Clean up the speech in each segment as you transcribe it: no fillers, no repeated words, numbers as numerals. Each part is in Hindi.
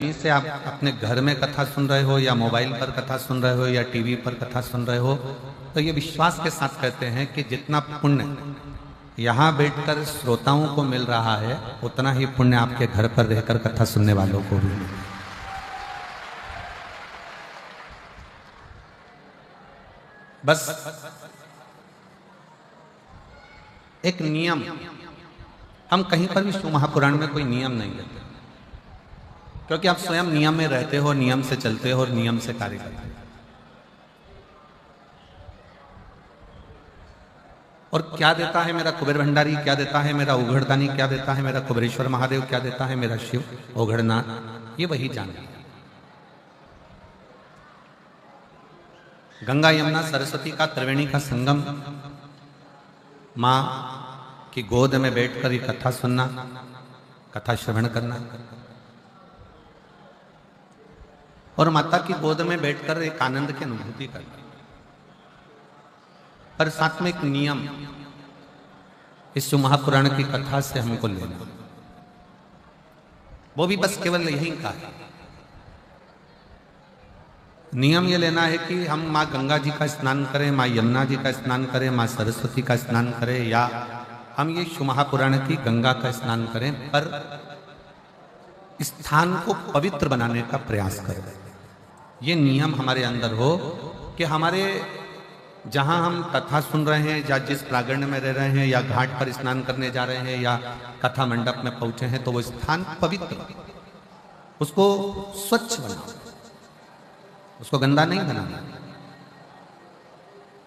कहीं से आप अपने घर में कथा सुन रहे हो या मोबाइल पर कथा सुन रहे हो या टीवी पर कथा सुन रहे हो, तो ये विश्वास के साथ कहते हैं कि जितना पुण्य यहाँ बैठकर श्रोताओं को मिल रहा है उतना ही पुण्य आपके घर पर रहकर कथा सुनने वालों को भी मिले। बस एक नियम, हम कहीं पर भी शिव महापुराण में कोई नियम नहीं देते, क्योंकि आप स्वयं नियम में रहते हो, नियम से चलते हो और नियम से कार्य करते हो। और क्या देता है मेरा कुबेर भंडारी, क्या देता है मेरा उघड़दानी, क्या देता है मेरा कुबेरेश्वर महादेव, क्या देता है मेरा शिव ओघड़नाथ, ये वही जाने। गंगा यमुना सरस्वती का त्रिवेणी का संगम, माँ की गोद में बैठकर ये कथा सुनना, कथा श्रवण करना, और माता की गोद में बैठकर एक आनंद की अनुभूति करना। पर साथ में एक नियम इस शिव महापुराण की कथा से हमको लेना, वो भी बस केवल यही का है। नियम ये लेना है कि हम माँ गंगा जी का स्नान करें, माँ यमुना जी का स्नान करें, माँ सरस्वती का स्नान करें, या हम ये शिव महापुराण की गंगा का स्नान करें, पर स्थान को पवित्र बनाने का प्रयास करें। ये नियम हमारे अंदर हो कि हमारे जहां हम कथा सुन रहे हैं या जिस प्रांगण में रह रहे हैं या घाट पर स्नान करने जा रहे हैं या कथा मंडप में पहुंचे हैं, तो वो स्थान पवित्र, उसको स्वच्छ बनाओ, उसको गंदा नहीं बनाना।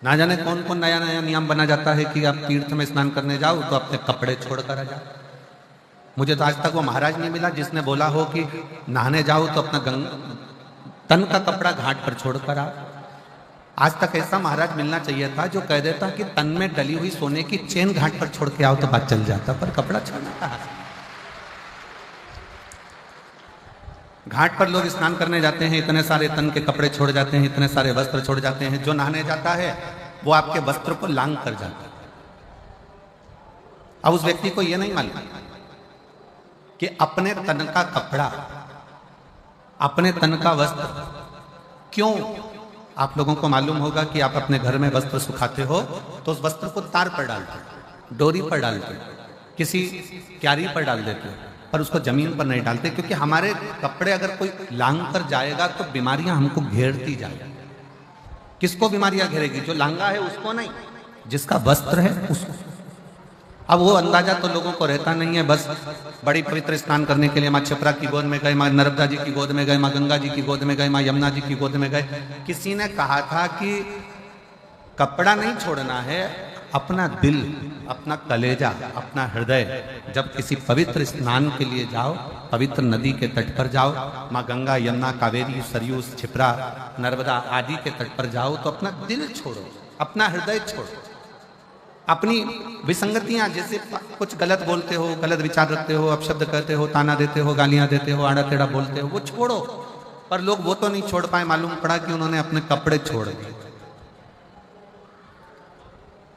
ना जाने कौन कौन नया नया नियम बना जाता है कि आप तीर्थ में स्नान करने जाओ तो अपने कपड़े छोड़कर आ जाओ। मुझे तो आज तक वो महाराज नहीं मिला जिसने बोला हो कि नहाने जाओ तो अपना तन का कपड़ा घाट पर छोड़कर आओ। आज तक ऐसा महाराज मिलना चाहिए था जो कह देता कि तन में डली हुई सोने की चेन घाट पर छोड़ के आओ तो बात चल जाता, पर कपड़ा छोड़ना कहा। घाट पर लोग स्नान करने जाते हैं, इतने सारे तन के कपड़े छोड़ जाते हैं, इतने सारे वस्त्र छोड़ जाते हैं। जो नहाने जाता है वो आपके वस्त्र को लांग कर जाता है। अब उस व्यक्ति को यह नहीं मालूम कि अपने तन का कपड़ा, अपने तन का वस्त्र क्यों। आप लोगों को मालूम होगा कि आप अपने घर में वस्त्र सुखाते हो तो उस वस्त्र को तार पर डालते हो, डोरी पर डालते हो, किसी क्यारी पर डाल देते हो, पर उसको जमीन पर नहीं डालते, क्योंकि हमारे कपड़े अगर कोई लांग कर जाएगा तो बीमारियां हमको घेरती जाएगी। किसको बीमारियां घेरेगी? जो लांगा है उसको नहीं, जिसका वस्त्र है उसको। अब वो अंदाजा तो लोगों को रहता नहीं है। बस बड़ी पवित्र स्नान करने के लिए माँ क्षिप्रा की गोद में गए, माँ नर्मदा जी की गोद में गए, माँ गंगा जी की गोद में गए, माँ यमुना जी की गोद में गए। किसी ने कहा था कि कपड़ा नहीं छोड़ना है, अपना दिल, अपना कलेजा, अपना हृदय। जब किसी पवित्र स्नान के लिए जाओ, पवित्र नदी के तट पर जाओ, माँ गंगा यमुना कावेरी सरयू क्षिप्रा नर्मदा आदि के तट पर जाओ, तो अपना दिल छोड़ो, अपना हृदय छोड़ो। अपनी विसंगतियां, जैसे कुछ गलत बोलते हो, गलत विचार रखते हो, अपशब्द कहते हो, ताना देते हो, गालियां देते हो, आड़ा टेढ़ा बोलते हो, वो छोड़ो। पर लोग वो तो नहीं छोड़ पाए, मालूम पड़ा कि उन्होंने अपने कपड़े छोड़ दिए।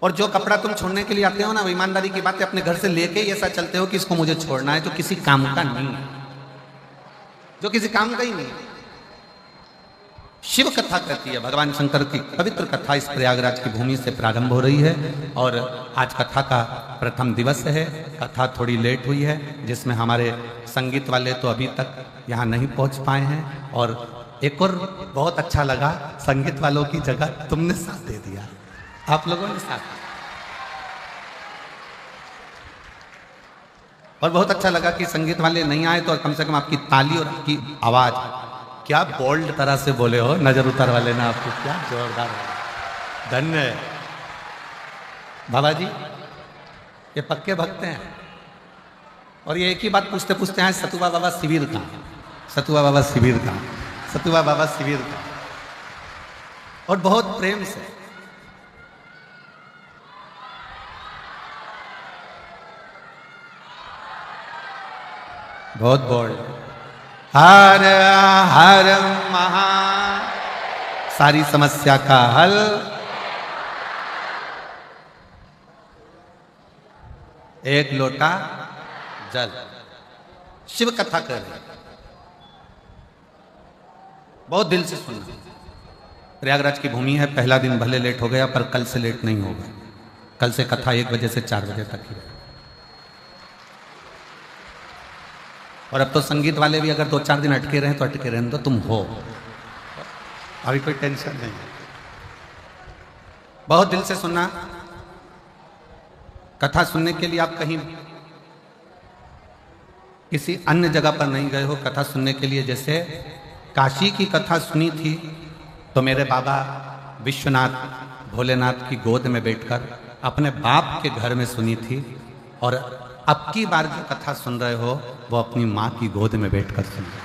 और जो कपड़ा तुम छोड़ने के लिए आते हो ना, वो ईमानदारी की बात है, अपने घर से लेके ही ऐसा चलते हो कि इसको मुझे छोड़ना है, जो किसी काम का नहीं है, जो किसी काम का ही नहीं है। शिव कथा कहती है, भगवान शंकर की पवित्र कथा इस प्रयागराज की भूमि से प्रारंभ हो रही है और आज कथा का प्रथम दिवस है। कथा थोड़ी लेट हुई है, जिसमें हमारे संगीत वाले तो अभी तक यहाँ नहीं पहुँच पाए हैं। और एक और बहुत अच्छा लगा, संगीत वालों की जगह तुमने साथ दे दिया, आप लोगों ने साथ। और बहुत अच्छा लगा कि संगीत वाले नहीं आए तो कम से कम आपकी ताली और आपकी आवाज, क्या बोल्ड तरह से बोले हो, नजर उतार वाले ना आपको, क्या जोरदार है। धन्य है बाबा जी, ये पक्के भक्त हैं। और ये एक ही बात पूछते पूछते हैं, सतुआ बाबा शिविर का, सतुआ बाबा शिविर का, सतुआ बाबा शिविर का, और बहुत प्रेम से। बहुत बोल्ड, हर हर महा, सारी समस्या का हल, एक लोटा जल। शिव कथा कर रहे, बहुत दिल से सुनना। प्रयागराज की भूमि है, पहला दिन भले लेट हो गया पर कल से लेट नहीं होगा। कल से कथा 1 बजे से 4 बजे तक ही। और अब तो संगीत वाले भी अगर 2-4 दिन अटके रहे तो अटके रहे, तो तुम हो, अभी कोई टेंशन नहीं। बहुत दिल से सुनना। कथा सुनने के लिए आप कहीं किसी अन्य जगह पर नहीं गए हो। कथा सुनने के लिए जैसे काशी की कथा सुनी थी तो मेरे बाबा विश्वनाथ भोलेनाथ की गोद में बैठकर अपने बाप के घर में सुनी थी, और अब की बार जो कथा सुन रहे हो वो अपनी मां की गोद में बैठकर सुन रहे हो।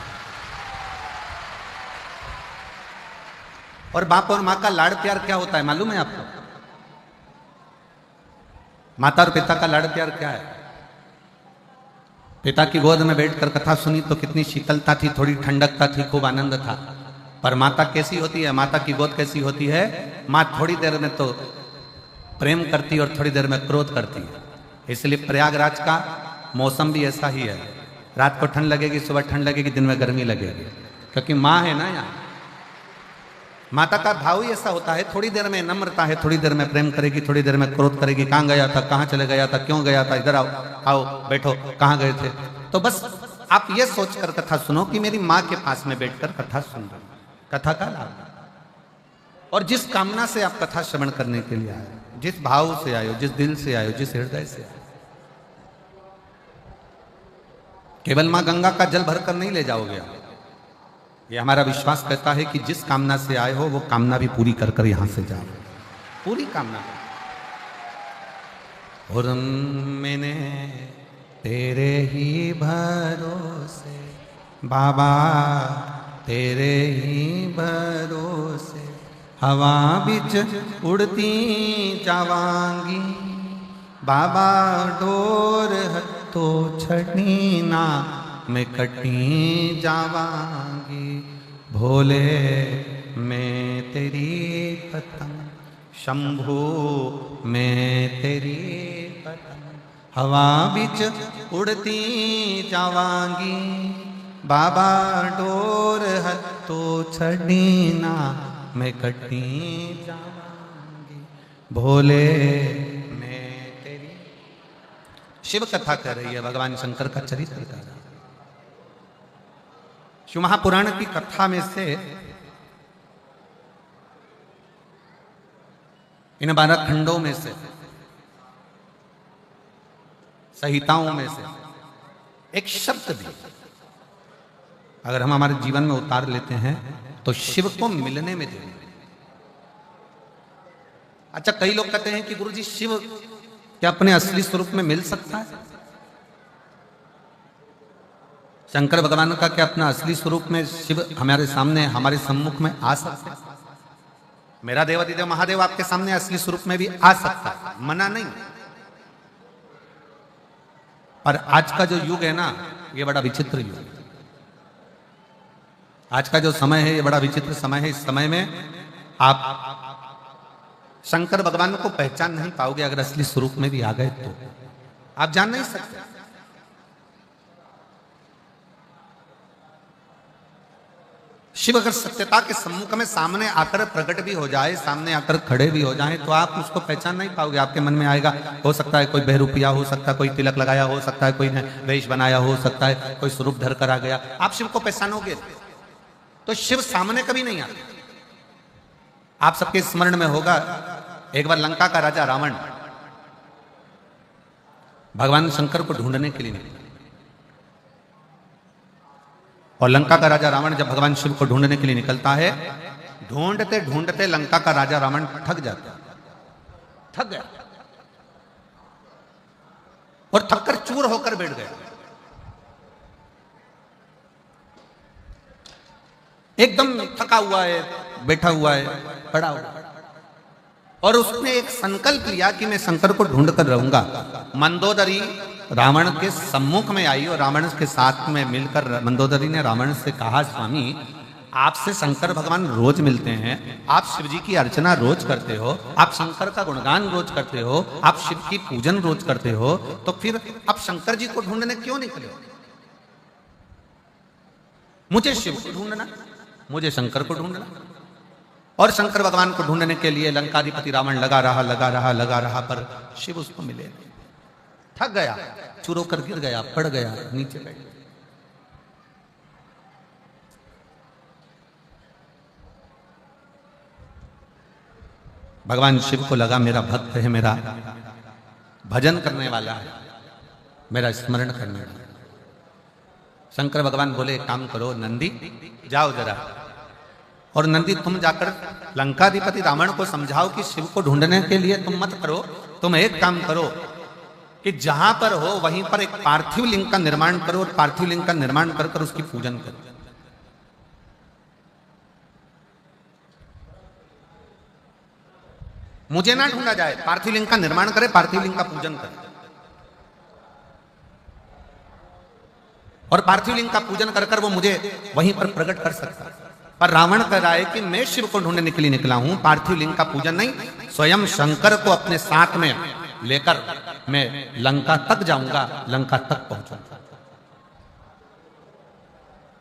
और बाप और मां का लाड़ प्यार क्या होता है मालूम है आपको? माता और पिता का लाड़ प्यार क्या है? पिता की गोद में बैठकर कथा सुनी तो कितनी शीतलता थी, थोड़ी ठंडकता थी, खूब आनंद था। पर माता कैसी होती है? माता की गोद कैसी होती है? मां थोड़ी देर में तो प्रेम करती और थोड़ी देर में क्रोध करती है। इसलिए प्रयागराज का मौसम भी ऐसा ही है। रात को ठंड लगेगी, सुबह ठंड लगेगी, दिन में गर्मी लगेगी, क्योंकि माँ है ना यहाँ। माता का भाव ही ऐसा होता है, थोड़ी देर में नम्रता है, थोड़ी देर में प्रेम करेगी, थोड़ी देर में क्रोध करेगी। कहाँ गया था, कहाँ चले गया था, क्यों गया था, इधर आओ, आओ बैठो, कहाँ गए थे। तो बस आप ये सोचकर कथा सुनो कि मेरी माँ के पास में बैठकर कथा सुन रही। कथा का लाभ। और जिस कामना से आप कथा श्रवण करने के लिए आए, जिस भाव से आए हो, जिस दिल से आए हो, जिस हृदय से आए, केवल मां गंगा का जल भरकर नहीं ले जाओगे आप। ये हमारा विश्वास कहता है कि जिस कामना से आए हो वो कामना भी पूरी कर कर यहां से जाओ, पूरी कामना। और मैंने तेरे ही भरोसे बाबा, तेरे ही भरोसे हवा बिच उड़ती जावांगी बाबा, डोर हत्थो छड़ी ना मैं कटी जावांगी। भोले मैं तेरी पतंग, शंभू मैं तेरी पतंग, हवा बिच उड़ती जावांगी बाबा, डोर हत्थो छड़ी ना मैं कटी जावांगी। भोले मैं तेरी। शिव कथा कर रही है, भगवान शंकर का चरित्र कर रहा है। शिव महापुराण की कथा में से इन 12 खंडों में से, संहिताओं में से एक शब्द भी अगर हम हमारे जीवन में उतार लेते हैं तो शिव को मिलने में देंगे। अच्छा, कई लोग कहते हैं कि गुरुजी शिव क्या अपने असली स्वरूप में मिल सकता है? शंकर भगवान का क्या अपना असली स्वरूप में शिव हमारे सामने, हमारे सम्मुख में आ सकते हैं? मेरा देवाधिदेव महादेव आपके सामने असली स्वरूप में भी आ सकता है, मना नहीं। पर आज का जो युग है ना, ये बड़ा विचित्र युग है। आज का जो समय है ये बड़ा विचित्र समय है। इस समय में आप शंकर भगवान को पहचान नहीं पाओगे। अगर असली स्वरूप में भी आ गए तो आप जान नहीं सकते। शिव अगर सत्यता के सम्मुख में सामने आकर प्रकट भी हो जाए, सामने आकर खड़े भी हो जाए, तो आप उसको पहचान नहीं पाओगे। आपके मन में आएगा, हो सकता है कोई बहरूपिया, हो सकता है कोई तिलक लगाया, हो सकता है कोई ने वेश बनाया, हो सकता है कोई स्वरूप धर कर आ गया। आप शिव को पहचानोगे तो शिव सामने कभी नहीं आता। आप सबके स्मरण में होगा, एक बार लंका का राजा रावण भगवान शंकर को ढूंढने के लिए निकला। और लंका का राजा रावण जब भगवान शिव को ढूंढने के लिए निकलता है, ढूंढते ढूंढते लंका का राजा रावण थक जाता, थक गया और थककर चूर होकर बैठ गया। एकदम थका हुआ है, बैठा हुआ है, पड़ा हुआ। और उसने एक संकल्प लिया कि मैं शंकर को ढूंढ कर रहूंगा। मंदोदरी रावण के सम्मुख में आई और रावण के साथ में मिलकर मंदोदरी ने रावण से कहा, स्वामी आपसे शंकर भगवान रोज मिलते हैं, आप शिव जी की अर्चना रोज करते हो, आप शंकर का गुणगान रोज करते हो, आप शिव की पूजन रोज करते हो, तो फिर आप शंकर जी को ढूंढने क्यों निकले? मुझे शिव को ढूंढना, मुझे शंकर को ढूंढना। और शंकर भगवान को ढूंढने के लिए लंकाधिपति रावण लगा रहा, पर शिव उसको मिले नहीं। थक गया, चूर होकर गिर गया, पड़ गया, नीचे बैठ गया। भगवान शिव को लगा मेरा भक्त है, मेरा भजन करने वाला है, मेरा स्मरण करने वाला। शंकर भगवान बोले एक काम करो नंदी, जाओ जरा, और नंदी तुम जाकर लंकाधिपति रावण को समझाओ कि शिव को ढूंढने के लिए तुम मत करो, तुम एक काम करो कि जहां पर हो वहीं पर एक पार्थिव लिंग का निर्माण करो, और पार्थिव लिंग का निर्माण कर कर उसकी पूजन करो। मुझे ना ढूंढा जाए, पार्थिव लिंग का निर्माण करे, पार्थिव लिंग का पूजन करे। और पार्थिव लिंग का पूजन कर कर वो मुझे वहीं पर प्रकट कर सकता है। पर रावण कह रहा है कि मैं शिव को ढूंढने के लिए निकला हूं, पार्थिव लिंग का पूजन नहीं, स्वयं शंकर को अपने साथ में लेकर मैं लंका तक जाऊंगा, लंका तक पहुंचूंगा।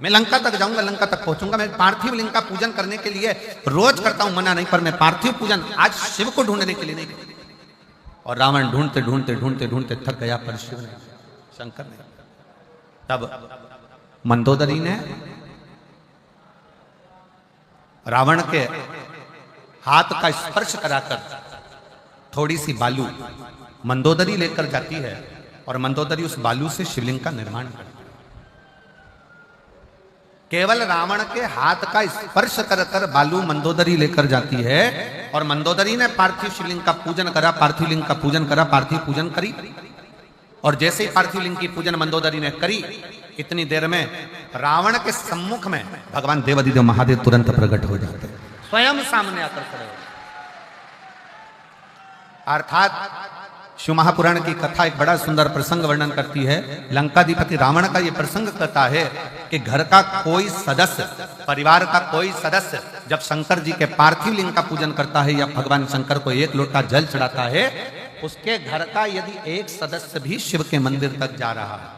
मैं लंका तक जाऊंगा, लंका तक पहुंचूंगा। मैं पार्थिव लिंग का पूजन करने के लिए रोज करता हूं, मना नहीं, पर मैं पार्थिव पूजन आज शिव को ढूंढने के लिए नहीं। और रावण ढूंढते ढूंढते ढूंढते ढूंढते थक गया, पर शिव ने, शंकर ने। तब मंदोदरी ने रावण के हाथ का स्पर्श कराकर थोड़ी सी बालू मंदोदरी लेकर जाती है, और मंदोदरी उस बालू से शिवलिंग का निर्माण करती है। केवल रावण के हाथ का स्पर्श कर कर बालू मंदोदरी लेकर जाती है, और मंदोदरी ने पार्थिव शिवलिंग का पूजन करा, पार्थिव लिंग का पूजन करा, पार्थिव पूजन करी। और जैसे ही पार्थिव लिंग की पूजन मंदोदरी ने करी, इतनी देर में रावण के सम्मुख में भगवान देवाधिदेव महादेव तुरंत प्रकट हो जाते, स्वयं सामने आकर खड़े हो। अर्थात शिव महापुराण की कथा एक बड़ा सुंदर प्रसंग वर्णन करती है। लंकाधिपति रावण का यह प्रसंग कहता है कि घर का कोई सदस्य, परिवार का कोई सदस्य जब शंकर जी के पार्थिव लिंग का पूजन करता है या भगवान शंकर को एक लोटा जल चढ़ाता है, उसके घर का यदि एक सदस्य भी शिव के मंदिर तक जा रहा है,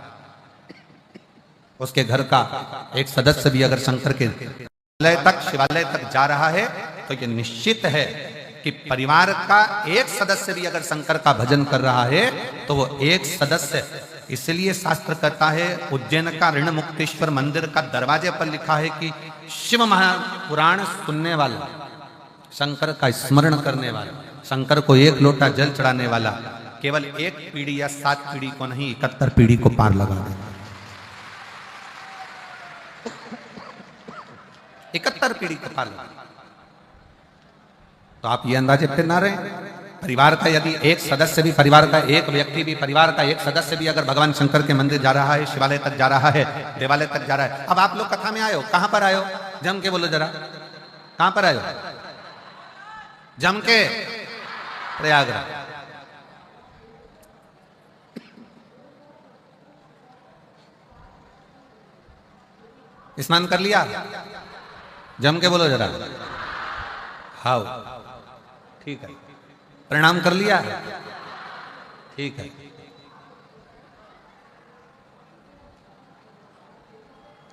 उसके घर का एक सदस्य भी अगर शंकर के शिवालय तक जा रहा है, तो यह निश्चित है कि परिवार का एक सदस्य भी अगर शंकर का भजन कर रहा है, तो वो एक सदस्य, इसलिए शास्त्र कहता है, उज्जैन का ऋण मुक्तेश्वर मंदिर का दरवाजे पर लिखा है कि शिव महापुराण सुनने वाला, शंकर का स्मरण करने वाला, शंकर को एक लोटा जल चढ़ाने वाला, केवल एक पीढ़ी या 7 पीढ़ी को नहीं, 71 पीढ़ी को पार लगा दे। 71 पीढ़ी को पार लगा। तो आप ये अंदाजे पे ना रहे, परिवार का यदि एक सदस्य भी, परिवार का एक व्यक्ति भी, परिवार का एक सदस्य भी अगर भगवान शंकर के मंदिर जा रहा है, शिवालय तक जा रहा है, देवालय तक जा रहा है। अब आप लोग कथा में आए हो, कहां पर आए हो? जम के बोलो जरा, कहां पर आए हो? जम के प्रयागराज। स्नान कर लिया? जम के बोलो जरा, हाउ, ठीक है। प्रणाम कर लिया? ठीक है।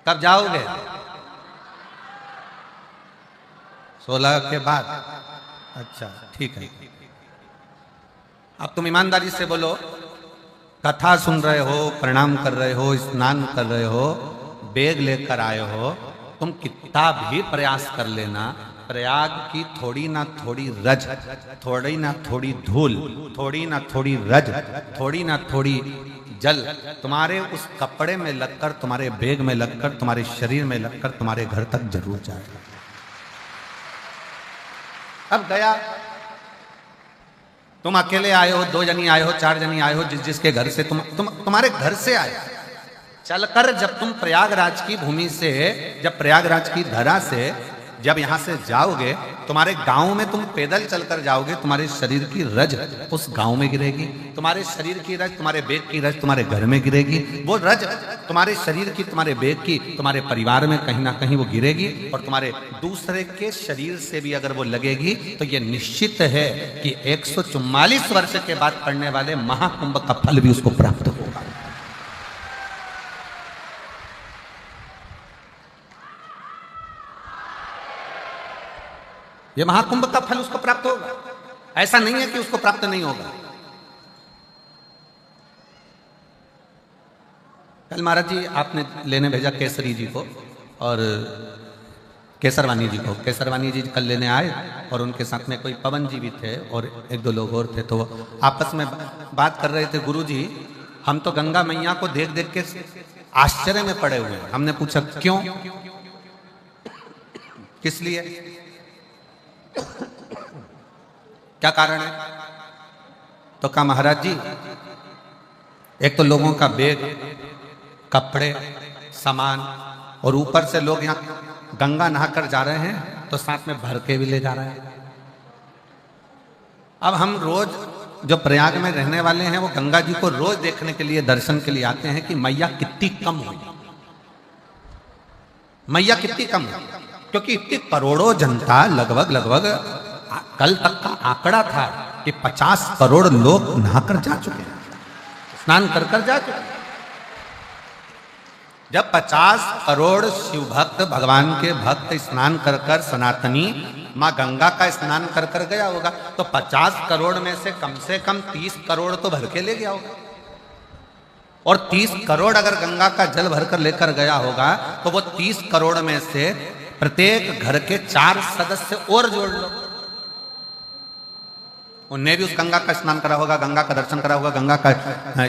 कब जाओगे? 16 के बाद? अच्छा, ठीक है। अब तुम ईमानदारी से बोलो, कथा सुन रहे हो, प्रणाम कर रहे हो, स्नान कर रहे हो, बैग लेकर आए हो, तुम कितना भी प्रयास कर लेना, प्रयाग की थोड़ी ना थोड़ी रज, थोड़ी ना थोड़ी धूल, थोड़ी ना थोड़ी रज, थोड़ी ना थोड़ी जल तुम्हारे उस कपड़े में लगकर, तुम्हारे बैग में लगकर, तुम्हारे शरीर में लगकर तुम्हारे घर तक जरूर जाएगा। अब गया, तुम अकेले आए हो, 2 जनी आए हो, 4 जनी आए हो, जिसके घर से तुम्हारे घर से आए, चलकर जब तुम प्रयागराज की भूमि से, जब प्रयागराज की धरा से जब यहां से जाओगे, तुम्हारे गांव में तुम पैदल चलकर जाओगे, तुम्हारे शरीर की रज उस गांव में गिरेगी, तुम्हारे शरीर की रज, तुम्हारे बैग की रज तुम्हारे घर में गिरेगी, वो रज तुम्हारे शरीर की, तुम्हारे बैग की, तुम्हारे परिवार में कहीं ना कहीं वो गिरेगी, और तुम्हारे दूसरे के शरीर से भी अगर वो लगेगी, तो ये निश्चित है कि 144 वर्ष के बाद पड़ने वाले महाकुंभ का फल भी उसको प्राप्त होगा। ये महाकुंभ का फल उसको प्राप्त होगा, ऐसा नहीं है कि उसको प्राप्त नहीं होगा। कल महाराज जी आपने लेने भेजा केसरी जी को और केसरवानी जी को। केसरवानी जी कल लेने आए और उनके साथ में कोई पवन जी भी थे और एक दो लोग और थे। तो वो आपस में बात कर रहे थे, गुरु जी हम तो गंगा मैया को देख देख के आश्चर्य में पड़े हुए हैं। हमने पूछा क्यों, किस लिए, क्या कारण है? तो कहा महाराज जी एक तो लोगों का बैग, कपड़े, सामान, और ऊपर से लोग यहाँ गंगा नहाकर जा रहे हैं तो साथ में भर के भी ले जा रहे हैं। अब हम रोज जो प्रयाग में रहने वाले हैं वो गंगा जी को रोज देखने के लिए, दर्शन के लिए आते हैं कि मैया कितनी कम हुई, मैया कितनी कम हुई, क्योंकि इतनी करोड़ों जनता, लगभग कल तक का आंकड़ा था कि 50 करोड़ लोग नहाकर जा चुके हैं, स्नान कर जा चुके हैं। जब 50 करोड़ शिव भक्त, भगवान के भक्त स्नान कर सनातनी माँ गंगा का स्नान कर गया होगा, तो 50 करोड़ में से कम 30 करोड़ तो भर के ले गया होगा। और 30 करोड़ अगर गंगा का जल भरकर लेकर गया होगा तो वो 30 करोड़ में से प्रत्येक घर के 4 सदस्य और जोड़ लो, उन्हें भी उस गंगा का स्नान करा होगा, गंगा का दर्शन करा होगा, गंगा का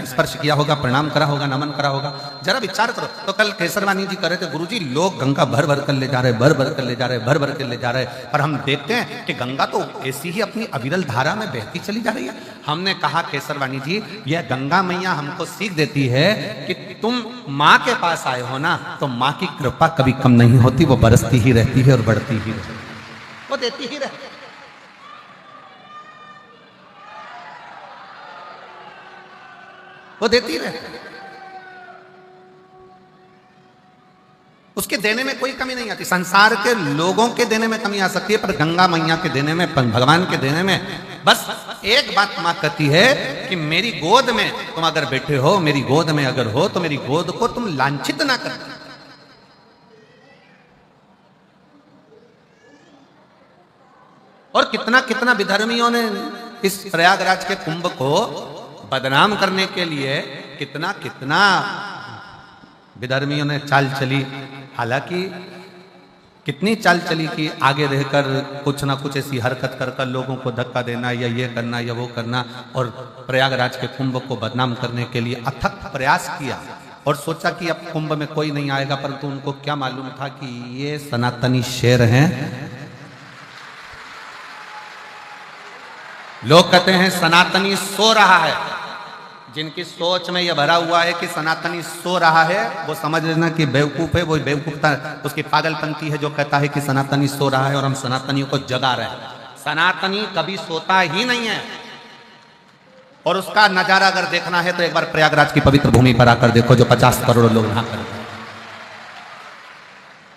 स्पर्श किया होगा, प्रणाम करा होगा, नमन करा होगा। जरा विचार करो। तो कल केसरवानी जी कह रहे थे, गुरुजी लोग गंगा भर भर कर ले जा रहे, भर भर कर ले जा रहे, भर भर कर ले जा रहे, पर हम देखते हैं कि गंगा तो ऐसी ही अपनी अविरल धारा में बहती चली जा रही है। हमने कहा केसरवानी जी यह गंगा मैया हमको सीख देती है कि तुम माँ के पास आए हो ना, तो माँ की कृपा कभी कम नहीं होती, वो बरसती ही रहती है और बढ़ती ही रहती है, वो देती ही रहती है। वो देती रहे, उसके देने में कोई कमी नहीं आती। संसार के लोगों के देने में कमी आ सकती है, पर गंगा मैया के देने में, भगवान के देने में बस एक बात मां कहती है कि मेरी गोद में तुम अगर बैठे हो, मेरी गोद में अगर हो, तो मेरी गोद को तुम लांछित ना कर। और कितना कितना विधर्मियों ने इस प्रयागराज के कुंभ को बदनाम करने के लिए कितना कितना विधर्मियों ने चाल चली। हालांकि कितनी चाल चली कि आगे रहकर कुछ ना कुछ ऐसी हरकत कर लोगों को धक्का देना या ये करना या वो करना, और प्रयागराज के कुंभ को बदनाम करने के लिए अथक प्रयास किया और सोचा कि अब कुंभ में कोई नहीं आएगा। परंतु उनको क्या मालूम था कि ये सनातनी शेर हैं। लोग कहते हैं सनातनी सो रहा है, जिनकी सोच में यह भरा हुआ है कि सनातनी सो रहा है वो समझ लेना कि बेवकूफ है। वो बेवकूफता उसकी पागलपंथी है जो कहता है कि सनातनी सो रहा है और हम सनातनियों को जगा रहे हैं। सनातनी कभी सोता ही नहीं है। और उसका नजारा अगर देखना है तो एक बार प्रयागराज की पवित्र भूमि पर आकर देखो, जो 50 करोड़ लोग यहाँ कर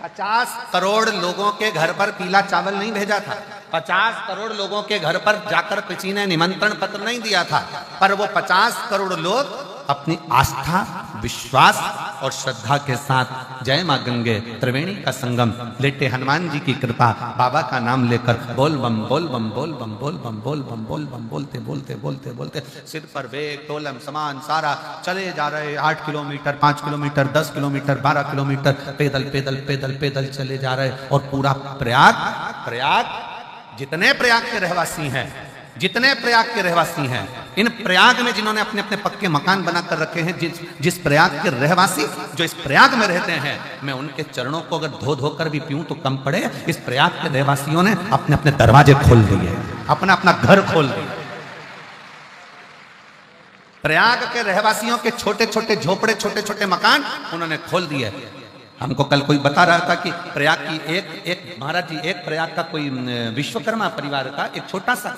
50 करोड़ लोगों के घर पर पीला चावल नहीं भेजा था, 50 करोड़ लोगों के घर पर जाकर किसी ने निमंत्रण पत्र नहीं दिया था, पर वो 50 करोड़ लोग अपनी आस्था, विश्वास और श्रद्धा के साथ जय मां गंगे त्रिवेणी का संगम, लेटे हनुमान जी की कृपा, बाबा का नाम लेकर बोल बम बोल बम बोल बम बोल बम बोल बम बोल बम बोलते बोलते बोलते बोलते सिर पर बेग तोलम सामान सारा चले जा रहे। 8 किलोमीटर, 5 किलोमीटर, 10 किलोमीटर, 12 किलोमीटर पैदल पैदल पैदल पैदल चले जा रहे। और पूरा प्रयाग जितने प्रयाग के रहवासी हैं, जितने प्रयाग के रहवासी हैं, इन प्रयाग में जिन्होंने अपने अपने पक्के मकान बनाकर रखे हैं, जिस प्रयाग के रहवासी जो इस प्रयाग में रहते हैं, मैं उनके चरणों को अगर धो धो कर भी पीऊं तो कम पड़े। इस प्रयाग के रहवासियों ने अपने अपने दरवाजे खोल दिए, अपना अपना घर खोल दिया। प्रयाग के रहवासियों के छोटे छोटे झोपड़े, छोटे छोटे मकान उन्होंने खोल दिए। हमको कल कोई बता रहा था कि प्रयाग की एक महाराज जी, एक प्रयाग का कोई विश्वकर्मा परिवार का एक छोटा सा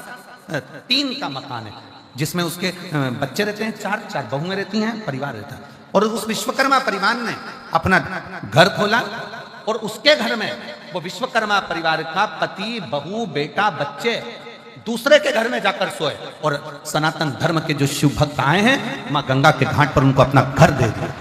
3 का मकान है, जिसमें उसके बच्चे रहते हैं, 4 बहुएं रहती हैं, परिवार रहता है। और उस विश्वकर्मा परिवार ने अपना घर खोला और उसके घर में वो विश्वकर्मा परिवार का पति, बहू, बेटा, बच्चे दूसरे के घर में जाकर सोए। और सनातन धर्म के जो शिव भक्त आए हैं, मां गंगा के घाट पर उनको अपना घर दे दिया।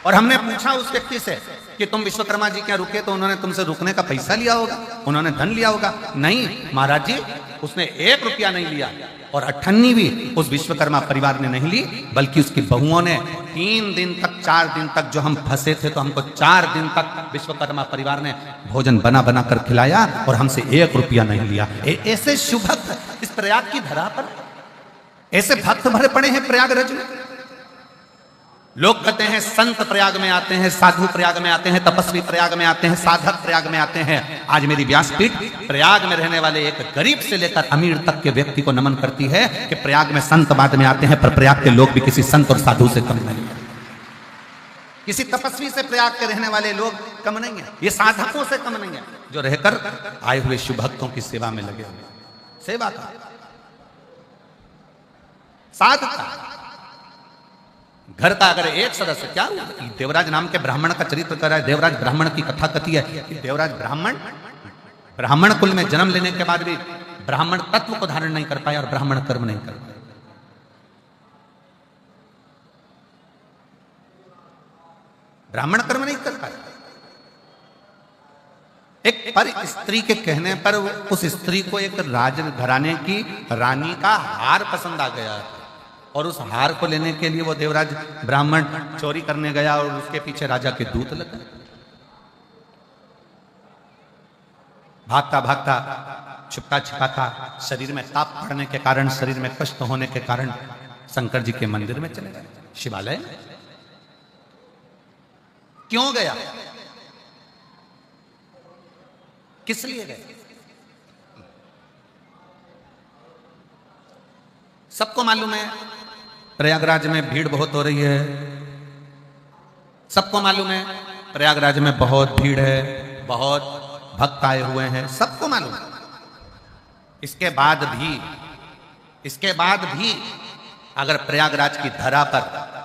और हमने पूछा उस व्यक्ति से कि तुम विश्वकर्मा जी क्या रुके, तो उन्होंने तुमसे रुकने का पैसा लिया होगा, उन्होंने धन लिया होगा। नहीं महाराज जी, उसने 1 रुपया नहीं लिया, और 98 भी उस विश्वकर्मा परिवार ने नहीं ली, बल्कि उसकी बहुओं ने 3 दिन तक 4 दिन तक, जो हम फंसे थे तो हमको 4 दिन तक विश्वकर्मा परिवार ने भोजन बना बना कर खिलाया और हमसे 1 रुपया नहीं लिया। ऐसे शुभ भक्त इस प्रयाग की धरा पर, ऐसे भक्त भरे पड़े हैं प्रयागराज में। लोग कहते हैं संत प्रयाग में आते हैं, साधु प्रयाग में आते हैं, तपस्वी प्रयाग में आते हैं, साधक प्रयाग में आते हैं। आज मेरी व्यासपीठ प्रयाग में रहने वाले एक गरीब से लेकर अमीर तक के व्यक्ति को नमन करती है कि प्रयाग में संत बाद में आते हैं, पर प्रयाग के लोग भी किसी संत और साधु से कम नहीं है, किसी तपस्वी से प्रयाग के रहने वाले लोग कम नहीं है, ये साधकों से कम नहीं है, जो रहकर आए हुए शुभ भक्तों की सेवा में लगे हुए। सेवा का, साधका, घर का अगर एक सदस्य, क्या देवराज नाम के ब्राह्मण का चरित्र कर रहा है, देवराज ब्राह्मण की कथा कथी है कि देवराज ब्राह्मण कुल में जन्म लेने के बाद भी ब्राह्मण तत्व को धारण नहीं कर पाया और ब्राह्मण कर्म नहीं कर पाया। ब्राह्मण कर्म नहीं कर पाया। एक पर स्त्री के कहने पर उस स्त्री को एक राज घराने की रानी का हार पसंद आ गया, और उस हार को लेने के लिए वो देवराज ब्राह्मण चोरी करने गया और उसके पीछे राजा के दूत लग गए। भागता भागता, छुपता छिपाता, शरीर में ताप पड़ने के कारण, शरीर में कष्ट होने के कारण शंकर जी के मंदिर में चले गए, शिवालय। क्यों गया, किस लिए गए? सबको मालूम है प्रयागराज में भीड़ बहुत हो रही है, सबको मालूम है प्रयागराज में बहुत भीड़ है, बहुत भक्त आए हुए हैं, सबको मालूम है। इसके बाद भी अगर प्रयागराज की धरा पर,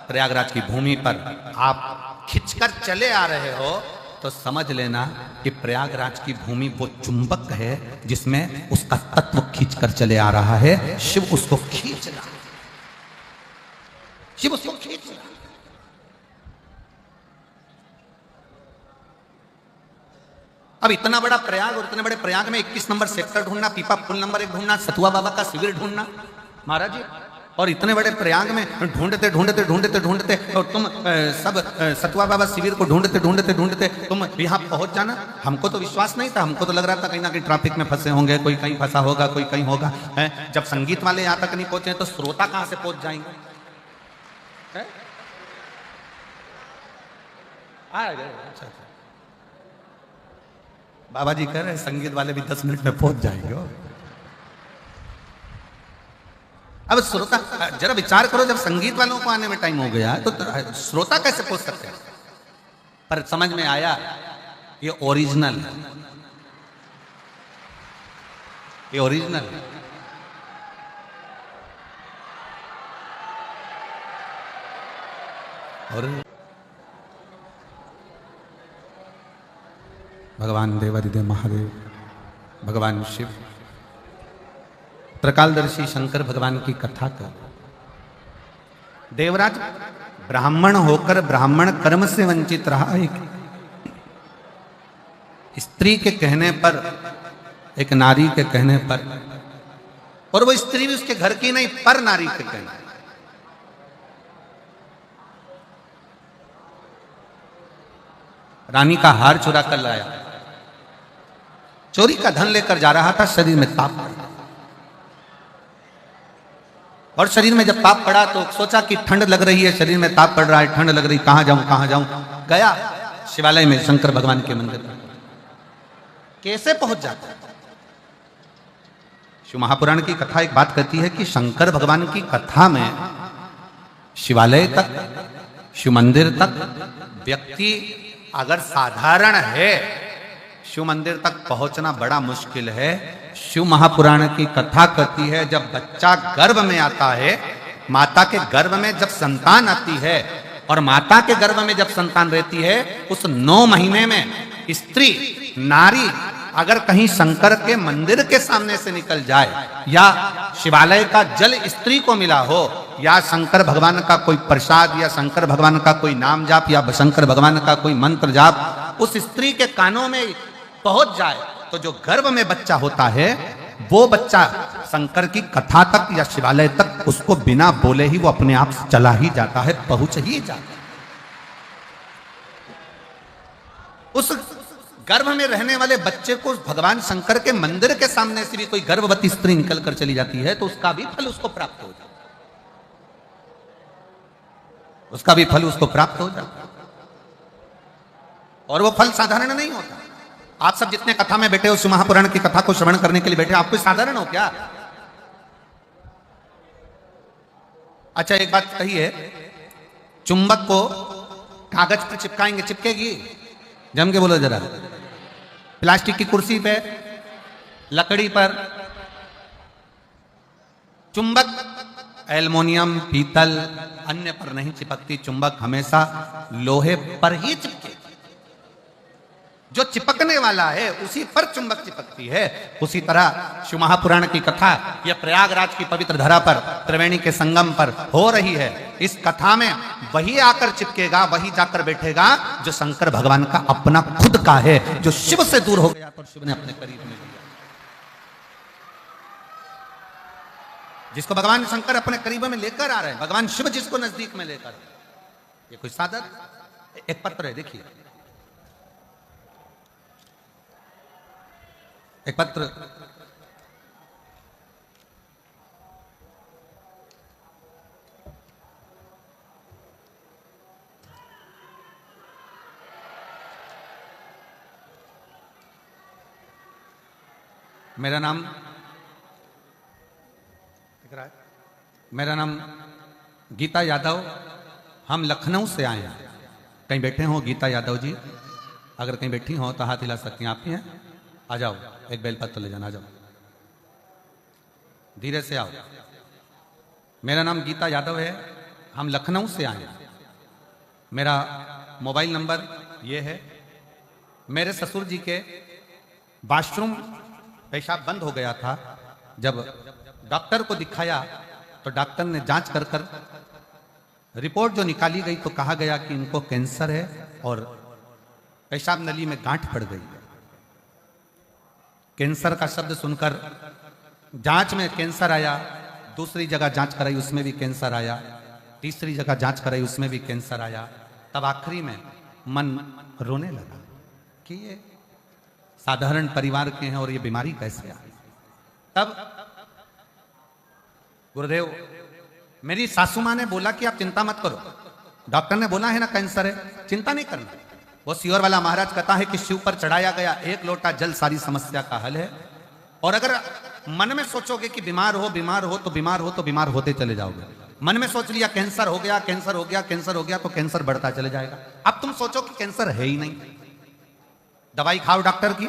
प्रयागराज की भूमि पर आप खिंचकर चले आ रहे हो तो समझ लेना कि प्रयागराज की भूमि वो चुंबक है जिसमें उसका तत्व खींचकर चले आ रहा है। शिव उसको खींच रहा, शिव उसको खींच रहा। अब इतना बड़ा प्रयाग, और इतने बड़े प्रयाग में 21 नंबर सेक्टर ढूंढना, पीपा पुल नंबर 1 ढूंढना, सतुआ बाबा का शिविर ढूंढना महाराज जी, और इतने बड़े प्रयाग में ढूंढते ढूंढते ढूंढते ढूंढते और तुम सब सतुआ बाबा शिविर को ढूंढते ढूंढते ढूंढते तुम यहाँ पहुंच जाना। हमको तो विश्वास नहीं था, हमको तो लग रहा था कहीं ना कहीं ट्रैफिक में फंसे होंगे, कोई कहीं फंसा होगा, कोई कहीं होगा। जब संगीत वाले यहाँ तक नहीं पहुंचे तो श्रोता कहाँ से पहुंच जाएंगे? अच्छा, बाबा जी कह रहे संगीत वाले भी 10 मिनट में पहुंच जाएंगे। अब श्रोता, जरा विचार करो, जब संगीत वालों को आने में टाइम हो गया तो श्रोता कैसे पहुंच सकते हैं? पर समझ में आया ये ओरिजिनल, ये ओरिजिनल। और भगवान देवादिदेव महादेव, भगवान शिव, त्रिकालदर्शी शंकर भगवान की कथा कर। देवराज ब्राह्मण होकर ब्राह्मण कर्म से वंचित रहा। एक स्त्री के कहने पर, एक नारी के कहने पर, और वो स्त्री भी उसके घर की नहीं, पर नारी के कहने। रानी का हार चुरा कर लाया, चोरी का धन लेकर जा रहा था, शरीर में ताप पड़ा, और शरीर में जब ताप पड़ा तो सोचा कि ठंड लग रही है, शरीर में ताप पड़ रहा है, ठंड लग रही, कहां जाऊं। गया शिवालय में शंकर भगवान के मंदिर में। कैसे पहुंच जाता? शिव महापुराण की कथा एक बात कहती है कि शंकर भगवान की कथा में शिवालय तक, शिव मंदिर तक व्यक्ति अगर साधारण है, शिव मंदिर तक पहुंचना बड़ा मुश्किल है। शिव महापुराण की कथा कहती है जब बच्चा गर्भ में आता है, माता के गर्भ में जब संतान आती है, और माता के गर्भ में जब संतान रहती है, उस 9 महीने में स्त्री, नारी अगर कहीं शंकर के मंदिर के सामने से निकल जाए या शिवालय का जल स्त्री को मिला हो या शंकर भगवान का कोई प्रसाद या शंकर भगवान का कोई नाम जाप या शंकर भगवान का कोई मंत्र जाप उस स्त्री के कानों में पहुंच जाए तो जो गर्भ में बच्चा होता है वो बच्चा शंकर की कथा तक या शिवालय तक उसको बिना बोले ही वो अपने आप चला ही जाता है, पहुंच ही जाता है। उस गर्भ में रहने वाले बच्चे को भगवान शंकर के मंदिर के सामने से भी कोई गर्भवती स्त्री निकल कर चली जाती है तो उसका भी फल उसको प्राप्त हो जाता है, उसका भी फल उसको प्राप्त हो जाता है। और वो फल साधारण नहीं होता। आप सब जितने कथा में बैठे हो, शिव महापुराण की कथा को श्रवण करने के लिए बैठे, आप कोई साधारण हो क्या? अच्छा एक बात कही है, चुंबक को कागज पर चिपकाएंगे, चिपकेगी? जम के बोलो जरा। प्लास्टिक की कुर्सी पे, लकड़ी पर, चुंबक एल्युमिनियम, पीतल, अन्य पर नहीं चिपकती। चुंबक हमेशा लोहे पर ही चिपकेगी। जो चिपकने वाला है उसी पर चुंबक चिपकती है। उसी तरह शिव महापुराण की कथा यह प्रयागराज की पवित्र धरा पर, त्रिवेणी के संगम पर हो रही है। इस कथा में वही आकर चिपकेगा, वही जाकर बैठेगा जो शंकर भगवान का अपना खुद का है, जो शिव से दूर हो गया तो शिव ने अपने करीब में लिया। जिसको भगवान शंकर अपने करीब में लेकर आ रहे हैं, भगवान शिव जिसको नजदीक में लेकर, ये कोई साधन। एक पत्र है, देखिए एक पत्र। मेरा नाम गीता यादव, हम लखनऊ से आए हैं। कहीं बैठे हो गीता यादव जी? अगर कहीं बैठी हो तो हाथ हिला सकती हैं। आप ही हैं? आ जाओ, एक बेलपत्र ले जाना, आ जाओ, धीरे से आओ। मेरा नाम गीता यादव है, हम लखनऊ से आए हैं। मेरा मोबाइल नंबर ये है। मेरे ससुर जी के वॉशरूम पेशाब बंद हो गया था। जब डॉक्टर को दिखाया तो डॉक्टर ने जांच कर कर रिपोर्ट जो निकाली गई तो कहा गया कि इनको कैंसर है और पेशाब नली में गांठ पड़ गई है। कैंसर का शब्द सुनकर जांच में कैंसर आया, दूसरी जगह जांच कराई उसमें भी कैंसर आया, तीसरी जगह जांच कराई उसमें भी कैंसर आया। तब आखिरी में मन रोने लगा कि ये साधारण परिवार के हैं और ये बीमारी कैसे आई। तब गुरुदेव, मेरी सासू मां ने बोला कि आप चिंता मत करो, डॉक्टर ने बोला है ना कैंसर है, चिंता नहीं करना। वो सियोर वाला महाराज कहता है कि शिव पर चढ़ाया गया एक लोटा जल सारी समस्या का हल है। और अगर मन में सोचोगे कि बीमार हो तो बीमार होते चले जाओगे। मन में सोच लिया कैंसर हो गया, कैंसर हो गया, कैंसर हो गया, तो कैंसर बढ़ता चले जाएगा। अब तुम सोचो कि कैंसर है ही नहीं, दवाई खाओ डॉक्टर की,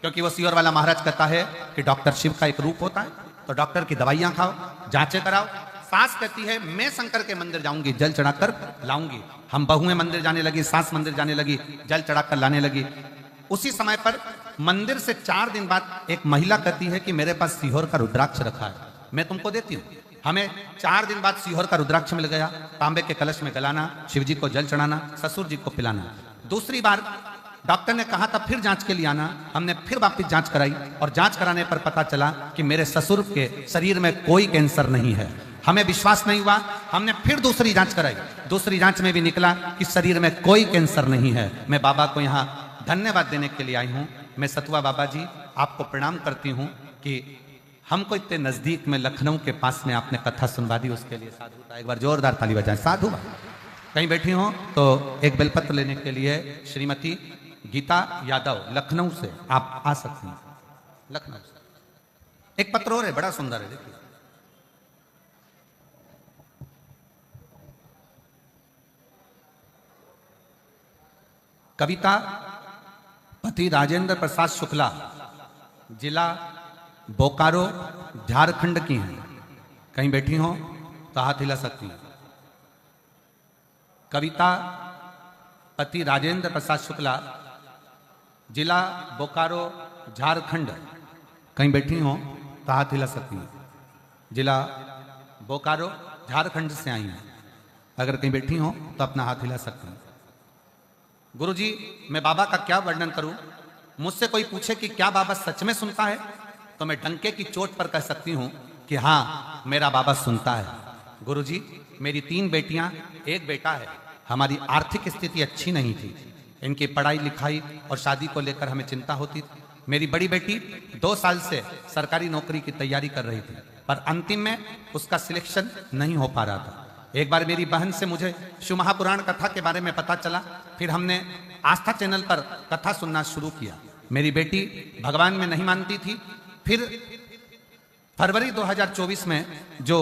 क्योंकि वो सियोर वाला महाराज कहता है कि डॉक्टर शिव का एक रूप होता है। तो डॉक्टर की दवाइयां खाओ, जांचें कराओ। सास कहती है मैं शंकर के मंदिर जाऊंगी, जल चढ़ाकर लाऊंगी। हम बहुएं मंदिर जाने लगी, सास मंदिर जाने लगी, जल चढ़ाकर लाने लगी। उसी समय पर मंदिर से 4 दिन बाद एक महिला कहती है कि मेरे पास सीहोर का रुद्राक्ष रखा है, मैं तुमको देती हूँ। हमें 4 दिन बाद सीहोर का रुद्राक्ष मिल गया। तांबे के कलश में गलाना, शिव जी को जल चढ़ाना, ससुर जी को पिलाना। दूसरी बार डॉक्टर ने कहा था फिर जांच के लिए आना। हमने फिर वापस जांच कराई और जांच कराने पर पता चला कि मेरे ससुर के शरीर में कोई कैंसर नहीं है। हमें विश्वास नहीं हुआ, हमने फिर दूसरी जांच कराई। दूसरी जांच में भी निकला कि शरीर में कोई कैंसर नहीं है। मैं बाबा को यहाँ धन्यवाद देने के लिए आई हूँ। मैं सतुआ बाबा जी आपको प्रणाम करती हूँ कि हमको इतने नजदीक में लखनऊ के पास में आपने कथा सुनवा दी, उसके लिए साधु। एक बार जोरदार ताली बजाएं। साधु कहीं बैठी हो तो एक बेलपत्र लेने के लिए श्रीमती गीता यादव लखनऊ से आप आ सकती हैं। लखनऊ से एक पत्र और है, बड़ा सुंदर है, देखिए। कविता पति राजेंद्र प्रसाद शुक्ला, जिला बोकारो, झारखंड की हैं। कहीं बैठी हो तो हाथ हिला सकती हैं। कविता पति राजेंद्र प्रसाद शुक्ला, जिला बोकारो, झारखंड। कहीं बैठी हो तो हाथ हिला सकती हैं। जिला बोकारो, झारखंड से आई हैं। अगर कहीं बैठी हो तो अपना हाथ हिला सकते हैं। गुरुजी, मैं बाबा का क्या वर्णन करूं? मुझसे कोई पूछे कि क्या बाबा सच में सुनता है, तो मैं डंके की चोट पर कह सकती हूं कि हाँ, मेरा बाबा सुनता है। गुरुजी, मेरी 3 बेटियां, 1 बेटा है। हमारी आर्थिक स्थिति अच्छी नहीं थी। इनकी पढ़ाई लिखाई और शादी को लेकर हमें चिंता होती थी। मेरी बड़ी बेटी 2 साल से सरकारी नौकरी की तैयारी कर रही थी, पर अंतिम में उसका सिलेक्शन नहीं हो पा रहा था। एक बार मेरी बहन से मुझे शिव महापुराण कथा के बारे में पता चला। फिर हमने आस्था चैनल पर कथा सुनना शुरू किया। मेरी बेटी भगवान में नहीं मानती थी। फिर फरवरी 2024 में जो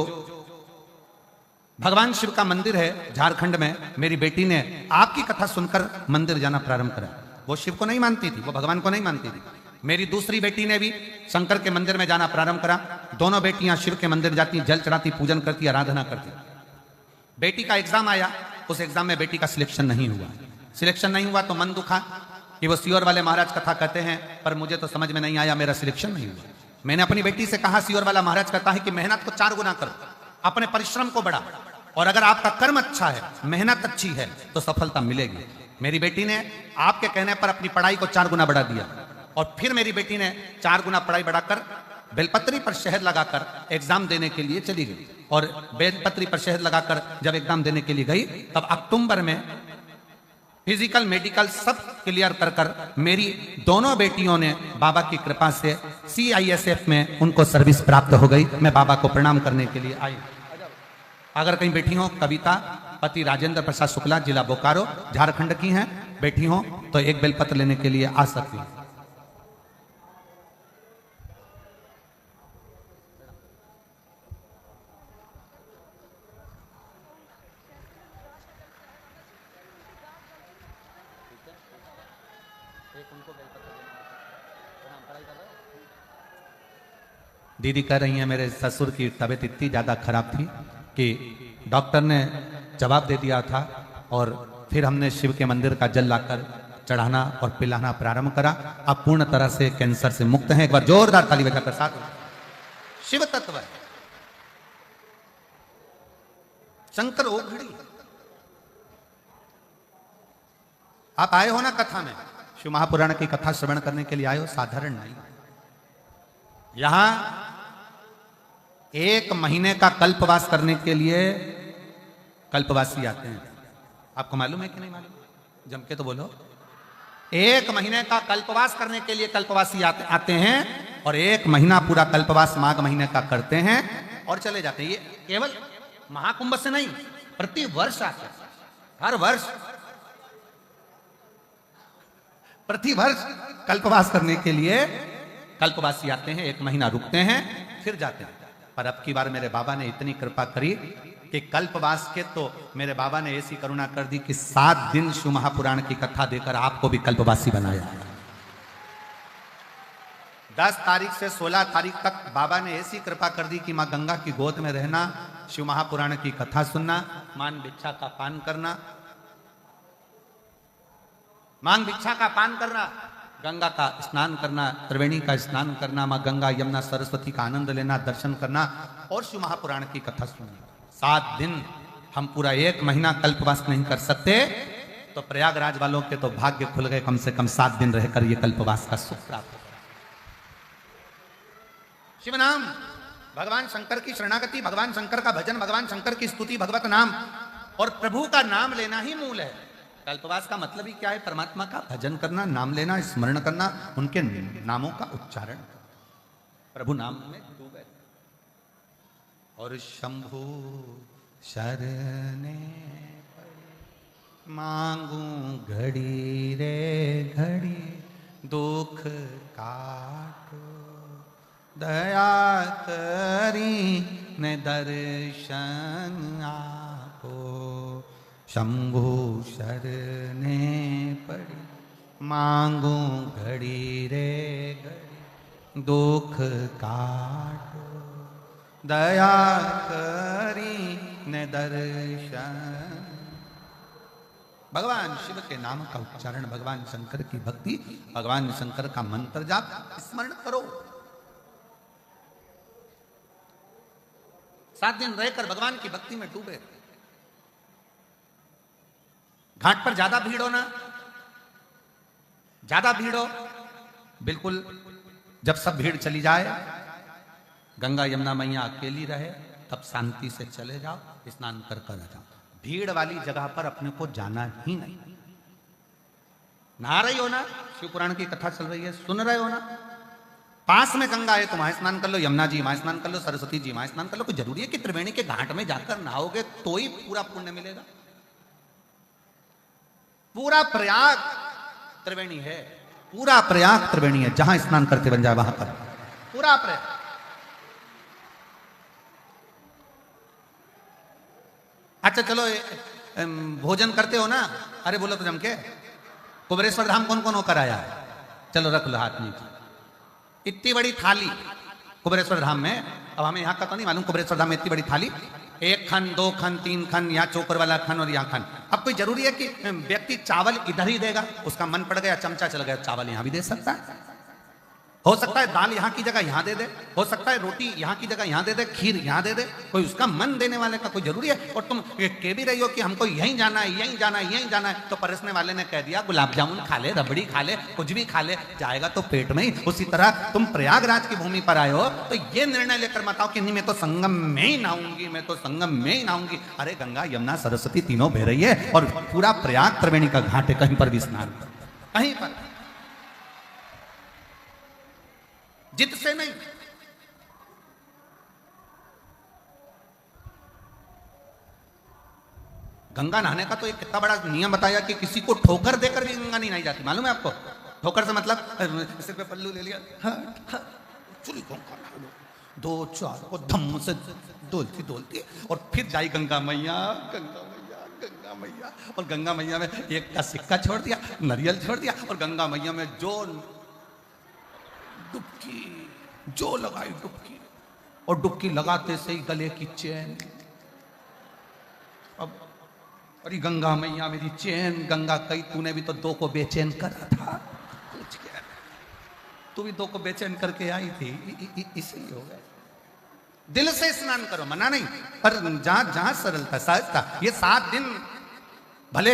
भगवान शिव का मंदिर है झारखंड में, मेरी बेटी ने आपकी कथा सुनकर मंदिर जाना प्रारंभ करा। वो शिव को नहीं मानती थी, वो भगवान को नहीं मानती थी। मेरी दूसरी बेटी ने भी शंकर के मंदिर में जाना प्रारंभ करा। दोनों बेटियां शिव के मंदिर जाती, जल चढ़ाती, पूजन करती, आराधना करती। बेटी का एग्जाम आया, उस एग्जाम में बेटी का सिलेक्शन नहीं हुआ। सिलेक्शन नहीं हुआ तो मन दुखा कि वो सियोर वाले महाराज कथा कहते हैं, पर मुझे तो समझ में नहीं आया, मेरा सिलेक्शन नहीं हुआ। मैंने अपनी बेटी से कहा, सियोर वाला महाराज कहता है कि मेहनत को 4 गुना करो, अपने परिश्रम को बढ़ा, और अगर आपका कर्म अच्छा है, मेहनत अच्छी है, तो सफलता मिलेगी। मेरी बेटी ने आपके कहने पर अपनी पढ़ाई को 4 गुना बढ़ा दिया, और फिर मेरी बेटी ने 4 गुना पढ़ाई बढ़ाकर बेलपत्री पर शहद लगाकर एग्जाम देने के लिए चली गई। और बेलपत्री पर शहद लगाकर जब एग्जाम देने के लिए गई, तब अक्टूबर में फिजिकल मेडिकल सब क्लियर कर कर मेरी दोनों बेटियों ने बाबा की कृपा से CISF में उनको सर्विस प्राप्त हो गई। मैं बाबा को प्रणाम करने के लिए आई। अगर कहीं बैठी हो, कविता पति राजेंद्र प्रसाद शुक्ला, जिला बोकारो, झारखंड की हैं, बैठी हो तो एक बेलपत्र लेने के लिए आ सकती हैं। दीदी कह रही हैं मेरे ससुर की तबीयत इतनी ज़्यादा खराब थी कि डॉक्टर ने जवाब दे दिया था, और फिर हमने शिव के मंदिर का जल लाकर चढ़ाना और पिलाना प्रारंभ करा। अब पूर्ण तरह से कैंसर से मुक्त हैं। एक बार जोरदार ताली बजाकर साथ। शिव तत्व है, शंकर ओघड़ी। आप आए हो ना कथा में, शिव महापुराण की कथा श्रवण करने के लिए आए हो, साधारण नहीं। यहां 1 महीने का कल्पवास करने के लिए कल्पवासी आते हैं। आपको मालूम है कि नहीं मालूम? जम के तो बोलो। 1 महीने का कल्पवास करने के लिए कल्पवासी आते हैं, और 1 महीना पूरा कल्पवास माघ महीने का करते हैं और चले जाते हैं। ये केवल महाकुंभ से नहीं, प्रति वर्ष आते हैं। हर वर्ष प्रति वर्ष कल्पवास करने के लिए कल्पवासी आते हैं, 1 महीना रुकते हैं, फिर जाते हैं। पर अब की बार मेरे बाबा ने इतनी कृपा करी कि कल्पवास के तो मेरे बाबा ने ऐसी करुणा कर दी कि 7 दिन शिव महापुराण की कथा देकर आपको भी कल्पवासी बनाया। 10 तारीख से 16 तारीख तक बाबा ने ऐसी कृपा कर दी कि मां गंगा की गोद में रहना, शिव महापुराण की कथा सुनना, मांग भिक्षा का पान करना, मांग भिक्षा का पान करना, गंगा का स्नान करना, त्रिवेणी का स्नान करना, मां गंगा यमुना सरस्वती का आनंद लेना, दर्शन करना और शिव महापुराण की कथा सुनना। 7 दिन। हम पूरा 1 महीना कल्पवास नहीं कर सकते, तो प्रयागराज वालों के तो भाग्य खुल गए। कम से कम 7 दिन रहकर ये कल्पवास का सुख प्राप्त हो। शिव नाम, भगवान शंकर की शरणागति, भगवान शंकर का भजन, भगवान शंकर की स्तुति, भगवत नाम और प्रभु का नाम लेना ही मूल है। कल्पवास का मतलब ही क्या है? परमात्मा का भजन करना, नाम लेना, स्मरण करना, उनके नामों का उच्चारण, प्रभु नाम में डूबे। और शंभु शरणे मांगू घड़ी रे घड़ी, दुख काटो दया करी ने दर्शन आपो। शंभु शरणे पड़ी मांगू घड़ी रे घड़ी, दुख काटो दया करी ने दर्शन। भगवान शिव के नाम का उच्चारण, भगवान शंकर की भक्ति, भगवान शंकर का मंत्र जाप, स्मरण करो। 7 दिन रहकर भगवान की भक्ति में डूबे। घाट पर ज्यादा भीड़ हो ना, ज्यादा भीड़ हो, बिल्कुल जब सब भीड़ चली जाए, गंगा यमुना मैया अकेली रहे, तब शांति से चले जाओ, स्नान कर कर आ जाओ। भीड़ वाली जगह पर अपने को जाना ही नहीं। नहा रही हो ना, शिव पुराण की कथा चल रही है, सुन रहे हो ना, पास में गंगा है तो वहां स्नान कर लो, यमुना जी वहां स्नान कर लो, सरस्वती जी वहां स्नान कर लो। कोई जरूरी है कि त्रिवेणी के घाट में जाकर नहाओगे तो ही पूरा पुण्य मिलेगा? पूरा प्रयाग त्रिवेणी है, पूरा प्रयाग त्रिवेणी है, जहां स्नान करते बन जाए वहां पर पूरा प्रयाग। अच्छा चलो, भोजन करते हो ना, अरे बोलो तो जम के, कुबेरेश्वर धाम कौन कौन होकर आया? चलो रख लो हाथ नीचे। इतनी बड़ी थाली कुबेरेश्वर धाम में, अब हमें यहाँ का तो नहीं मालूम, कुबेरेश्वर धाम में इतनी बड़ी थाली, 1 खन 2 खन 3 खन, यहाँ चोकर वाला खन और यहाँ खन। अब कोई जरूरी है कि व्यक्ति चावल इधर ही देगा? उसका मन पड़ गया, चमचा चल गया, चावल यहाँ भी दे सकता है। हो सकता है दाल यहाँ की जगह यहाँ दे दे, हो सकता है रोटी यहाँ की जगह यहाँ दे दे, खीर यहाँ दे दे। कोई उसका मन देने वाले का कोई जरूरी है? और तुम कह भी रही हो कि हमको यहीं जाना है, यहीं जाना है, यहीं जाना है, तो परसने वाले ने कह दिया गुलाब जामुन खा ले, रबड़ी खा ले, कुछ भी खा ले, जाएगा तो पेट में ही। उसी तरह तुम प्रयागराज की भूमि पर आए हो तो ये निर्णय लेकर मत आओ कि नहीं मैं तो संगम में ही नहाऊंगी, मैं तो संगम में ही नहाऊंगी। अरे गंगा यमुना सरस्वती तीनों बह रही है और पूरा प्रयाग त्रिवेणी का घाट है, कहीं पर भी स्नान कहीं पर, जिद से नहीं। गंगा नहाने का तो एक कितना बड़ा नियम बताया कि किसी को ठोकर देकर भी गंगा नहीं नहाई जाती, मालूम है आपको? ठोकर से मतलब सिर पे पल्लू ले लिया, चुली को 2 4 को धम्म से डोलती डोलती और फिर जाई गंगा मैया, गंगा मैया, गंगा मैया। और गंगा मैया में एक का सिक्का छोड़ दिया, नारियल छोड़ दिया, और गंगा मैया में जो डुबकी जो लगाई डुबकी, और डुबकी लगाते से ही गले की चैन। अब अरे गंगा मैया मेरी चैन, गंगा कही तूने भी तो 2 को बेचैन करा था, पूछ गया तू भी 2 को बेचैन करके आई थी, इसलिए हो गया। दिल से स्नान करो, मना नहीं, पर जहां जहां सरलता सहजता। ये 7 दिन भले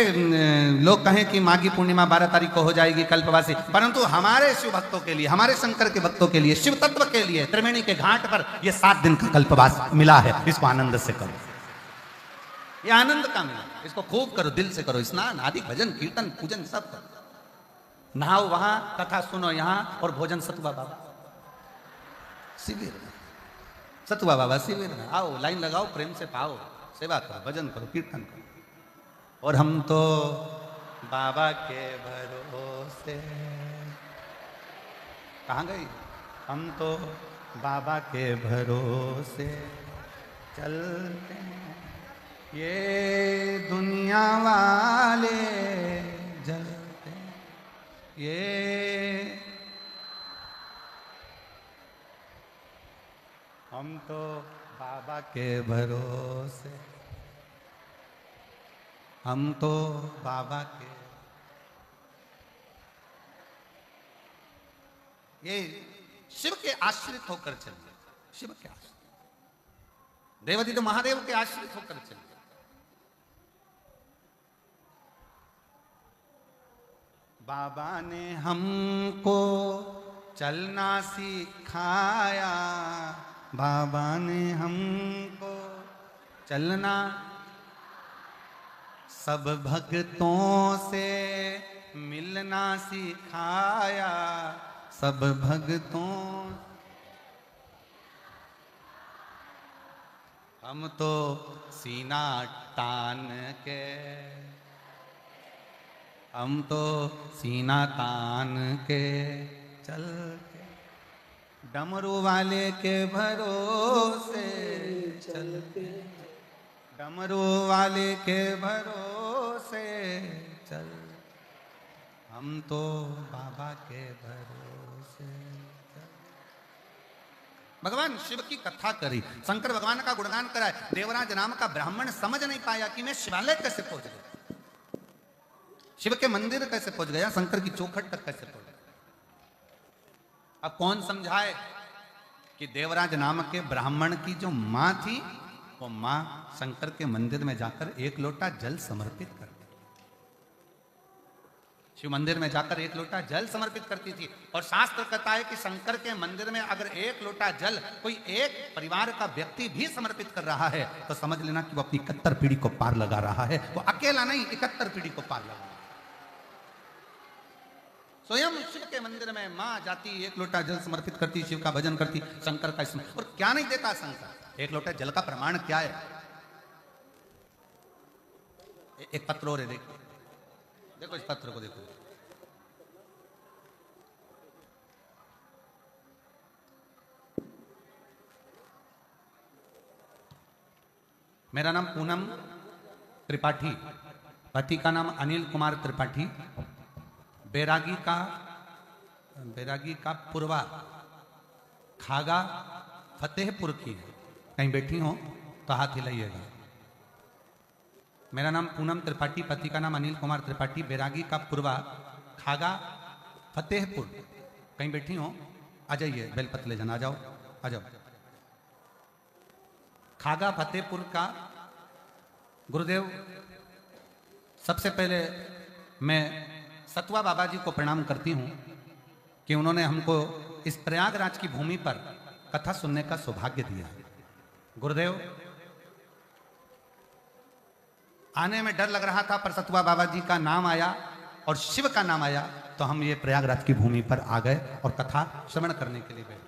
लोग कहें कि माघी पूर्णिमा 12 तारीख को हो जाएगी कल्पवासी, परंतु हमारे शिव भक्तों के लिए, हमारे शंकर के भक्तों के लिए, शिव तत्व के लिए त्रिवेणी के घाट पर यह 7 दिन का कल्पवास मिला है। इसको आनंद से करो, ये आनंद का मिला, इसको खूब करो, दिल से करो, स्नान आदि भजन कीर्तन पूजन सब करो। नहाओ वहां, कथा सुनो यहाँ, और भोजन सतुआ बाबा शिविर में, सतुआ बाबा शिविर में आओ, लाइन लगाओ, प्रेम से पाओ, सेवा करो, भजन करो, कीर्तन करो। और हम तो बाबा के भरोसे, कहाँ गई? हम तो बाबा के भरोसे चलते हैं, ये दुनिया वाले जलते हैं, ये हम तो बाबा के भरोसे, हम तो बाबा के। ये शिव के आश्रित होकर चलिए, शिव के आश्रित, देवती तो महादेव के आश्रित होकर चलिए। बाबा ने हमको चलना सिखाया, बाबा ने हमको चलना, सब भक्तों से मिलना सिखाया, सब भक्तों। हम तो सीना तान के, हम तो सीना तान के चलते, डमरू वाले के भरोसे चलते, डमरू वाले के भरोसे चल, हम तो बाबा के भरोसे चल। भगवान शिव की कथा करी, शंकर भगवान का गुणगान कराए। देवराज नाम का ब्राह्मण समझ नहीं पाया कि मैं शिवालय कैसे पहुंच गया, शिव के मंदिर कैसे पहुंच गया, शंकर की चौखट तक कैसे पहुंच गया। अब कौन समझाए कि देवराज नाम के ब्राह्मण की जो मां थी वो मां शंकर के मंदिर में जाकर एक लोटा जल समर्पित करती, शिव मंदिर में जाकर एक लोटा जल समर्पित करती थी। और शास्त्र कहता है कि शंकर के मंदिर में अगर एक लोटा जल कोई एक परिवार का व्यक्ति भी समर्पित कर रहा है तो समझ लेना कि वो अपनी 71 पीढ़ी को पार लगा रहा है। वो अकेला नहीं, 71 पीढ़ी को पार लगा रहा है। स्वयं शिव के मंदिर में मां जाती, एक लोटा जल समर्पित करती, शिव का भजन करती, शंकर का स्मरण। और क्या नहीं देता शंकर? एक लोटा जल का प्रमाण क्या है? एक पत्र और है, देखो देखो इस पत्र को देखो। मेरा नाम पूनम त्रिपाठी, पति का नाम अनिल कुमार त्रिपाठी, बैरागी का पुरवा खागा फतेहपुर की है। कहीं बैठी हो तो हाथ हिलाइएगा। मेरा नाम पूनम त्रिपाठी, पति का नाम अनिल कुमार त्रिपाठी, बैरागी का पुरवा खागा फतेहपुर। कहीं बैठी हो आ जाइए, बेलपत्र ले जाना, आ जाओ आ जाओ। खागा फतेहपुर का गुरुदेव, सबसे पहले मैं सतवा बाबा जी को प्रणाम करती हूं कि उन्होंने हमको इस प्रयागराज की भूमि पर कथा सुनने का सौभाग्य दिया। गुरुदेव, आने में डर लग रहा था, पर सतवा बाबा जी का नाम आया और शिव का नाम आया तो हम ये प्रयागराज की भूमि पर आ गए और कथा श्रवण करने के लिए गए।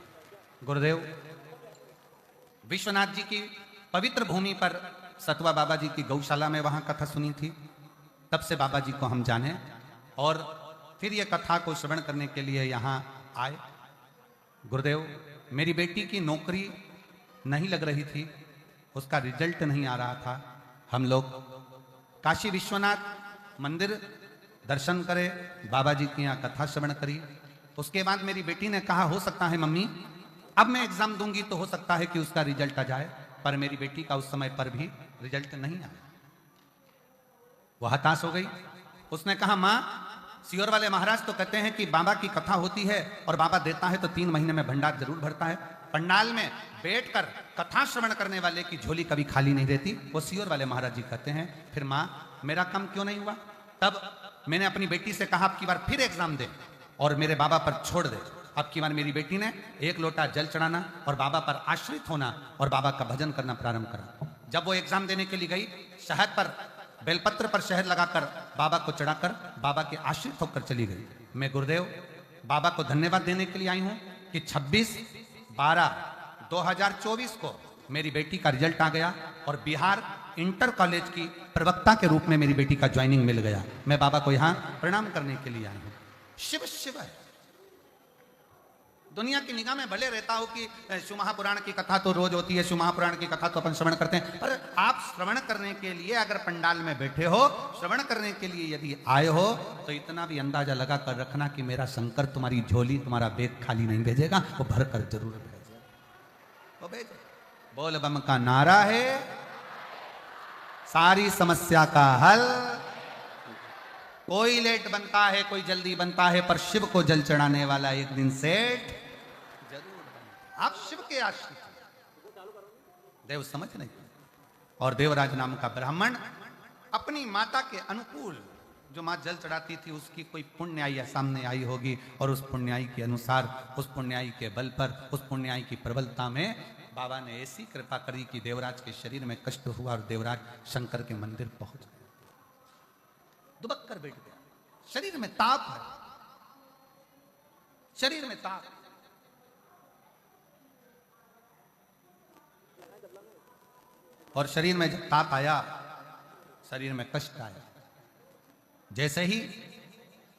गुरुदेव, विश्वनाथ जी की पवित्र भूमि पर सतवा बाबा जी की गौशाला में वहां कथा सुनी थी। तब से बाबा जी को हम जाने और फिर ये कथा को श्रवण करने के लिए यहाँ आए। गुरुदेव, मेरी बेटी की नौकरी नहीं लग रही थी, उसका रिजल्ट नहीं आ रहा था। हम लोग काशी विश्वनाथ मंदिर दर्शन करे, बाबा जी की यहाँ कथा श्रवण करी। उसके बाद मेरी बेटी ने कहा, हो सकता है मम्मी अब मैं एग्जाम दूंगी तो हो सकता है कि उसका रिजल्ट आ जाए। पर मेरी बेटी का उस समय पर भी रिजल्ट नहीं आया। वो हताश हो गई। उसने कहा, माँ सियोर वाले महाराज तो कहते हैं कि बाबा की कथा होती है और बाबा देता है तो 3 महीने में भंडार जरूर भरता है। पंडाल में बैठकर कथा श्रवण करने वाले की झोली कभी खाली नहीं रहती, वो सियोर वाले महाराज जी कहते हैं। फिर माँ मेरा काम क्यों नहीं हुआ? तब मैंने अपनी बेटी से कहा, अब की बार फिर एग्जाम दे और मेरे बाबा पर छोड़ दे। अब की बार मेरी बेटी ने एक लोटा जल चढ़ाना और बाबा पर आश्रित होना और बाबा का भजन करना प्रारंभ करा। जब वो एग्जाम देने के लिए गई, शहद पर बेलपत्र पर शहद लगाकर बाबा को चढ़ाकर बाबा के आश्रित होकर चली गई। मैं गुरुदेव बाबा को धन्यवाद देने के लिए आई हूं कि 26/12/2024 को मेरी बेटी का रिजल्ट आ गया और बिहार इंटर कॉलेज की प्रवक्ता के रूप में मेरी बेटी का ज्वाइनिंग मिल गया। मैं बाबा को यहां प्रणाम करने के लिए आई हूं। शिव शिव है। दुनिया की निगाह में भले रहता हो कि शिव महापुराण की कथा तो रोज होती है, शिव महापुराण की कथा तो अपन श्रवण करते हैं, पर आप श्रवण करने के लिए अगर पंडाल में बैठे हो, श्रवण करने के लिए यदि आए हो तो इतना भी अंदाजा लगा कर रखना कि मेरा शंकर तुम्हारी झोली, तुम्हारा बैग खाली नहीं भेजेगा, वो भर कर जरूर भेजेगा। वो भेजे। बोल बम का नारा है सारी समस्या का हल। कोई लेट बनता है, कोई जल्दी बनता है, पर शिव को जल चढ़ाने वाला एक दिन सेठ जरूर बनता। आप शिव के आश्रित देव समझ नहीं। और देवराज नाम का ब्राह्मण अपनी माता के अनुकूल, जो मां जल चढ़ाती थी उसकी कोई पुण्याई सामने आई होगी और उस पुण्याई के अनुसार, उस पुण्याई के बल पर, उस पुण्याई की प्रबलता में बाबा ने ऐसी कृपा करी कि देवराज के शरीर में कष्ट हुआ और देवराज शंकर के मंदिर पहुंच गए। दुबक कर बैठ गया। शरीर में ताप है, शरीर में ताप। और शरीर में जब ताप आया, शरीर में कष्ट आया। जैसे ही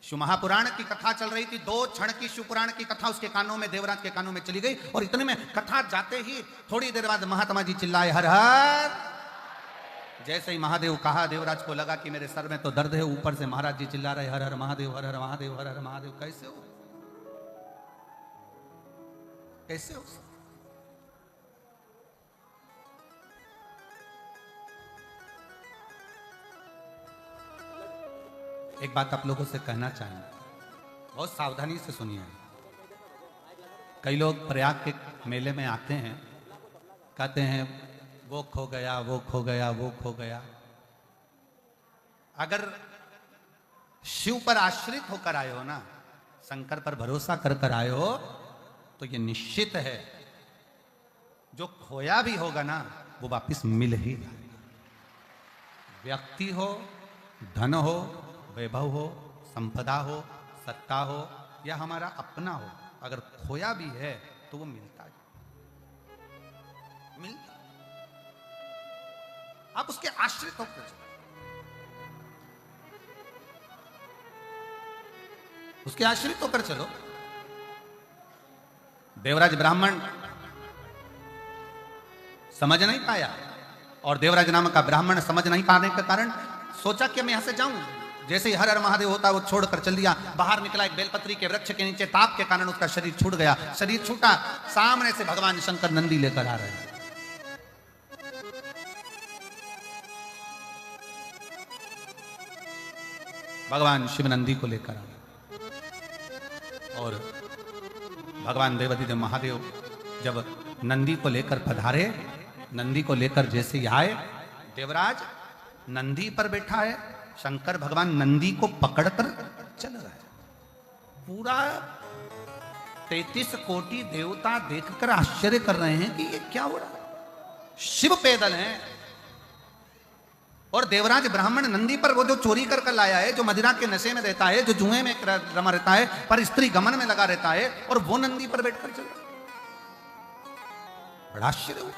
शिव महापुराण की कथा चल रही थी, 2 क्षण की शिव पुराण की कथा उसके कानों में, देवराज के कानों में चली गई और इतने में कथा जाते ही थोड़ी देर बाद महात्मा जी चिल्लाए, हर हर। जैसे ही महादेव कहा, देवराज को लगा कि मेरे सर में तो दर्द है। ऊपर से महाराज जी चिल्ला रहे, हर हर महादेव, हर हर महादेव, हर हर महादेव। कैसे हो, कैसे हो? एक बात आप लोगों से कहना चाहेंगे, बहुत सावधानी से सुनिए। कई लोग प्रयाग के मेले में आते हैं, कहते हैं वो खो गया, वो खो गया, वो खो गया। अगर शिव पर आश्रित होकर आए हो ना, शंकर पर भरोसा कर कर आए हो, तो ये निश्चित है जो खोया भी होगा ना वो वापिस मिल ही जाएगा। व्यक्ति हो, धन हो, वैभव हो, संपदा हो, सत्ता हो या हमारा अपना हो, अगर खोया भी है तो वो मिलता है, मिलता। आप उसके आश्रित होकर चलो, उसके आश्रित होकर चलो। देवराज ब्राह्मण समझ नहीं पाया, और देवराज नाम का ब्राह्मण समझ नहीं पाने के कारण सोचा कि मैं यहां से जाऊं। जैसे ही हर हर महादेव होता वो छोड़कर चल दिया। बाहर निकला, एक बेलपत्री के वृक्ष के नीचे ताप के कारण उसका शरीर छूट गया। शरीर छूटा, सामने से भगवान शंकर नंदी लेकर आ रहे हैं। भगवान शिव नंदी को लेकर आए, और भगवान देवाधिदेव महादेव जब नंदी को लेकर पधारे, नंदी को लेकर जैसे ही आए, देवराज नंदी पर बैठा है, शंकर भगवान नंदी को पकड़कर चल रहा है। पूरा 33 कोटि देवता देखकर आश्चर्य कर रहे हैं कि ये क्या हो रहा है। शिव पैदल हैं और देवराज ब्राह्मण नंदी पर, वो जो चोरी कर कर लाया है, जो मदिरा के नशे में रहता है, जो जुए में रमा रहता है, पर स्त्री गमन में लगा रहता है, और वो नंदी पर बैठकर चल रहा है। बड़ा आश्चर्य हुआ,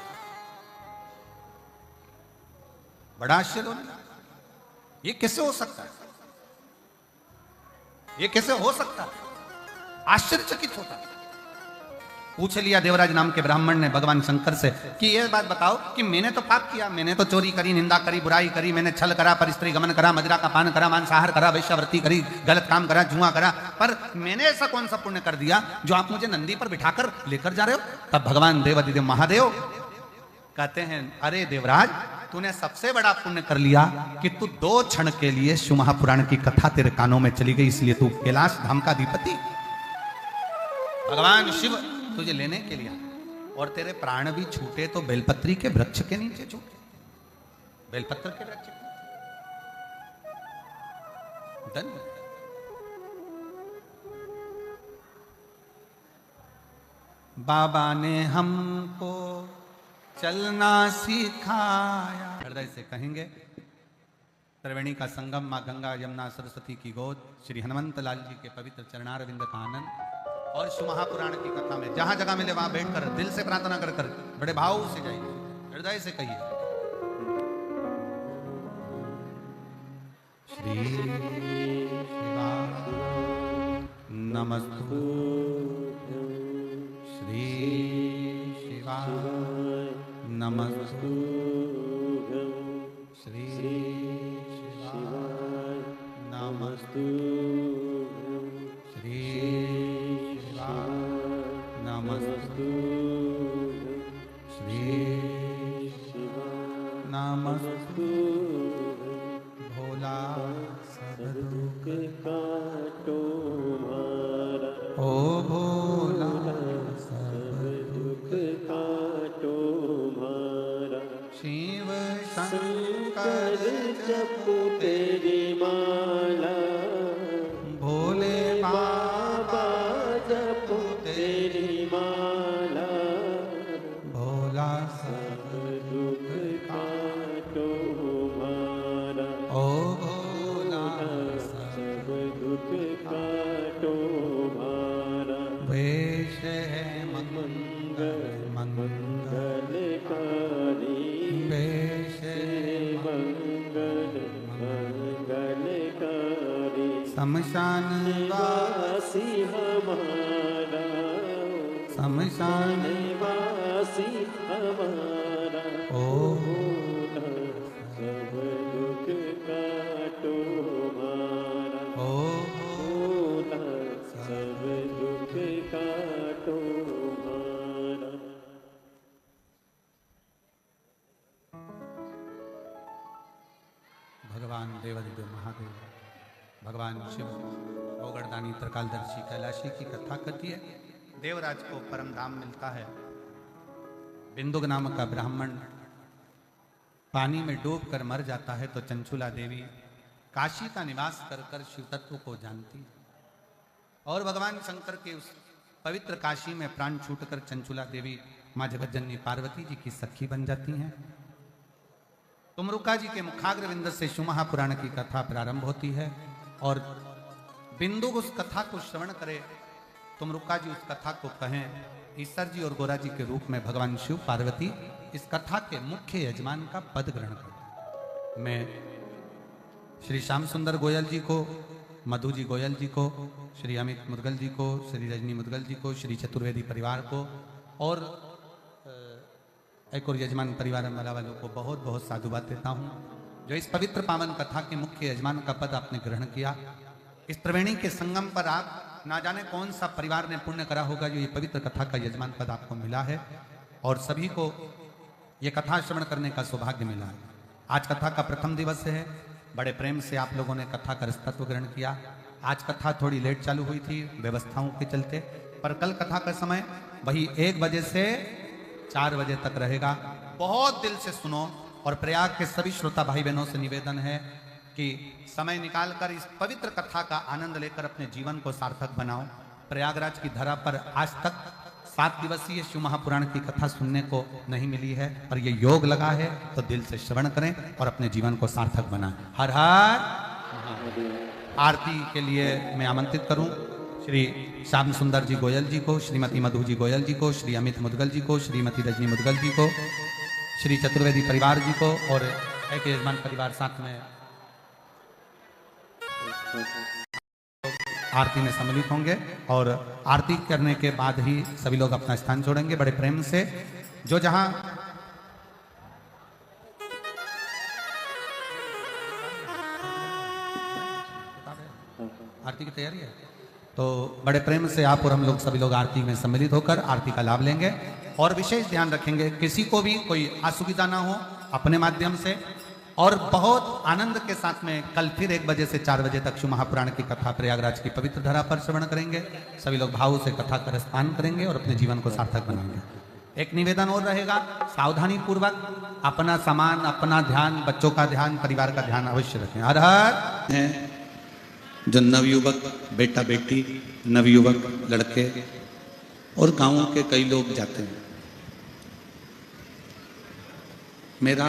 बड़ा आश्चर्य होने लगा। ये कैसे हो सकता है, ये कैसे हो सकता है, आश्चर्यचकित होता है। पूछ लिया देवराज नाम के ब्राह्मण ने भगवान शंकर से कि ये बात बताओ कि मैंने तो पाप किया, मैंने तो चोरी करी, निंदा करी, बुराई करी, मैंने छल करा, पर स्त्री गमन करा, मदिरा का पान करा, मांसाहार करा, वैश्यावृत्ति करी, गलत काम करा, जुआ करा, पर मैंने ऐसा कौन सा पुण्य कर दिया जो आप मुझे नंदी पर बिठाकर लेकर जा रहे हो। तब भगवान देवाधिदेव महादेव कहते हैं, अरे देवराज, तूने सबसे बड़ा पुण्य कर लिया कि तू 2 क्षण के लिए शिव महापुराण की कथा तेरे कानों में चली गई, इसलिए तू कैलाश धाम का अधिपति। भगवान शिव तुझे लेने के लिए, और तेरे प्राण भी छूटे तो बेलपत्री के वृक्ष के नीचे छूटे, बेलपत्र के वृक्ष के धन्य। बाबा ने हमको चलना सिखाया। हृदय से कहेंगे, त्रिवेणी का संगम, मां गंगा यमुना सरस्वती की गोद, श्री हनुमंत लाल जी के पवित्र चरणारविंद का आनंद, और शिव महापुराण की कथा में जहां जगह मिले वहां बैठकर दिल से प्रार्थना कर कर बड़े भाव से जाइए, हृदय से कहिए, श्री शिवा नमस्तु, श्री शिवा नमस्तु, श्री शिवा नमस्तु, श्री शिवा नमस्तु, श्री शिवा नमस्तु। भोला सब दुख काटो मारा, ओ भोला सब दुख काटो मारा, शिव शंकर जपो तेरी माला, भोले बाबा जपो तेरी माला, भोला सब दुख काटो मारा, ओ भोला सब दुख काटो मारा। वेश है मंगल मंगलकारी, वेश मंगल मंगलकारी, शमशान वासी हमारा, शमशान वासी हमारा, ओ सब दुख काटो मारा, ओ सब दुख काटो मारा। भगवान देवाधिदेव महादेव, भगवान शिव गोगड़दानी त्रिकालदर्शी कैलाशी की कथा करती है। देवराज को परम धाम मिलता है। बिंदुक नामक का ब्राह्मण पानी में डूब कर मर जाता है तो चंचुला देवी काशी का निवास कर कर शिव तत्व को जानती है और भगवान शंकर के उस पवित्र काशी में प्राण छूटकर चंचुला देवी मां जगतजननी पार्वती जी की सखी बन जाती हैं। तुमरुका जी के मुखाग्र विंद से शिव महापुराण की कथा प्रारंभ होती है और बिंदु उस कथा को श्रवण करे, तुमरुका जी उस कथा को कहें, ईश्वर जी और गोरा जी के रूप में भगवान शिव पार्वती इस कथा के मुख्य यजमान का पद ग्रहण करते। मैं श्री श्याम सुंदर गोयल जी को, मधु जी गोयल जी को, श्री अमित मुदगल जी को, श्री रजनी मुदगल जी को, श्री चतुर्वेदी परिवार को और एक और यजमान परिवार वालों को बहुत बहुत साधुवाद देता हूँ जो इस पवित्र पावन कथा के मुख्य यजमान का पद आपने ग्रहण किया। इस त्रिवेणी के संगम पर आप ना जाने कौन सा परिवार ने पुण्य करा होगा जो ये पवित्र कथा का यजमान पद आपको मिला है और सभी को ये कथा श्रवण करने का सौभाग्य मिला है। आज कथा का प्रथम दिवस है, बड़े प्रेम से आप लोगों ने कथा का रसतत्व ग्रहण किया। आज कथा थोड़ी लेट चालू हुई थी व्यवस्थाओं के चलते, पर कल कथा का समय वही 1 बजे से 4 बजे तक रहेगा। बहुत दिल से सुनो और प्रयाग के सभी श्रोता भाई बहनों से निवेदन है कि समय निकालकर इस पवित्र कथा का आनंद लेकर अपने जीवन को सार्थक बनाओ। प्रयागराज की धरा पर आज तक 7 दिवसीय शिव महापुराण की कथा सुनने को नहीं मिली है, पर ये योग लगा है तो दिल से श्रवण करें और अपने जीवन को सार्थक बनाएं। हर हर। आरती के लिए मैं आमंत्रित करूं श्री श्याम सुंदर जी गोयल जी को, श्रीमती मधु जी गोयल जी को, श्री अमित मुदगल जी को, श्रीमती रजनी मुदगल जी को, श्री चतुर्वेदी परिवार जी को और एक यजमान परिवार साथ में आरती में सम्मिलित होंगे और आरती करने के बाद ही सभी लोग अपना स्थान छोड़ेंगे। बड़े प्रेम से जो जहां आरती की तैयारी है तो बड़े प्रेम से आप और हम लोग सभी लोग आरती में सम्मिलित होकर आरती का लाभ लेंगे और विशेष ध्यान रखेंगे किसी को भी कोई असुविधा ना हो अपने माध्यम से। और बहुत आनंद के साथ में कल फिर 1 बजे से 4 बजे तक शिव महापुराण की कथा प्रयागराज की पवित्र धरा पर श्रवण करेंगे। सभी लोग भाव से कथा का रसपान करेंगे और अपने जीवन को सार्थक बनाएंगे। एक निवेदन और रहेगा, सावधानी पूर्वक अपना सामान, अपना ध्यान, बच्चों का ध्यान, परिवार का ध्यान अवश्य रखें। हर हर है जो नवयुवक बेटा बेटी, नवयुवक लड़के और गांवों के कई लोग जाते हैं। मेरा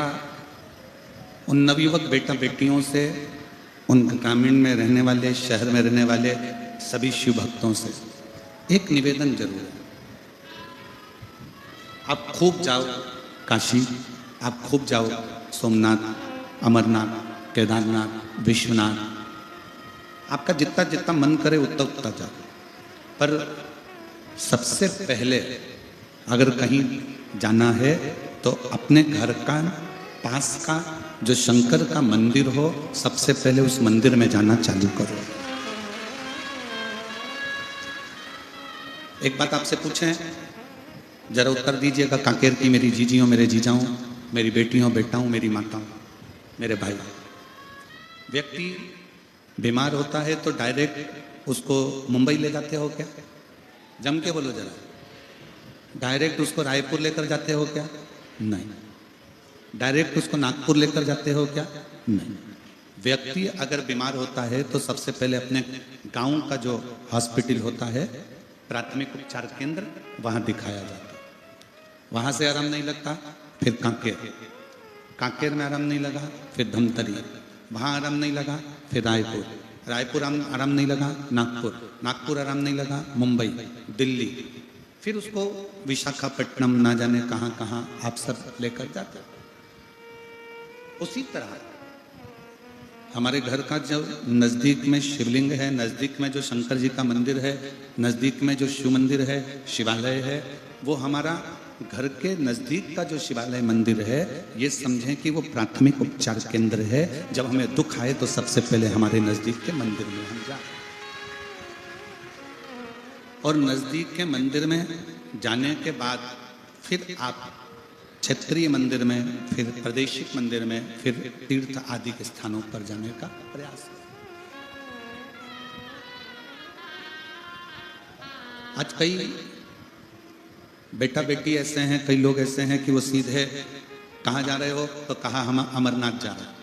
उन नवयुवक बेटा बेटियों से, उन ग्रामीण में रहने वाले, शहर में रहने वाले सभी शिव भक्तों से एक निवेदन जरूर है। आप खूब जाओ काशी, आप खूब जाओ सोमनाथ, अमरनाथ, केदारनाथ, विश्वनाथ, आपका जितना जितना मन करे उतना उतना जाओ। पर सबसे पहले अगर कहीं जाना है तो अपने घर का पास का जो शंकर का मंदिर हो, सबसे पहले उस मंदिर में जाना चालू करो। एक बात आपसे पूछें, जरा उत्तर दीजिएगा। कांकेर की मेरी जीजियों, मेरे जीजाओं, मेरी बेटियों, बेटाओं, मेरी माताओं, मेरे भाई, व्यक्ति बीमार होता है तो डायरेक्ट उसको मुंबई ले जाते हो क्या? जम के बोलो जरा। डायरेक्ट उसको रायपुर लेकर जाते हो क्या? नहीं। डायरेक्ट उसको नागपुर लेकर जाते हो क्या? नहीं। व्यक्ति अगर बीमार होता है तो सबसे पहले अपने गांव का जो हॉस्पिटल होता है, प्राथमिक उपचार केंद्र, वहां दिखाया जाता है। वहां से आराम नहीं लगता, फिर कांकेर, कांकेर में आराम नहीं लगा, फिर धमतरी, वहां आराम नहीं लगा, फिर रायपुर, रायपुर आराम नहीं लगा, नागपुर, नागपुर आराम नहीं लगा, मुंबई, दिल्ली, फिर उसको विशाखापट्टनम, ना जाने कहां कहां आप सब लेकर जाते। उसी तरह हमारे घर का जो नजदीक में शिवलिंग है, नजदीक में जो शंकर जी का मंदिर है, नजदीक में जो शिव मंदिर है, शिवालय है, वो हमारा घर के नजदीक का जो शिवालय मंदिर है, ये समझें कि वो प्राथमिक उपचार केंद्र है। जब हमें दुख आए तो सबसे पहले हमारे नजदीक के मंदिर में हम जाए। और नजदीक के मंदिर में जाने के बाद फिर आप क्षेत्रीय मंदिर में, फिर प्रादेशिक मंदिर में, फिर तीर्थ आदि के स्थानों पर जाने का प्रयास है। आज कई बेटा बेटी ऐसे हैं, कई लोग ऐसे हैं कि वो सीधे कहाँ जा रहे हो? तो कहा हम अमरनाथ जा रहे हैं।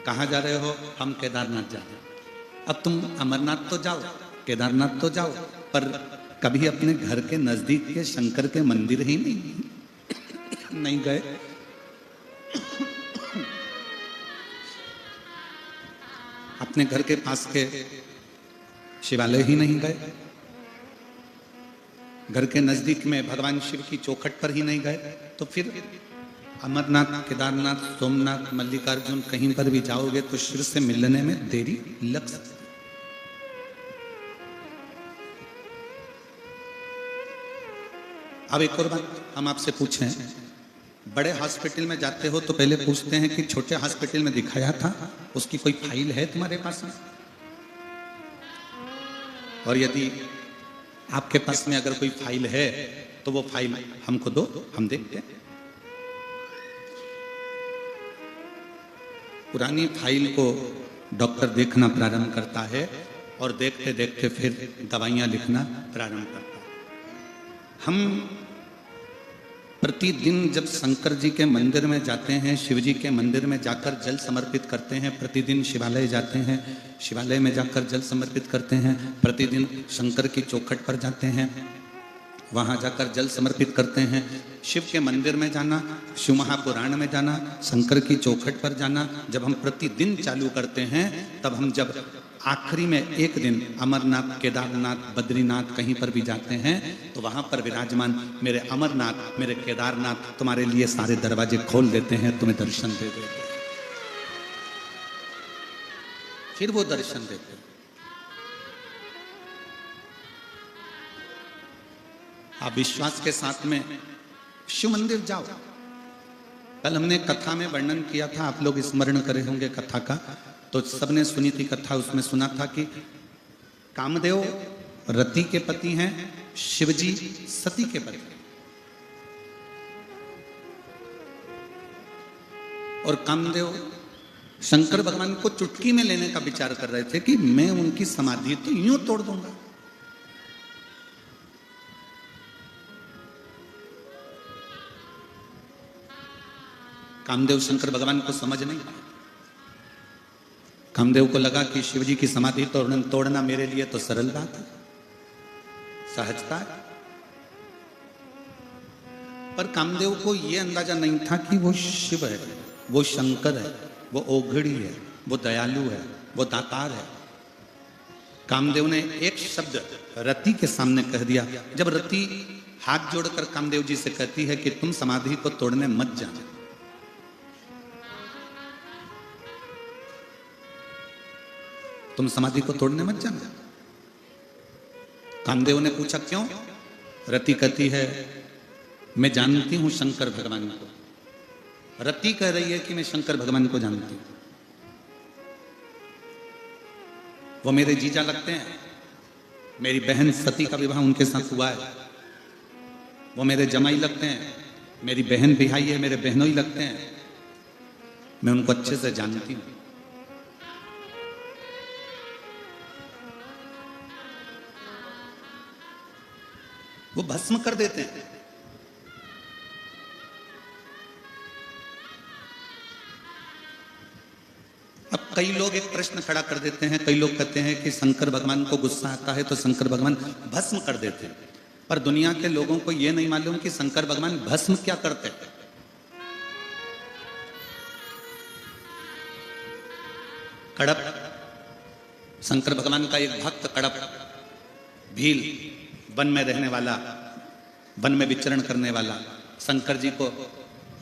कहाँ जा रहे हो? हम केदारनाथ जा रहे हैं। अब तुम अमरनाथ तो जाओ, केदारनाथ तो जाओ, पर कभी अपने घर के नजदीक के शंकर के मंदिर ही नहीं गए। अपने घर के पास के शिवालय ही नहीं गए, घर के नजदीक में भगवान शिव की चौखट पर ही नहीं गए, तो फिर अमरनाथ, केदारनाथ, सोमनाथ, मल्लिकार्जुन कहीं पर भी जाओगे तो शिव से मिलने में देरी लग सकती। अब एक और बात हम आपसे पूछें, बड़े हॉस्पिटल में जाते हो तो पहले पूछते हैं कि छोटे हॉस्पिटल में दिखाया था, उसकी कोई फाइल है तुम्हारे पास में? और यदि आपके पास में अगर कोई फाइल है तो वो फाइल हमको दो, हम देखते हैं। पुरानी फाइल को डॉक्टर देखना प्रारंभ करता है और देखते देखते फिर दवाइयां लिखना प्रारंभ करता है। हम प्रतिदिन जब शंकर जी के मंदिर में जाते हैं, शिव जी के मंदिर में जाकर जल समर्पित करते हैं, प्रतिदिन शिवालय जाते हैं, शिवालय में जाकर जल समर्पित करते हैं, प्रतिदिन शंकर की चौखट पर जाते हैं, वहां जाकर जल समर्पित करते हैं। शिव के मंदिर में जाना, शिव महापुराण में जाना, शंकर की चौखट पर जाना जब हम प्रतिदिन चालू करते हैं, तब हम जब आखिरी में एक दिन अमरनाथ, केदारनाथ, बद्रीनाथ कहीं पर भी जाते हैं तो वहां पर विराजमान मेरे अमरनाथ, मेरे केदारनाथ तुम्हारे लिए सारे दरवाजे खोल देते हैं, तुम्हें दर्शन दे देते हैं। फिर वो दर्शन देते हैं। आप विश्वास के साथ में शिव मंदिर जाओ। कल हमने कथा में वर्णन किया था, आप लोग स्मरण करे होंगे कथा का, तो सबने सुनी थी कथा। उसमें सुना था कि कामदेव रति के पति हैं, शिवजी सती के पति, और कामदेव शंकर भगवान को चुटकी में लेने का विचार कर रहे थे कि मैं उनकी समाधि तो यूं तोड़ दूंगा। कामदेव शंकर भगवान को समझ नहीं पाए। कामदेव को लगा कि शिवजी की समाधि तोड़ना मेरे लिए तो सरल बात है, सहजता है। पर कामदेव को यह अंदाजा नहीं था कि वो शिव है, वो शंकर है, वो ओघड़ी है, वो दयालु है, वो दातार है। कामदेव ने एक शब्द रति के सामने कह दिया। जब रति हाथ जोड़कर कामदेव जी से कहती है कि तुम समाधि को तोड़ने मत जाना, तुम समाधि को तोड़ने मत जाना। कामदेव ने पूछा क्यों? रति कहती है मैं जानती हूं शंकर भगवान को। रति कह रही है कि मैं शंकर भगवान को जानती हूं, वो मेरे जीजा लगते हैं, मेरी बहन सती का विवाह उनके साथ हुआ है, वो मेरे जमाई लगते हैं, मेरी बहन बिहाई है, मेरे बहनोई लगते हैं, मैं उनको अच्छे से जानती हूं। वो भस्म कर देते हैं। अब कई लोग एक प्रश्न खड़ा कर देते हैं, कई लोग कहते हैं कि शंकर भगवान को गुस्सा आता है तो शंकर भगवान भस्म कर देते हैं। पर दुनिया के लोगों को यह नहीं मालूम कि शंकर भगवान भस्म क्या करते हैं। कड़प, शंकर भगवान का एक भक्त कड़प भील, वन में रहने वाला, वन में विचरण करने वाला, शंकर जी को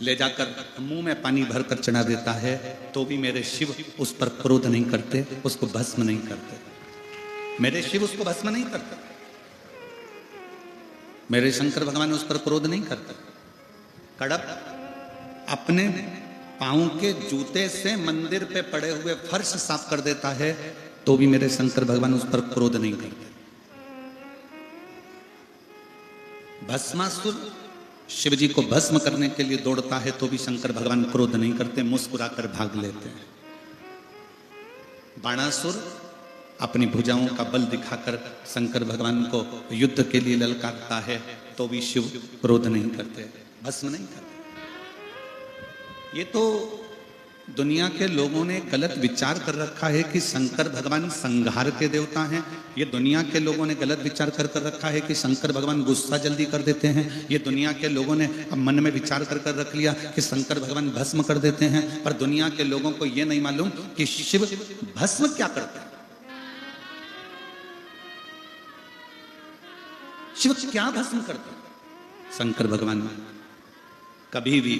ले जाकर मुंह में पानी भरकर चढ़ा देता है तो भी मेरे शिव उस पर क्रोध नहीं करते, उसको भस्म नहीं करते। मेरे शिव उसको भस्म नहीं करते, मेरे शंकर भगवान उस पर क्रोध नहीं करते। कड़प अपने पांव के जूते से मंदिर पे पड़े हुए फर्श साफ कर देता है तो भी मेरे शंकर भगवान उस पर क्रोध नहीं करते। भस्मासुर शिव जी को भस्म करने के लिए दौड़ता है तो भी शंकर भगवान क्रोध नहीं करते, मुस्कुराकर भाग लेते हैं। बाणासुर अपनी भुजाओं का बल दिखाकर शंकर भगवान को युद्ध के लिए ललकारता है तो भी शिव क्रोध नहीं करते, भस्म नहीं करते। ये तो दुनिया के लोगों ने गलत विचार कर रखा है कि शंकर भगवान संहार के देवता हैं। ये दुनिया के लोगों ने गलत विचार कर रखा है कि शंकर भगवान गुस्सा जल्दी कर देते हैं। ये दुनिया के लोगों ने अब मन में विचार कर रख लिया कि शंकर भगवान भस्म कर देते हैं। पर दुनिया के लोगों को ये नहीं मालूम कि शिव भस्म क्या करते हैं। शिव क्या भस्म करते हैं। शंकर भगवान कभी भी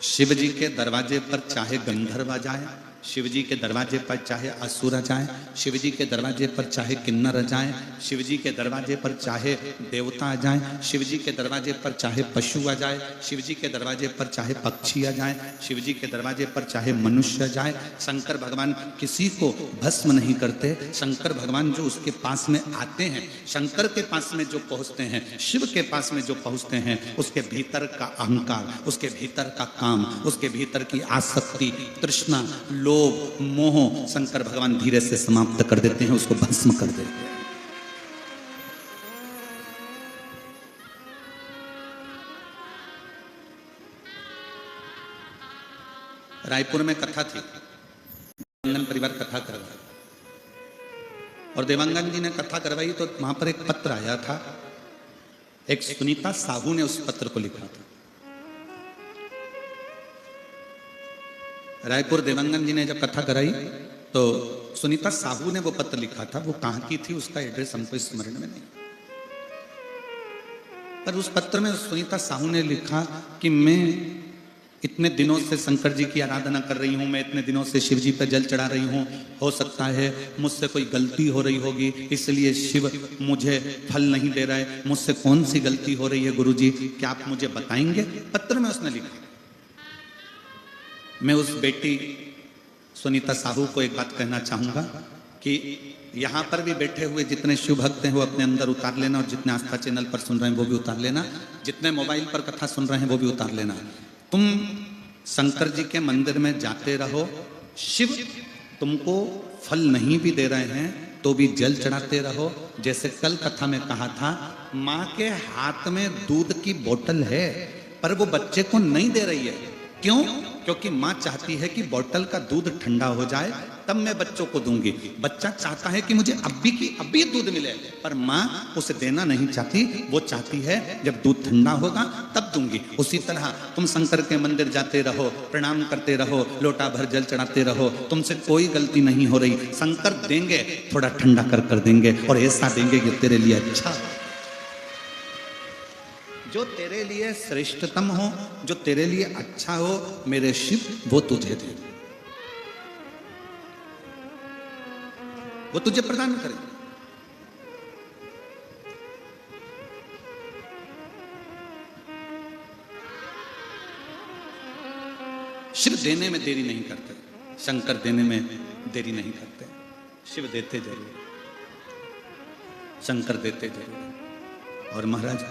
शिव जी के दरवाजे पर चाहे गंधर्व आ जाए, शिव जी के दरवाजे पर चाहे असुर आ जाए, शिव जी के दरवाजे पर चाहे किन्नर आ जाए, शिव जी के दरवाजे पर चाहे देवता आ जाए, शिव जी के दरवाजे पर चाहे पशु आ जाए, शिव जी के दरवाजे पर चाहे पक्षी आ जाए, शिव जी के दरवाजे पर चाहे मनुष्य आ जाए, शंकर भगवान किसी को भस्म नहीं करते। शंकर भगवान जो उसके पास में आते हैं, शंकर के पास में जो पहुंचते हैं, शिव के पास में जो पहुंचते हैं, उसके भीतर का अहंकार, उसके भीतर का काम, उसके भीतर की आसक्ति, तृष्णा, लोभ, मोह शंकर भगवान धीरे से समाप्त कर देते हैं, उसको भस्म कर देते हैं। रायपुर में कथा थी, देवांगन परिवार कथा करवाई और देवांगन जी ने कथा करवाई तो वहां पर एक पत्र आया था। एक सुनीता साहू ने उस पत्र को लिखा था। रायपुर देवांगन जी ने जब कथा कराई तो सुनीता साहू ने वो पत्र लिखा था। वो कहां की थी उसका एड्रेस हमको स्मरण में नहीं, पर उस पत्र में सुनीता साहू ने लिखा कि मैं इतने दिनों से शंकर जी की आराधना कर रही हूं, मैं इतने दिनों से शिव जी पर जल चढ़ा रही हूं, हो सकता है मुझसे कोई गलती हो रही होगी, इसलिए शिव मुझे फल नहीं दे रहा है। मुझसे कौन सी गलती हो रही है गुरुजी, क्या आप मुझे बताएंगे। पत्र में उसने लिखा। मैं उस बेटी सुनीता साहू को एक बात कहना चाहूंगा कि यहां पर भी बैठे हुए जितने शिव भक्त हैं वो अपने अंदर उतार लेना, और जितने आस्था चैनल पर सुन रहे हैं वो भी उतार लेना, जितने मोबाइल पर कथा सुन रहे हैं वो भी उतार लेना। तुम शंकर जी के मंदिर में जाते रहो, शिव तुमको फल नहीं भी दे रहे हैं तो भी जल चढ़ाते रहो। जैसे कल कथा में कहा था, माँ के हाथ में दूध की बोतल है पर वो बच्चे को नहीं दे रही है। क्यों? क्योंकि माँ चाहती है कि बोतल का दूध ठंडा हो जाए तब मैं बच्चों को दूंगी। बच्चा चाहता है कि मुझे अभी दूध मिले, पर माँ उसे देना नहीं चाहती। वो चाहती है जब दूध ठंडा होगा तब दूंगी। उसी तरह तुम शंकर के मंदिर जाते रहो, प्रणाम करते रहो, लोटा भर जल चढ़ाते रहो, तुमसे कोई गलती नहीं हो रही। शंकर देंगे, थोड़ा ठंडा कर देंगे और ऐसा देंगे कि तेरे लिए अच्छा, जो तेरे लिए श्रेष्ठतम हो, जो तेरे लिए अच्छा हो, मेरे शिव वो तुझे दे, वो तुझे प्रदान करे। शिव देने में देरी नहीं करते, शंकर देने में देरी नहीं करते। शिव देते जरूर, शंकर देते जरूर। और महाराज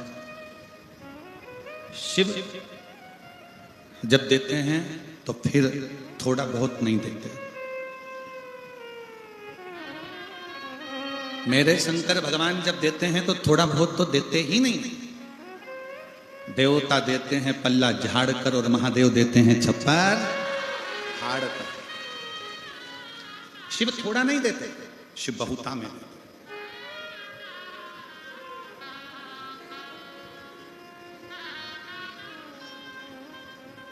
शिव जब देते हैं तो फिर थोड़ा बहुत नहीं देते। मेरे शंकर भगवान जब देते हैं तो थोड़ा बहुत तो देते ही नहीं। देवता देते हैं पल्ला झाड़ कर और महादेव देते हैं छप्पर फाड़ कर। शिव थोड़ा नहीं देते, शिव बहुता में देते।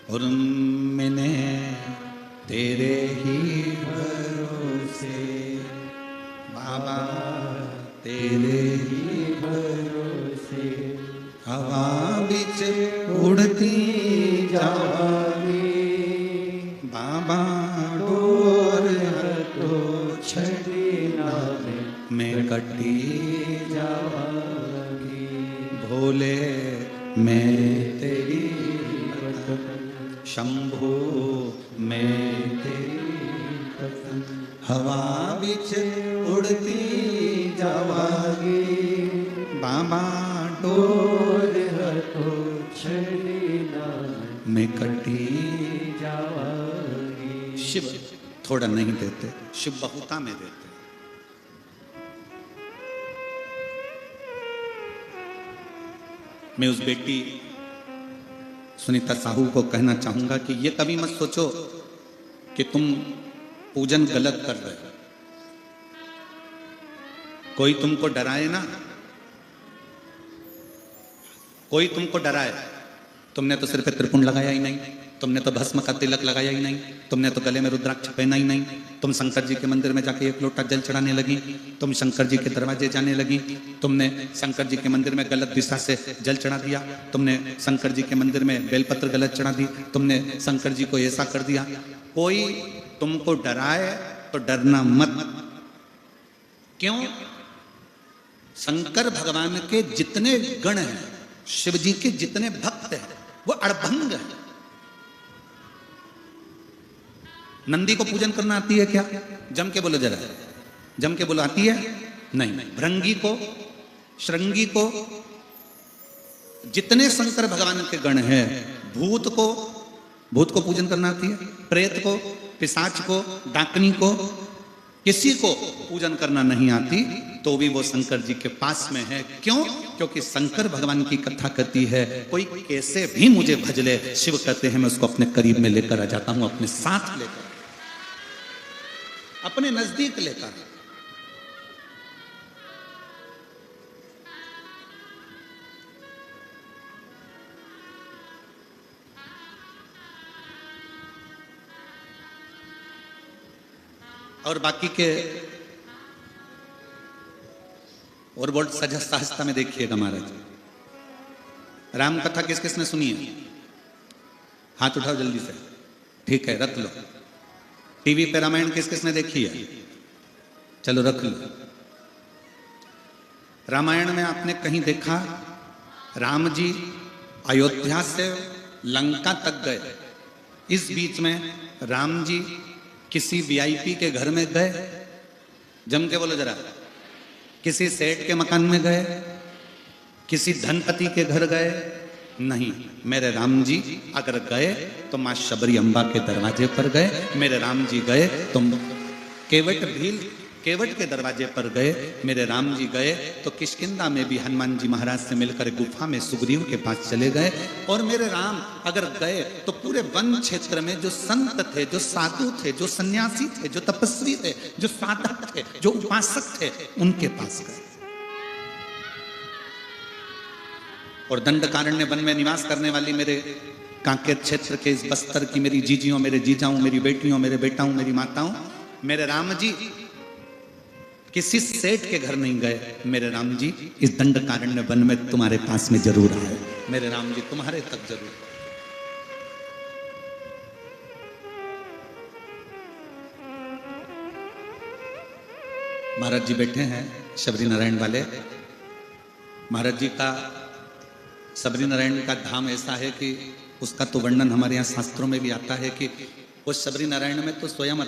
और मैंने तेरे ही भरोसे बाबा, तेरे ही भरोसे हवा बिच उड़ती जावागी बाबा, डोर तो छड़ना मैं कटी जावागी। भोले मैं तेरी शंभो मैं तेरी पसंद, हवा बिच उड़ती जावागी बाबा, डोर तो छड़ना मैं कटी जावागी। शिव थोड़ा नहीं देते, शिव बहुता में देते। मैं उस बेटी सुनीता साहू को कहना चाहूंगा कि ये कभी मत सोचो कि तुम पूजन गलत कर रहे हो। कोई तुमको डराए ना, कोई तुमको डराए, तुमने तो सिर पे त्रिपुंड लगाया ही नहीं, तुमने तो भस्म का तिलक लगाया ही नहीं, तुमने तो गले में रुद्राक्ष पहना ही नहीं, तुम शंकर जी के मंदिर में जाके 1 लोटा जल चढ़ाने लगी, तुम शंकर जी के दरवाजे जाने लगी, तुमने शंकर जी के मंदिर में गलत दिशा से जल चढ़ा दिया, तुमने शंकर जी के मंदिर में बेलपत्र गलत चढ़ा दी, तुमने शंकर जी को ऐसा कर दिया। कोई तुमको डराए तो डरना मत। क्यों? शंकर भगवान के जितने गण हैं, शिव जी के जितने भक्त हैं, वो अड़भंग है। नंदी को पूजन करना आती है क्या? जम के बोलो जरा, जम के बोलो, आती है? नहीं। भृंगी को, श्रृंगी को, जितने शंकर भगवान के गण हैं, भूत को पूजन करना आती है? प्रेत को, पिशाच को, डाकनी को, किसी को पूजन करना नहीं आती, तो भी वो शंकर जी के पास में है। क्यों? क्योंकि शंकर भगवान की कथा कहती है, कोई कैसे भी मुझे भज ले, शिव कहते हैं मैं उसको अपने करीब में लेकर आ जाता हूं, अपने साथ लेकर, अपने नजदीक लेकर। और बाकी के और बोल सहजता में देखिएगा महाराज, राम कथा किस किसने सुनी है? हाथ उठाओ जल्दी से। ठीक है, रख लो। टीवी पे रामायण किस किसने देखी है? चलो रख लो। रामायण में आपने कहीं देखा राम जी अयोध्या से लंका तक गए, इस बीच में राम जी किसी वीआईपी के घर में गए? जम के बोलो जरा। किसी सेठ के मकान में गए? किसी धनपति के घर गए? नहीं। मेरे राम जी अगर गए तो मां शबरी अम्बा के दरवाजे पर गए। मेरे राम जी गए तो केवट के दरवाजे पर गए। मेरे राम जी गए तो किष्किंधा में भी हनुमान जी महाराज से मिलकर गुफा में सुग्रीव के पास चले गए। और मेरे राम अगर गए तो पूरे वन क्षेत्र में जो संत थे, जो साधु थे, जो सन्यासी थे, जो तपस्वी थे, जो साधक थे, जो उपासक थे, उनके पास गए। और दंडकारण्य वन में निवास करने वाली मेरे कांकेर क्षेत्र के इस बस्तर की मेरी जीजियों, मेरे जीजाओं, मेरी बेटियों, मेरे बेटाओं, मेरी माताओं, मेरे राम जी किसी सेठ के घर नहीं गए। मेरे राम जी इस दंडकारण्य वन में तुम्हारे पास में जरूर आए। मेरे राम जी तुम्हारे तक जरूर। महाराज जी बैठे हैं शबरी नारायण वाले। महाराज जी का शबरी नारायण का धाम ऐसा है कि उसका तो वर्णन हमारे यहाँ शास्त्रों में भी आता है कि उस शबरी नारायण में तो स्वयं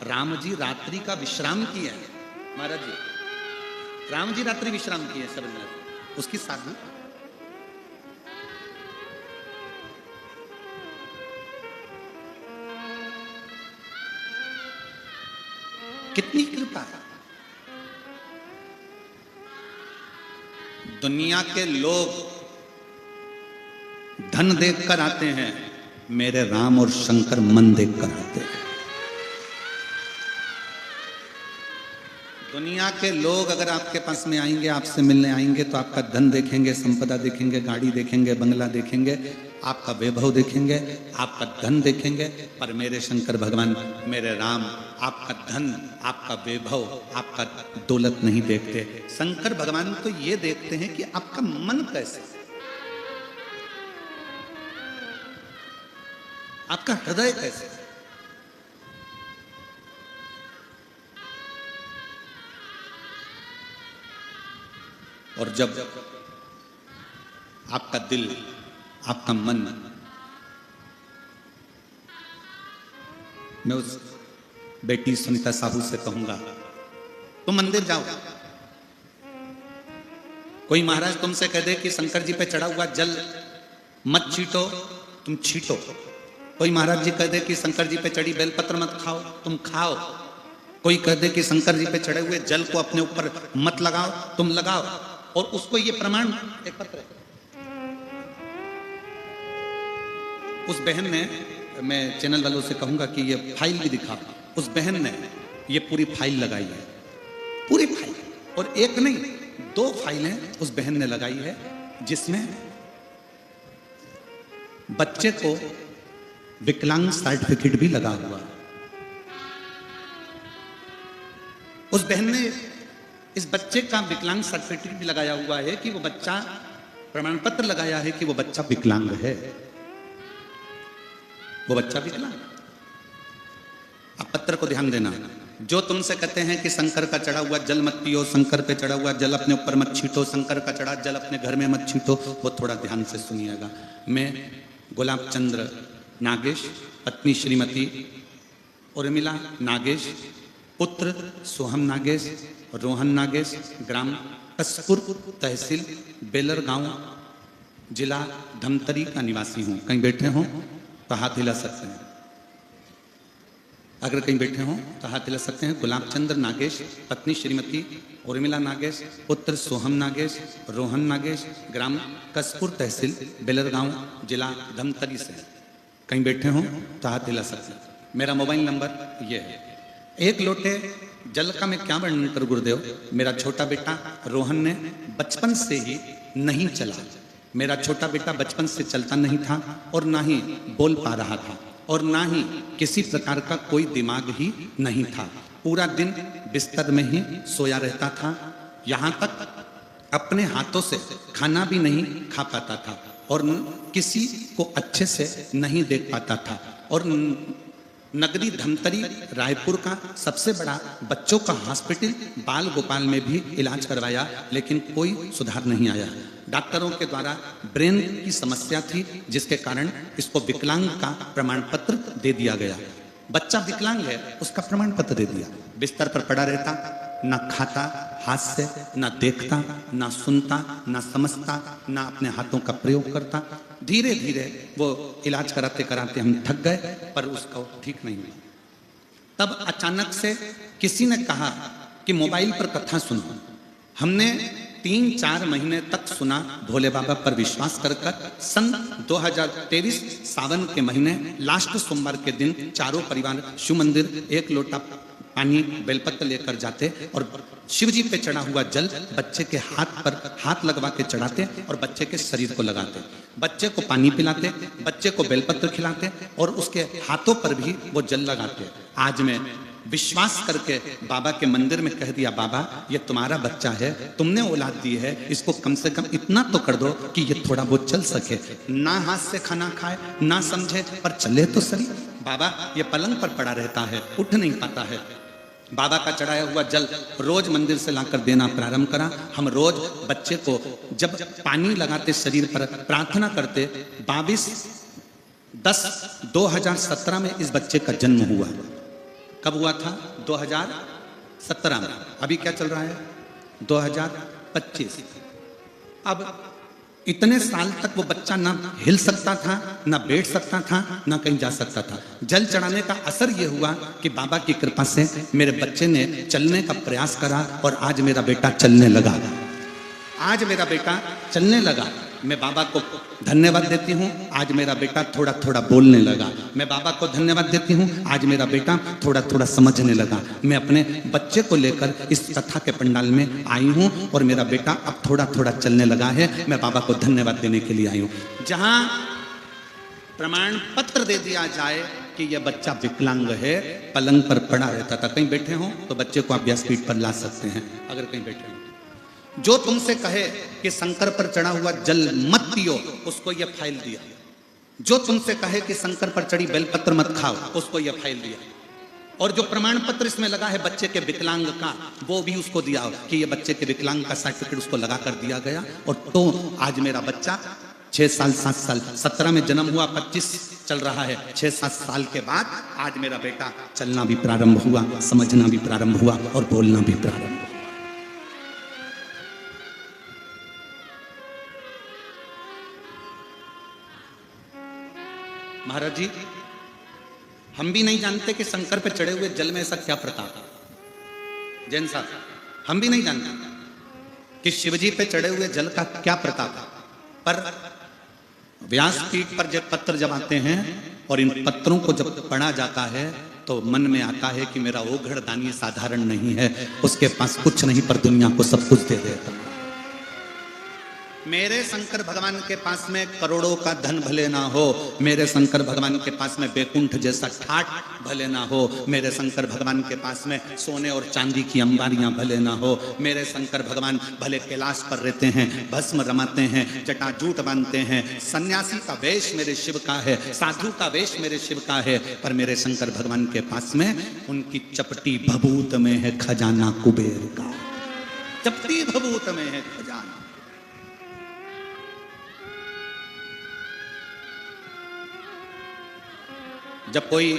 राम जी रात्रि का विश्राम किए हैं। महाराज जी राम जी रात्रि विश्राम किए शबरी नारायण, उसकी साधना। कितनी कृपा है। दुनिया के लोग धन देखकर आते हैं, मेरे राम और शंकर मन देखकर आते हैं। दुनिया के लोग अगर आपके पास में आएंगे, आपसे मिलने आएंगे, तो आपका धन देखेंगे, संपदा देखेंगे, गाड़ी देखेंगे, बंगला देखेंगे, आपका वैभव देखेंगे, आपका धन देखेंगे। पर मेरे शंकर भगवान, मेरे राम आपका धन, आपका वैभव, आपका दौलत नहीं देखते। शंकर भगवान तो ये देखते हैं कि आपका मन कैसे, आपका हृदय कैसे। और जब आपका दिल, आपका मन, मैं उस बेटी सुनीता साहू से कहूंगा, तुम मंदिर जाओ। कोई महाराज तुमसे कह दे कि शंकर जी पे चढ़ा हुआ जल मत छीटो, तुम छीटो। कोई महाराज जी कह दे कि शंकर जी पे चढ़ी बेलपत्र मत खाओ, तुम खाओ। कोई कह दे कि शंकर जी पे चढ़े हुए जल को अपने ऊपर मत लगाओ, तुम लगाओ। और उसको ये प्रमाण एक पत्र उस बहन ने, मैं चैनल वालों से कहूंगा कि ये फाइल भी दिखा, उस बहन ने ये पूरी फाइल लगाई है, पूरी फाइल, और एक नहीं 2 फाइलें उस बहन ने लगाई है, जिसमें बच्चे को विकलांग सर्टिफिकेट भी लगा हुआ। उस बहन ने इस बच्चे का विकलांग सर्टिफिकेट भी लगाया हुआ है कि वो बच्चा, प्रमाण पत्र लगाया है कि वो बच्चा विकलांग है, वो बच्चा विकलांग। अब पत्र को ध्यान देना, जो तुमसे कहते हैं कि शंकर का चढ़ा हुआ जल मत पियो, शंकर पे चढ़ा हुआ जल अपने ऊपर मत छींटो, शंकर का चढ़ा जल अपने घर में मत छींटो, वो थोड़ा ध्यान से सुनिएगा। मैं गुलाब चंद्र नागेश, पत्नी श्रीमती उर्मिला नागेश, पुत्र सोहम नागेश, रोहन नागेश, ग्राम कसपुर, तहसील बेलर गांव, जिला धमतरी का निवासी हूं। कहीं बैठे हों तो हाथ हिला सकते हैं, अगर कहीं बैठे हों तो हाथ हिला सकते हैं। गुलाब चंद्र नागेश, पत्नी श्रीमती उर्मिला नागेश, पुत्र सोहम नागेश, रोहन नागेश, ग्राम कसपुर, तहसील बेलर गांव, जिला धमतरी से। कहीं बैठे हों तो हाथ हिला सकते हैं। मेरा मोबाइल नंबर ये है। एक लोटे जल का मैं क्या वर्णन करूं गुरुदेव। मेरा छोटा बेटा रोहन ने बचपन से ही नहीं चला, मेरा छोटा बेटा बचपन से चलता नहीं था और ना ही बोल पा रहा था और ना ही किसी प्रकार का कोई दिमाग ही नहीं था। पूरा दिन बिस्तर में ही सोया रहता था, यहाँ तक अपने हाथों से खाना भी नहीं खा पाता था और किसी को अच्छे से नहीं देख पाता था। और नगरी धमतरी रायपुर का सबसे बड़ा बच्चों का हॉस्पिटल बाल गोपाल में भी इलाज करवाया, लेकिन कोई सुधार नहीं आया। डॉक्टरों के द्वारा ब्रेन की समस्या थी, जिसके कारण इसको विकलांग का प्रमाण पत्र दे दिया गया। बच्चा विकलांग है, उसका प्रमाण पत्र दे दिया। बिस्तर पर पड़ा रहता, ना खाता हाथ से, ना देखता, ना सुनता, ना समझता, ना अपने हाथों का प्रयोग करता। धीरे धीरे वो इलाज कराते कराते हम थक गए, पर उसका ठीक नहीं हुआ। तब अचानक से किसी ने कहा कि मोबाइल पर कथा सुनो। हमने 3-4 महीने तक सुना, भोले बाबा पर विश्वास कर सन 2023 सावन के महीने लास्ट सोमवार के दिन चारों परिवार शिव मंदिर 1 लोटा पानी बेलपत्र लेकर जाते और शिव जी पे चढ़ा हुआ जल बच्चे के हाथ पर हाथ लगवा के चढ़ाते और बच्चे के शरीर को लगाते, बच्चे को पानी पिलाते, बच्चे को बेलपत्र खिलाते और उसके हाथों पर भी वो जल लगाते। आज मैं विश्वास करके बाबा के मंदिर में कह दिया, बाबा ये तुम्हारा बच्चा है, तुमने औलाद दी है, इसको कम से कम इतना तो कर दो कि ये थोड़ा बहुत चल सके। ना हाथ से खाना खाए, ना समझे, पर चले तो सही। बाबा ये पलंग पर पड़ा रहता है, उठ नहीं पाता है। बाबा का चढ़ाया हुआ जल रोज मंदिर से लाकर देना प्रारंभ करा। हम रोज बच्चे को जब पानी लगाते शरीर पर, प्रार्थना करते। 22/10/2017 में इस बच्चे का जन्म हुआ। कब हुआ था? 2017 में। अभी क्या चल रहा है? 2025। अब इतने साल तक वो बच्चा ना हिल सकता था, ना बैठ सकता था, ना कहीं जा सकता था। जल चढ़ाने का असर ये हुआ कि बाबा की कृपा से मेरे बच्चे ने चलने का प्रयास करा और आज मेरा बेटा चलने लगा। आज मेरा बेटा चलने लगा। मैं बाबा को धन्यवाद देती हूँ, आज मेरा बेटा थोड़ा थोड़ा बोलने लगा। मैं बाबा को धन्यवाद देती हूँ, आज मेरा बेटा थोड़ा थोड़ा समझने लगा। मैं अपने बच्चे को लेकर इस कथा के पंडाल में आई हूँ और मेरा बेटा अब थोड़ा थोड़ा चलने लगा है। मैं बाबा को धन्यवाद देने के लिए आई हूँ। जहाँ प्रमाण पत्र दे दिया जाए कि यह बच्चा विकलांग है, पलंग पर पड़ा रहता था। कहीं बैठे हों तो बच्चे को आप व्यासपीठ पर ला सकते हैं, अगर कहीं बैठे हों। जो तुमसे कहे कि शंकर पर चढ़ा हुआ जल मत पियो, उसको यह फाइल दिया। जो तुमसे कहे कि शंकर पर चढ़ी बेलपत्र मत खाओ, उसको यह फाइल दिया। और जो प्रमाण पत्र इसमें लगा है बच्चे के विकलांग का, वो भी उसको दिया कि ये बच्चे के विकलांग का सर्टिफिकेट उसको लगा कर दिया गया। और तो आज मेरा बच्चा 6 साल 7 साल 17 में जन्म हुआ, 25 चल रहा है। 6-7 साल के बाद आज मेरा बेटा चलना भी प्रारंभ हुआ, समझना भी प्रारंभ हुआ और बोलना भी प्रारंभ हुआ। महाराज जी, हम भी नहीं जानते कि शंकर पे चढ़े हुए जल में ऐसा क्या प्रताप है। जैन साहब, हम भी नहीं जानते कि शिवजी पे चढ़े हुए जल का क्या प्रताप है। पर व्यासपीठ पर जब पत्र जब आते हैं और इन पत्रों को जब पढ़ा जाता है तो मन में आता है कि मेरा ओघड़ दानी साधारण नहीं है, उसके पास कुछ नहीं पर दुनिया को सब कुछ दे देता। मेरे शंकर भगवान के पास में करोड़ों का धन भले ना हो, मेरे शंकर भगवान के पास में बैकुंठ जैसा ठाट भले ना हो, मेरे शंकर भगवान के पास में सोने और चांदी की अंबारियां भले ना हो, मेरे शंकर भगवान भले कैलाश पर रहते हैं, भस्म रमाते हैं, जटाजूट बांधते हैं, सन्यासी का वेश मेरे शिव का है, साधु का वेश मेरे शिव का है, पर मेरे शंकर भगवान के पास में उनकी चपटी भभूत में है खजाना कुबेर का। चपटी भभूत में है खजाना। जब कोई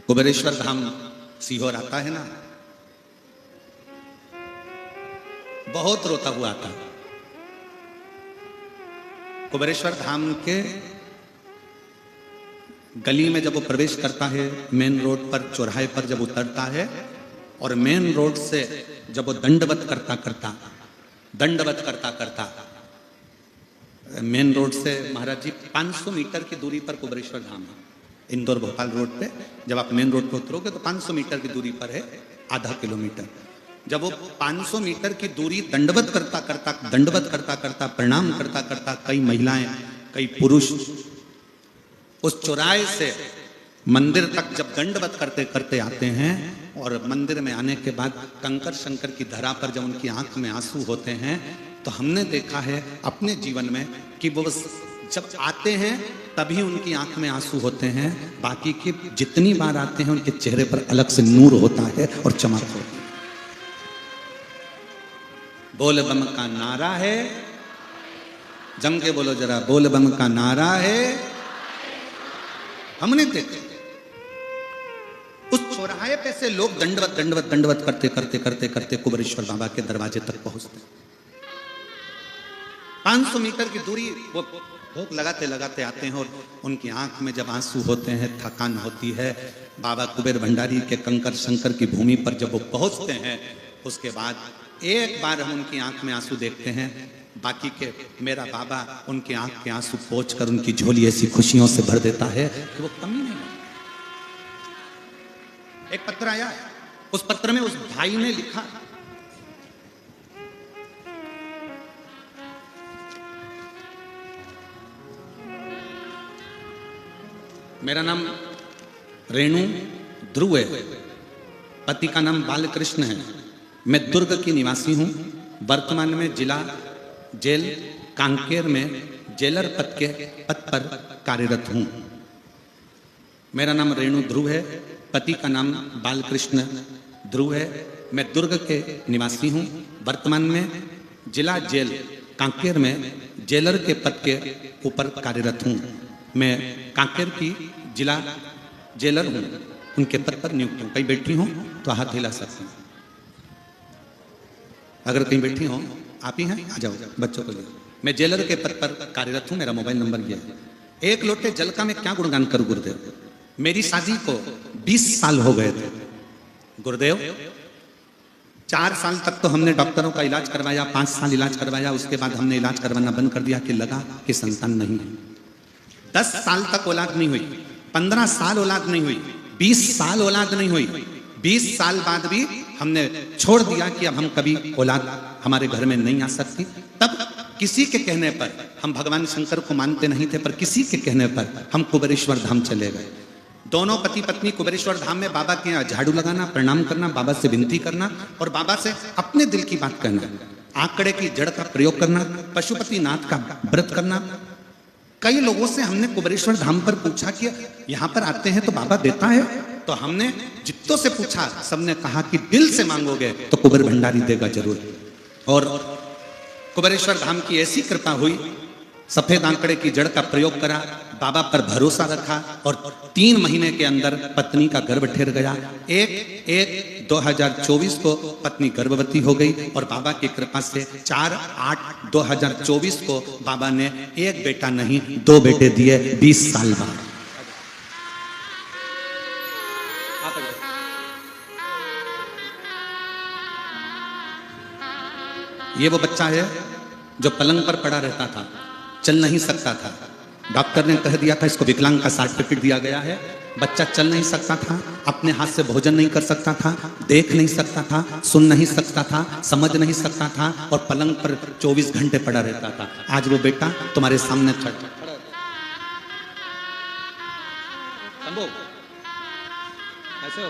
कुबेरेश्वर धाम सीहोर आता है ना, बहुत रोता हुआ आता। कुबेरेश्वर धाम के गली में जब वो प्रवेश करता है, मेन रोड पर चौराहे पर जब उतरता है और मेन रोड से जब वो दंडवत करता मेन रोड से महाराज जी 500 मीटर की दूरी पर कुबेरेश्वर धाम है। इंदौर भोपाल रोड पे जब आप मेन रोड पे उतरोगे तो 500 मीटर की दूरी पर है, आधा किलोमीटर। जब वो 500 मीटर की दूरी दंडवत करता प्रणाम करता कई महिलाएं कई पुरुष उस चौराहे से मंदिर तक जब दंडवत करते करते आते हैं और मंदिर में आने के बाद कंकर शंकर की धरा पर जब उनकी आंख में आंसू होते हैं, तो हमने देखा है अपने जीवन में कि वो जब आते हैं तभी उनकी आंख में आंसू होते हैं, बाकी के जितनी बार आते हैं उनके चेहरे पर अलग से नूर होता है और चमक होती है। बोल बम का नारा है, जम के बोलो जरा, बोल बम का नारा है। हमने देखा उस चौराहे पे से लोग दंडवत करते कुबेरेश्वर बाबा के दरवाजे तक पहुंचते। 500 मीटर की दूरी वो भोग लगाते आते हैं और उनकी आंख में जब आंसू होते हैं, थकान होती है, बाबा कुबेर भंडारी के कंकर शंकर की भूमि पर जब वो पहुंचते हैं, उसके बाद एक बार हम उनकी आंख में आंसू देखते हैं, बाकी के मेरा बाबा उनकी आंख के आंसू पोंछ कर उनकी झोली ऐसी खुशियों से भर देता है कि वो कमी नहीं। एक पत्र आया, उस पत्र में उस भाई ने लिखा, मेरा नाम रेणु ध्रुव है, पति का नाम बालकृष्ण है, मैं दुर्ग की निवासी हूं, वर्तमान में जिला जेल कांकेर में जेलर पद पर कार्यरत हूं। मेरा नाम रेणु ध्रुव है, पति का नाम बालकृष्ण ध्रुव है, मैं दुर्ग के निवासी हूं, वर्तमान में जिला जेल कांकेर में जेलर के पद के ऊपर कार्यरत हूं। मैं कांकेर की जिला जेलर हूं, उनके पद पर नियुक्त हूं। कहीं बैठी हूं तो हाथ हिला सकती हूं, अगर कहीं बैठी हो आप ही हैं, आ जाओ बच्चों को लिए। मैं जेलर के पद पर कार्यरत हूं, मेरा मोबाइल नंबर ये है। एक लोटे जल का मैं क्या गुणगान करूं गुरुदेव, मेरी शादी को 20 साल हो गए थे गुरुदेव। 4 साल तक तो हमने डॉक्टरों का इलाज करवाया, 5 साल इलाज करवाया, उसके बाद हमने इलाज करवाना बंद कर दिया कि लगा कि संतान नहीं है। 10 साल तक औलाद नहीं हुई, 15 साल औलाद नहीं हुई, 20 साल औलाद नहीं हुई, 20 साल बाद भी हमने छोड़ दिया कि अब हम कभी औलाद हमारे घर में नहीं आ सकती। तब किसी के कहने पर, हम भगवान शंकर को मानते नहीं थे, पर किसी के कहने पर हम कुबेरेश्वर धाम चले गए। दोनों पति पत्नी कुबेरेश्वर धाम में बाबा के यहाँ झाड़ू लगाना, प्रणाम करना, बाबा से विनती करना और बाबा से अपने दिल की बात कहना, आंकड़े की जड़ का प्रयोग करना, पशुपति नाथ का व्रत करना। कई लोगों से हमने कुबेरेश्वर धाम पर पूछा कि यहाँ पर आते हैं तो बाबा देता है, तो हमने जितनों से पूछा सबने कहा कि दिल से मांगोगे तो कुबेर भंडारी देगा जरूर। और कुबेरेश्वर धाम की ऐसी कृपा हुई, सफेद आंकड़े की जड़ का प्रयोग करा, बाबा पर भरोसा रखा और 3 महीने के अंदर पत्नी का गर्भ ठहर गया। 1/1/2024 को पत्नी गर्भवती हो गई और बाबा की कृपा से 4/8/2024 को बाबा ने 1 बेटा नहीं 2 बेटे दिए 20 साल बाद। ये वो बच्चा है जो पलंग पर पड़ा रहता था, चल नहीं सकता था। डॉक्टर ने कह दिया था इसको विकलांग का सर्टिफिकेट दिया गया है। बच्चा चल नहीं सकता था, अपने हाथ से भोजन नहीं कर सकता था, देख नहीं सकता था, सुन नहीं सकता था, समझ नहीं सकता था और पलंग पर 24 घंटे पड़ा रहता था। आज वो बेटा तुम्हारे सामने खड़ा। ऐसे हो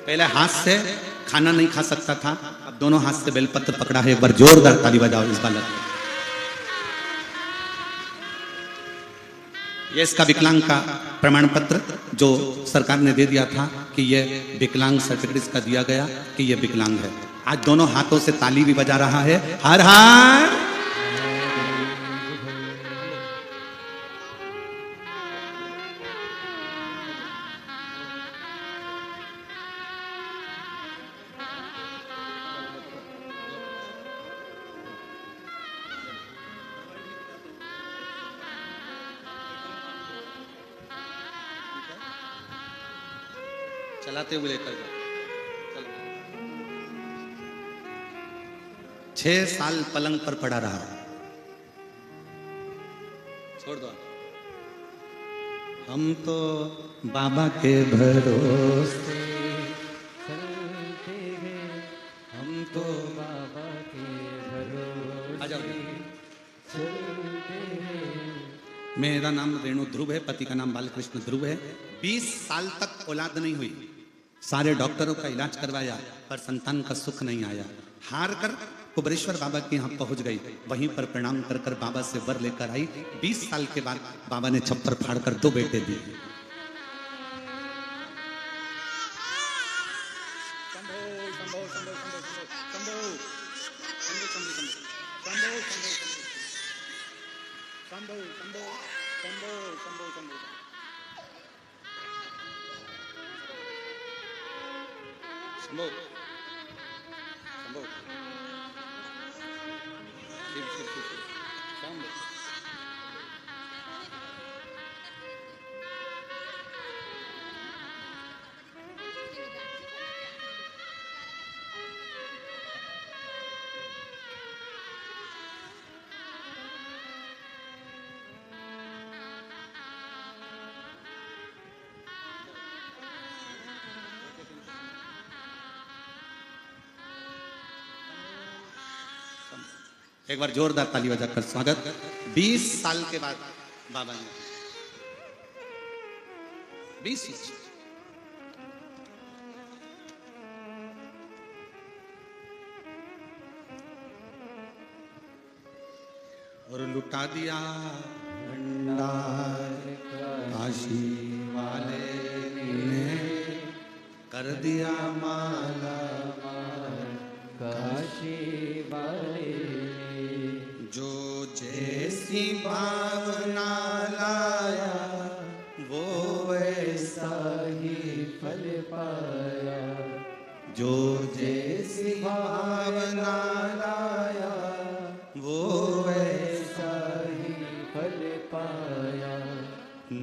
पहले हाथ से खाना नहीं खा सकता था, अब दोनों हाथ से बेलपत्र पकड़ा है। एक बार जोरदार ताली बजाओ इस बालक को। ये इसका विकलांग का प्रमाण पत्र जो सरकार ने दे दिया था कि ये विकलांग सर्टिफिकेट इसका दिया गया कि ये विकलांग है। आज दोनों हाथों से ताली भी बजा रहा है। हर हर चलाते हुए लेकर जाओ। 6 साल पलंग पर पड़ा रहा। छोड़ दो। हम तो बाबा के भरोसे चलते हैं, हम तो बाबा के भरोसे। आ जाओ। चलते हैं। मेरा नाम रेणु ध्रुव है, पति का नाम बालकृष्ण ध्रुव है। 20 साल तक औलाद नहीं हुई, सारे डॉक्टरों का इलाज करवाया पर संतान का सुख नहीं आया। हार कर कुबरेश्वर बाबा के यहाँ पहुंच गई, वहीं पर प्रणाम कर कर बाबा से वर लेकर आई। 20 साल के बाद बाबा ने छप्पर फाड़ कर 2 बेटे दिए। एक बार जोरदार ताली बजाकर स्वागत। 20 साल के बाद बाबा ने 20 और लुटा दिया भंडार काशी वाले ने, कर दिया माला काशी वाले। जो जैसी भावना लाया वो वैसा ही फल पाया। जो जैसी भावना लाया वो वैसा ही फल पाया।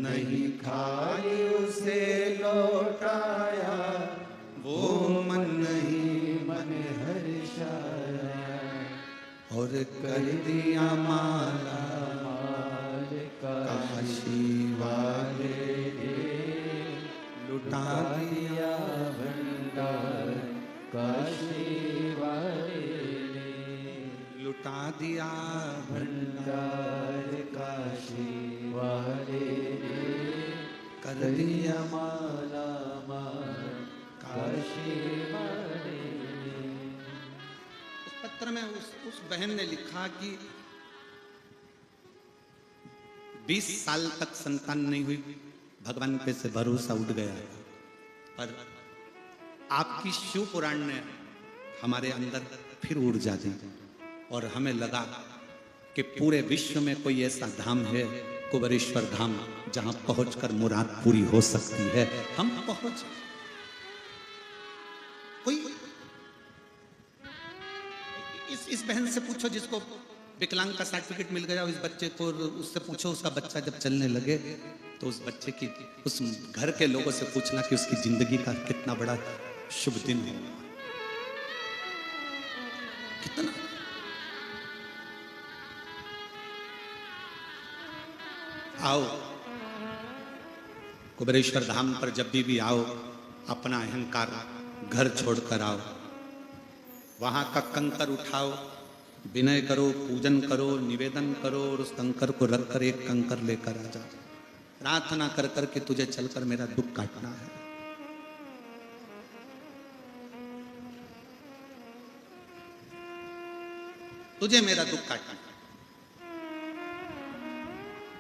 नहीं खाली उसे लौटाया वो मन नहीं मन हर्षाया। और कर दिया माला माल काशी वाले ने, लुटा दिया भंडार काशी वाले ने, लुटा दिया भंडार काशी वाले ने, कर दिया माला माल काशी वाले। पत्र में उस बहन ने लिखा कि 20 साल तक संतान नहीं हुई, भगवान पे से भरोसा उठ गया। पर आपकी शिव पुराण ने हमारे अंदर फिर ऊर्जा दी और हमें लगा कि पूरे विश्व में कोई ऐसा धाम है, कुबेरेश्वर धाम, जहां पहुंचकर मुराद पूरी हो सकती है। हम पहुंच कोई इस बहन से पूछो जिसको विकलांग का सर्टिफिकेट मिल गया, इस बच्चे को उससे पूछो, उसका बच्चा जब चलने लगे तो उस बच्चे की, उस घर के लोगों से पूछना कि उसकी जिंदगी का कितना बड़ा शुभ दिन है। कितना आओ कुबेरेश्वर धाम पर जब भी आओ, अपना अहंकार घर छोड़कर आओ, वहां का कंकर उठाओ, विनय करो, पूजन करो, निवेदन करो और उस कंकर को रखकर एक कंकर लेकर आ जाओ। प्रार्थना कर कर के तुझे चलकर मेरा दुख काटना है। तुझे मेरा दुख काटना है।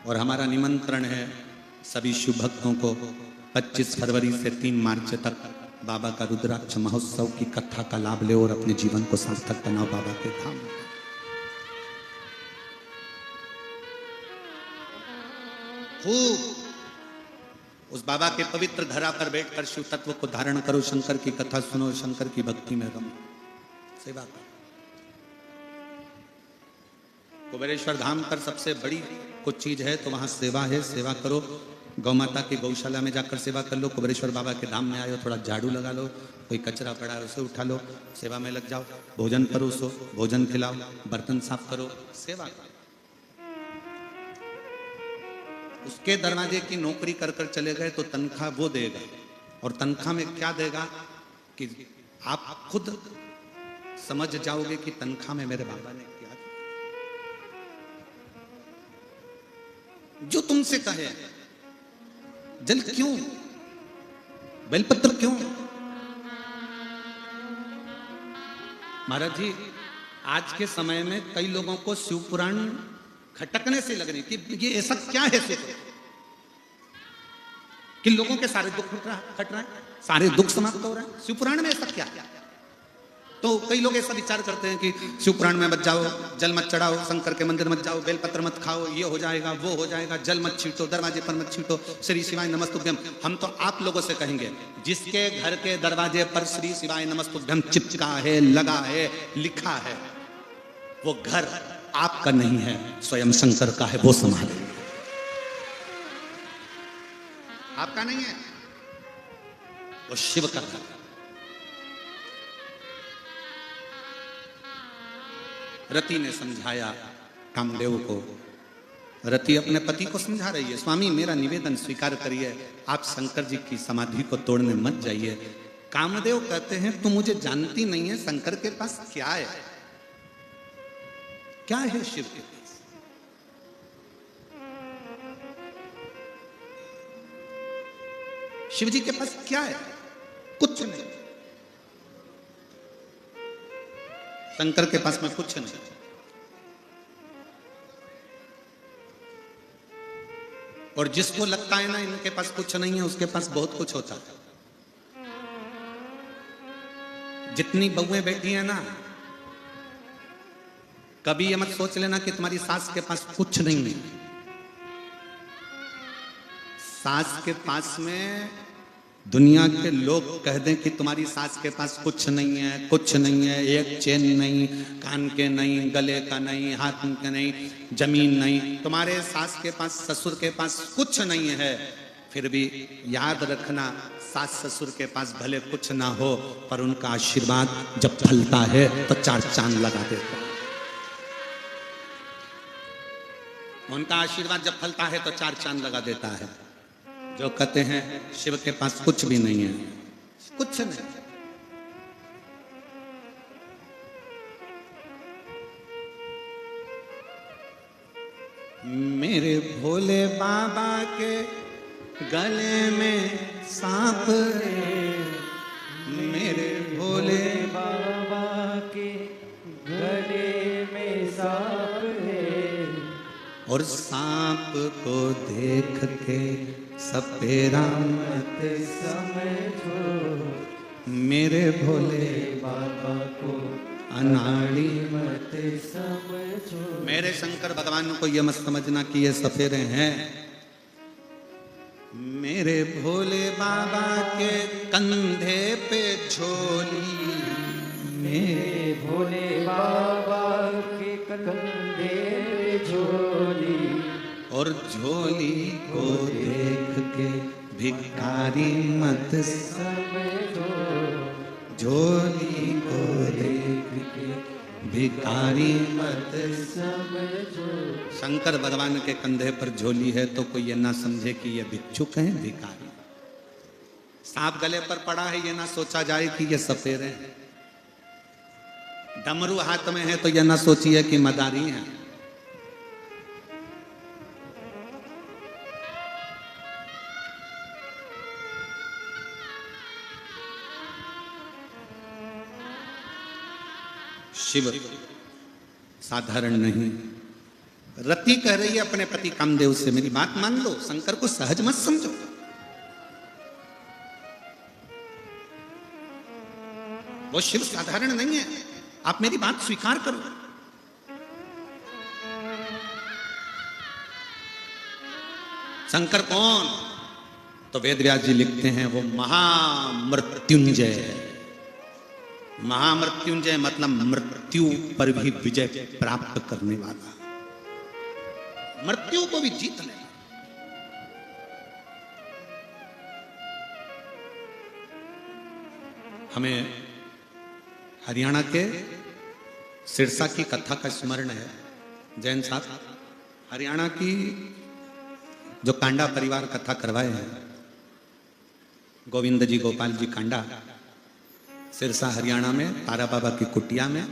और हमारा निमंत्रण है सभी शिव भक्तों को 25 फरवरी से 3 मार्च तक बाबा का रुद्राक्ष महोत्सव की कथा का लाभ ले और अपने जीवन को सार्थक बनाओ बाबा के धाम। खूब उस बाबा के पवित्र धरा पर बैठकर शिव तत्व को धारण करो, शंकर की कथा सुनो, शंकर की भक्ति में रमो, सेवा करो। कुबेरेश्वर धाम पर सबसे बड़ी कुछ चीज है तो वहां सेवा है, सेवा करो। गौ माता की गौशाला में जाकर सेवा कर लो। कुबेरेश्वर बाबा के धाम में आए हो, थोड़ा झाड़ू लगा लो, कोई कचरा पड़ा है उसे उठा लो, सेवा में लग जाओ। भोजन परोसो, भोजन खिलाओ, बर्तन साफ करो, सेवा करो। उसके दरवाजे की नौकरी कर कर चले गए तो तनख्वाह वो देगा, और तनख्वाह में क्या देगा कि आप खुद समझ जाओगे कि तनख्वाह में मेरे बाबा ने क्या दिया। जो तुमसे कहे जल क्यों, बेलपत्र क्यों। महाराज जी, आज के समय में कई लोगों को शिव पुराण खटकने से लग रही कि ये ऐसा क्या है शिव कि लोगों के सारे दुख खट रहा है, सारे दुख समाप्त हो रहे हैं। शिव पुराण में ऐसा क्या? तो कई लोग ऐसा विचार करते हैं कि शिव पुराण में मत जाओ, जल मत चढ़ाओ, शंकर के मंदिर मत जाओ, बेलपत्र मत खाओ, ये हो जाएगा वो हो जाएगा, जल मत छींटो, दरवाजे पर मत छींटो, श्री शिवाय नमस्तुभ्यम। हम तो आप लोगों से कहेंगे, जिसके घर के दरवाजे पर श्री शिवाय नमस्तुभ्यम चिपका है, लगा है, लिखा है, वो घर आपका नहीं है, स्वयं शंकर का है, वो संभाले। आपका नहीं है, वो शिव का है। रति ने समझाया कामदेव को, रति अपने पति को समझा रही है, स्वामी मेरा निवेदन स्वीकार करिए, आप शंकर जी की समाधि को तोड़ने मत जाइए। कामदेव कहते हैं तुम मुझे जानती नहीं है, शंकर के पास क्या है, क्या है शिव के पास। शिव जी के पास क्या है? कुछ नहीं। शंकर के पास में कुछ नहीं। और जिसको लगता है ना इनके पास कुछ नहीं है, उसके पास बहुत कुछ होता है। जितनी बहुएं बैठी हैं ना, कभी ये मत सोच लेना कि तुम्हारी सास के पास कुछ नहीं है। सास के पास में दुनिया के लोग कह दें कि तुम्हारी सास के पास कुछ नहीं है, कुछ नहीं है, एक चेन नहीं, कान के नहीं, गले का नहीं, हाथ के नहीं, जमीन नहीं, तुम्हारे सास के पास, ससुर के पास कुछ नहीं है, फिर भी याद रखना, सास ससुर के पास भले कुछ ना हो, पर उनका आशीर्वाद जब फलता है तो 4 चांद लगा देता है। उनका आशीर्वाद जब फलता है तो 4 चांद लगा देता है। जो कहते हैं शिव के पास कुछ भी नहीं है, कुछ नहीं। मेरे भोले बाबा के गले में सांप है, मेरे भोले बाबा के गले में सांप है, और सांप को देख के सपेरा मत समझो, मेरे भोले बाबा को अनाड़ी मत समझो। मेरे शंकर भगवान को यह मत समझना कि ये सफेरे हैं। मेरे भोले बाबा के कंधे पे झोली, मेरे भोले बाबा के कंधे पे झोली, और झोली को देख के भिखारी मत समझो, भिखारी। मत समझो। शंकर भगवान के कंधे पर झोली है तो कोई ये ना समझे कि ये भिक्षुक हैं, भिखारी। सांप गले पर पड़ा है ये ना सोचा जाए कि ये सपेरे हैं। डमरू हाथ में है तो ये ना सोचिए कि मदारी हैं। शिव साधारण नहीं। रति कह रही है अपने पति कामदेव से, मेरी बात मान लो, शंकर को सहज मत समझो। वो शिव साधारण नहीं है, आप मेरी बात स्वीकार करो। शंकर कौन? तो वेद व्यास जी लिखते हैं वो महामृत्युंजय है। महामृत्युंजय मतलब मृत्यु पर भी विजय प्राप्त करने वाला, मृत्यु को भी जीत ले। हमें हरियाणा के सिरसा की कथा का स्मरण है। जैन साहब हरियाणा की जो कांडा परिवार कथा करवाए हैं, गोविंद जी गोपाल जी कांडा, सिरसा हरियाणा में तारा बाबा की कुटिया में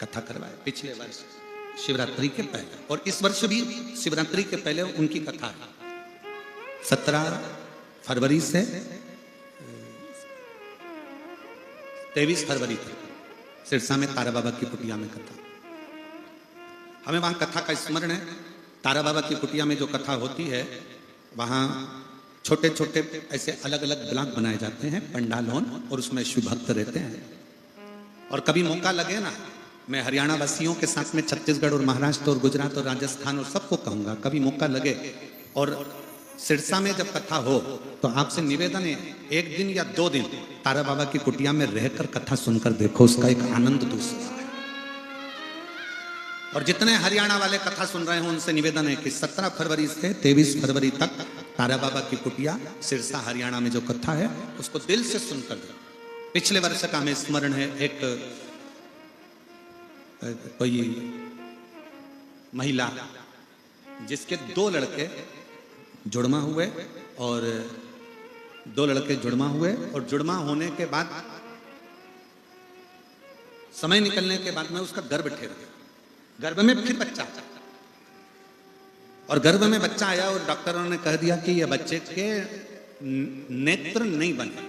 कथा करवाए पिछले वर्ष शिवरात्रि के पहले, और इस वर्ष भी शिवरात्रि के पहले उनकी कथा है। 17 फरवरी से 23 फरवरी तक सिरसा में तारा बाबा की कुटिया में कथा। हमें वहां कथा का स्मरण है। तारा बाबा की कुटिया में जो कथा होती है, वहां छोटे छोटे ऐसे अलग अलग ब्लॉक बनाए जाते हैं, पंडाल होन, और उसमें शिव भक्त रहते हैं। और कभी मौका लगे ना, मैं हरियाणा वासियों के साथ में छत्तीसगढ़ और महाराष्ट्र और गुजरात और राजस्थान और सबको कहूंगा, कभी मौका लगे और सिरसा में जब कथा हो तो आपसे निवेदन है, एक दिन या 2 दिन तारा बाबा की कुटिया में रहकर कथा सुनकर देखो, उसका एक आनंद दूसरा है। और जितने हरियाणा वाले कथा सुन रहे हैं उनसे निवेदन है कि 17 फरवरी से 23 फरवरी तक तारा बाबा की कुटिया सिरसा हरियाणा में जो कथा है उसको दिल से सुनकर दो। पिछले वर्ष का हमें स्मरण है, एक कोई महिला जिसके 2 लड़के जुड़वा हुए, और 2 लड़के जुड़वा हुए, और जुड़वा होने के बाद समय निकलने के बाद में उसका गर्भ ठहर गया। गर्भ में फिर बच्चा, और गर्भ में बच्चा आया और डॉक्टरों ने कह दिया कि ये बच्चे के नेत्र नहीं बने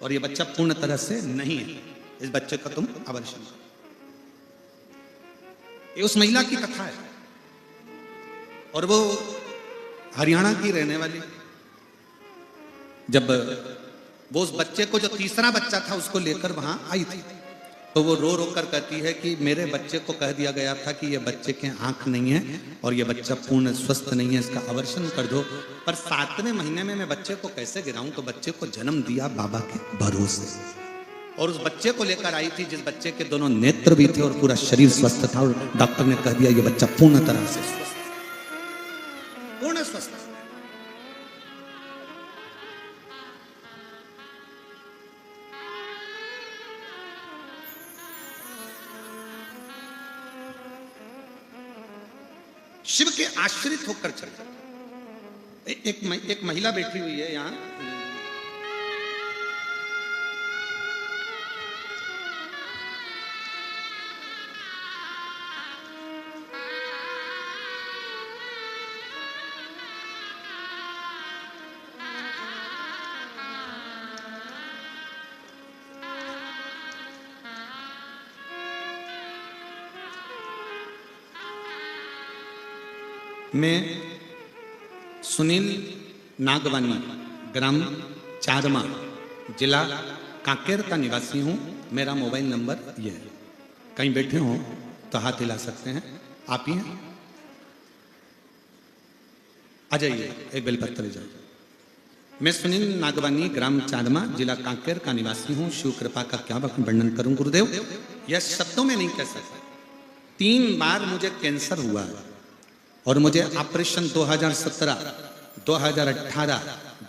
और ये बच्चा पूर्ण तरह से नहीं है, इस बच्चे का तुम अबॉर्शन करो। ये उस महिला की कथा है, और वो हरियाणा की रहने वाली। जब वो उस बच्चे को, जो तीसरा बच्चा था, उसको लेकर वहां आई थी, तो वो रो रो कर कहती है कि मेरे बच्चे को कह दिया गया था कि ये बच्चे के आंख नहीं है और ये बच्चा पूर्ण स्वस्थ नहीं है, इसका अबॉर्शन कर दो। पर 7वें महीने में मैं बच्चे को कैसे गिराऊं? तो बच्चे को जन्म दिया बाबा के भरोसे, और उस बच्चे को लेकर आई थी जिस बच्चे के दोनों नेत्र भी थे और पूरा शरीर स्वस्थ था, और डॉक्टर ने कह दिया ये बच्चा पूर्ण तरह से स्वस्थ, पूर्ण स्वस्थ। शिव के आश्रित होकर चले। एक महिला बैठी हुई है यहां, मैं सुनील नागवानी, ग्राम चारमा, जिला कांकेर का निवासी हूँ। मेरा मोबाइल नंबर ये है, कहीं बैठे हो तो हाथ हिला सकते हैं। आप ही हैं? आ जाइए, एक बेलपत्र ले जाइए। मैं सुनील नागवानी, ग्राम चारमा, जिला कांकेर का निवासी हूँ। शिव कृपा का क्या वर्णन करूं गुरुदेव, यह शब्दों में नहीं कह सकता। 3 बार मुझे कैंसर हुआ और मुझे ऑपरेशन 2017, 2018,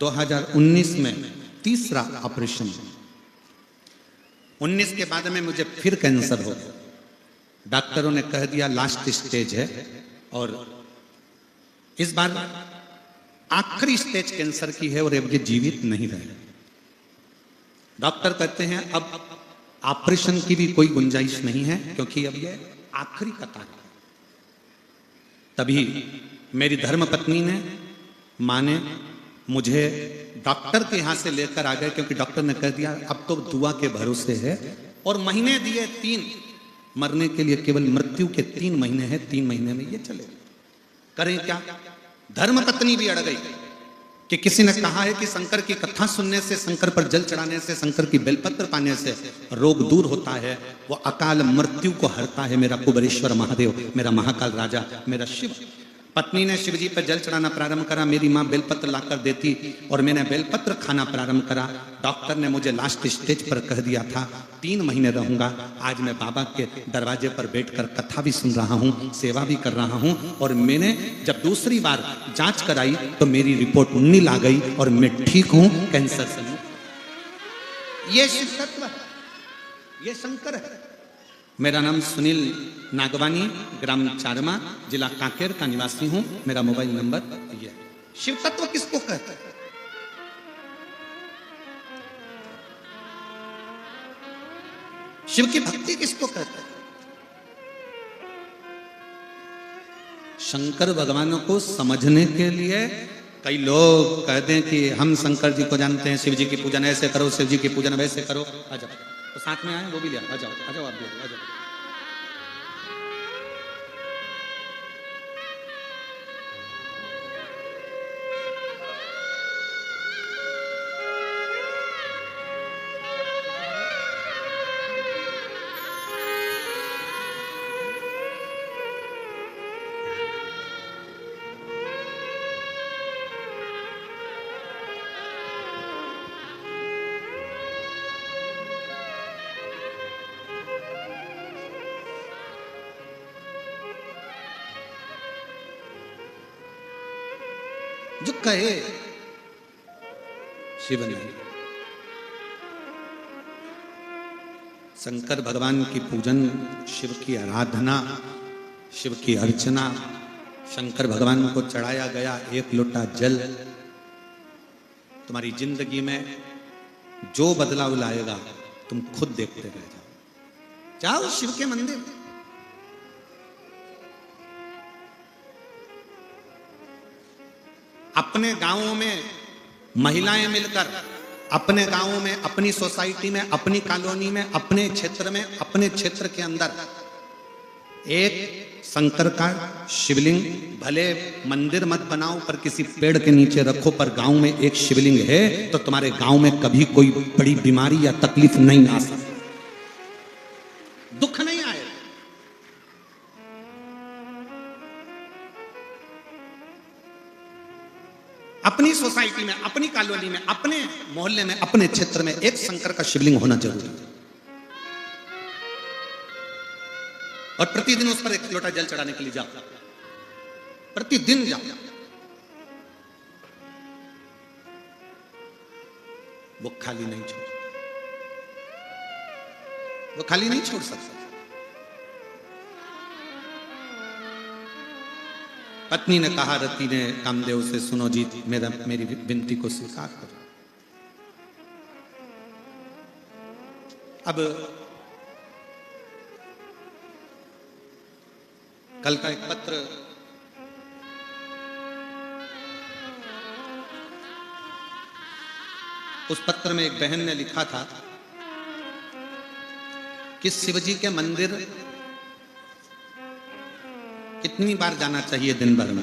2019 में तीसरा ऑपरेशन। 19 के बाद में मुझे फिर कैंसर हो गया। डॉक्टरों ने कह दिया लास्ट स्टेज है और इस बार आखिरी स्टेज कैंसर की है और अब ये जीवित नहीं रहे। डॉक्टर कहते हैं अब ऑपरेशन की भी कोई गुंजाइश नहीं है क्योंकि अब ये आखिरी कतार है। तभी मेरी धर्मपत्नी ने, माँ ने मुझे डॉक्टर के यहाँ से लेकर आ गए क्योंकि डॉक्टर ने कह दिया अब तो दुआ के भरोसे है और महीने दिए 3, मरने के लिए केवल मृत्यु के 3 महीने हैं, 3 महीने में ये चले। करें क्या? धर्मपत्नी भी अड़ गई कि किसी ने कहा है कि शंकर की कथा सुनने से, शंकर पर जल चढ़ाने से, शंकर की बेलपत्र पाने से रोग दूर होता है, वो अकाल मृत्यु को हरता है मेरा कुबेरेश्वर महादेव, मेरा महाकाल राजा, मेरा शिव। पत्नी ने शिव जी पर जल चढ़ाना प्रारंभ करा, मेरी माँ बेलपत्र लाकर देती और मैंने बेलपत्र खाना प्रारंभ करा। डॉक्टर ने मुझे लास्ट स्टेज पर कह दिया था 3 महीने रहूंगा। आज मैं बाबा के दरवाजे पर बैठकर कथा भी सुन रहा हूँ, सेवा भी कर रहा हूँ और मैंने जब दूसरी बार जांच कराई तो मेरी रिपोर्ट नील आ गई और मैं ठीक हूँ कैंसर से। ये शिव तत्व है, ये शंकर है। मेरा नाम सुनील नागवानी, ग्राम चारमा, जिला कांकेर का निवासी हूं। मेरा मोबाइल नंबर ये है। शिव तत्व किसको कहते हैं? शिव की भक्ति किसको कहते हैं? शंकर भगवान को समझने के लिए कई लोग कहते हैं कि हम शंकर जी को जानते हैं, शिव जी की पूजन ऐसे करो, शिव जी की पूजन वैसे करो। आ जाओ तो साथ में आए, वो भी ले आ जाओ, आ जाओ आप भी आ जाओ। जो कहे शिव नहीं। शंकर भगवान की पूजन, शिव की आराधना, शिव की अर्चना, शंकर भगवान को चढ़ाया गया 1 लोटा जल तुम्हारी जिंदगी में जो बदलाव लाएगा तुम खुद देखते रह जाओ। जाओ शिव के मंदिर, अपने गांवों में महिलाएं मिलकर, अपने गांवों में, अपनी सोसाइटी में, अपनी कॉलोनी में, अपने क्षेत्र में, अपने क्षेत्र के अंदर एक शंकर का शिवलिंग, भले मंदिर मत बनाओ पर किसी पेड़ के नीचे रखो, पर गांव में एक शिवलिंग है तो तुम्हारे गांव में कभी कोई बड़ी बीमारी या तकलीफ नहीं आ सकती, दुख नहीं आए। अपनी सोसाइटी में, अपनी कॉलोनी में, अपने मोहल्ले में, अपने क्षेत्र में एक शंकर का शिवलिंग होना जरूरी है और प्रतिदिन उस पर 1 लोटा जल चढ़ाने के लिए जाओ, प्रतिदिन जाओ। वो खाली नहीं छोड़, वो खाली नहीं छोड़ सकता। पत्नी ने कहा, रति ने कामदेव से, सुनो जी मेरी विनती को स्वीकार करो। अब कल का एक पत्र उस पत्र में एक बहन ने लिखा था कि शिवजी के मंदिर कितनी बार जाना चाहिए दिन भर में।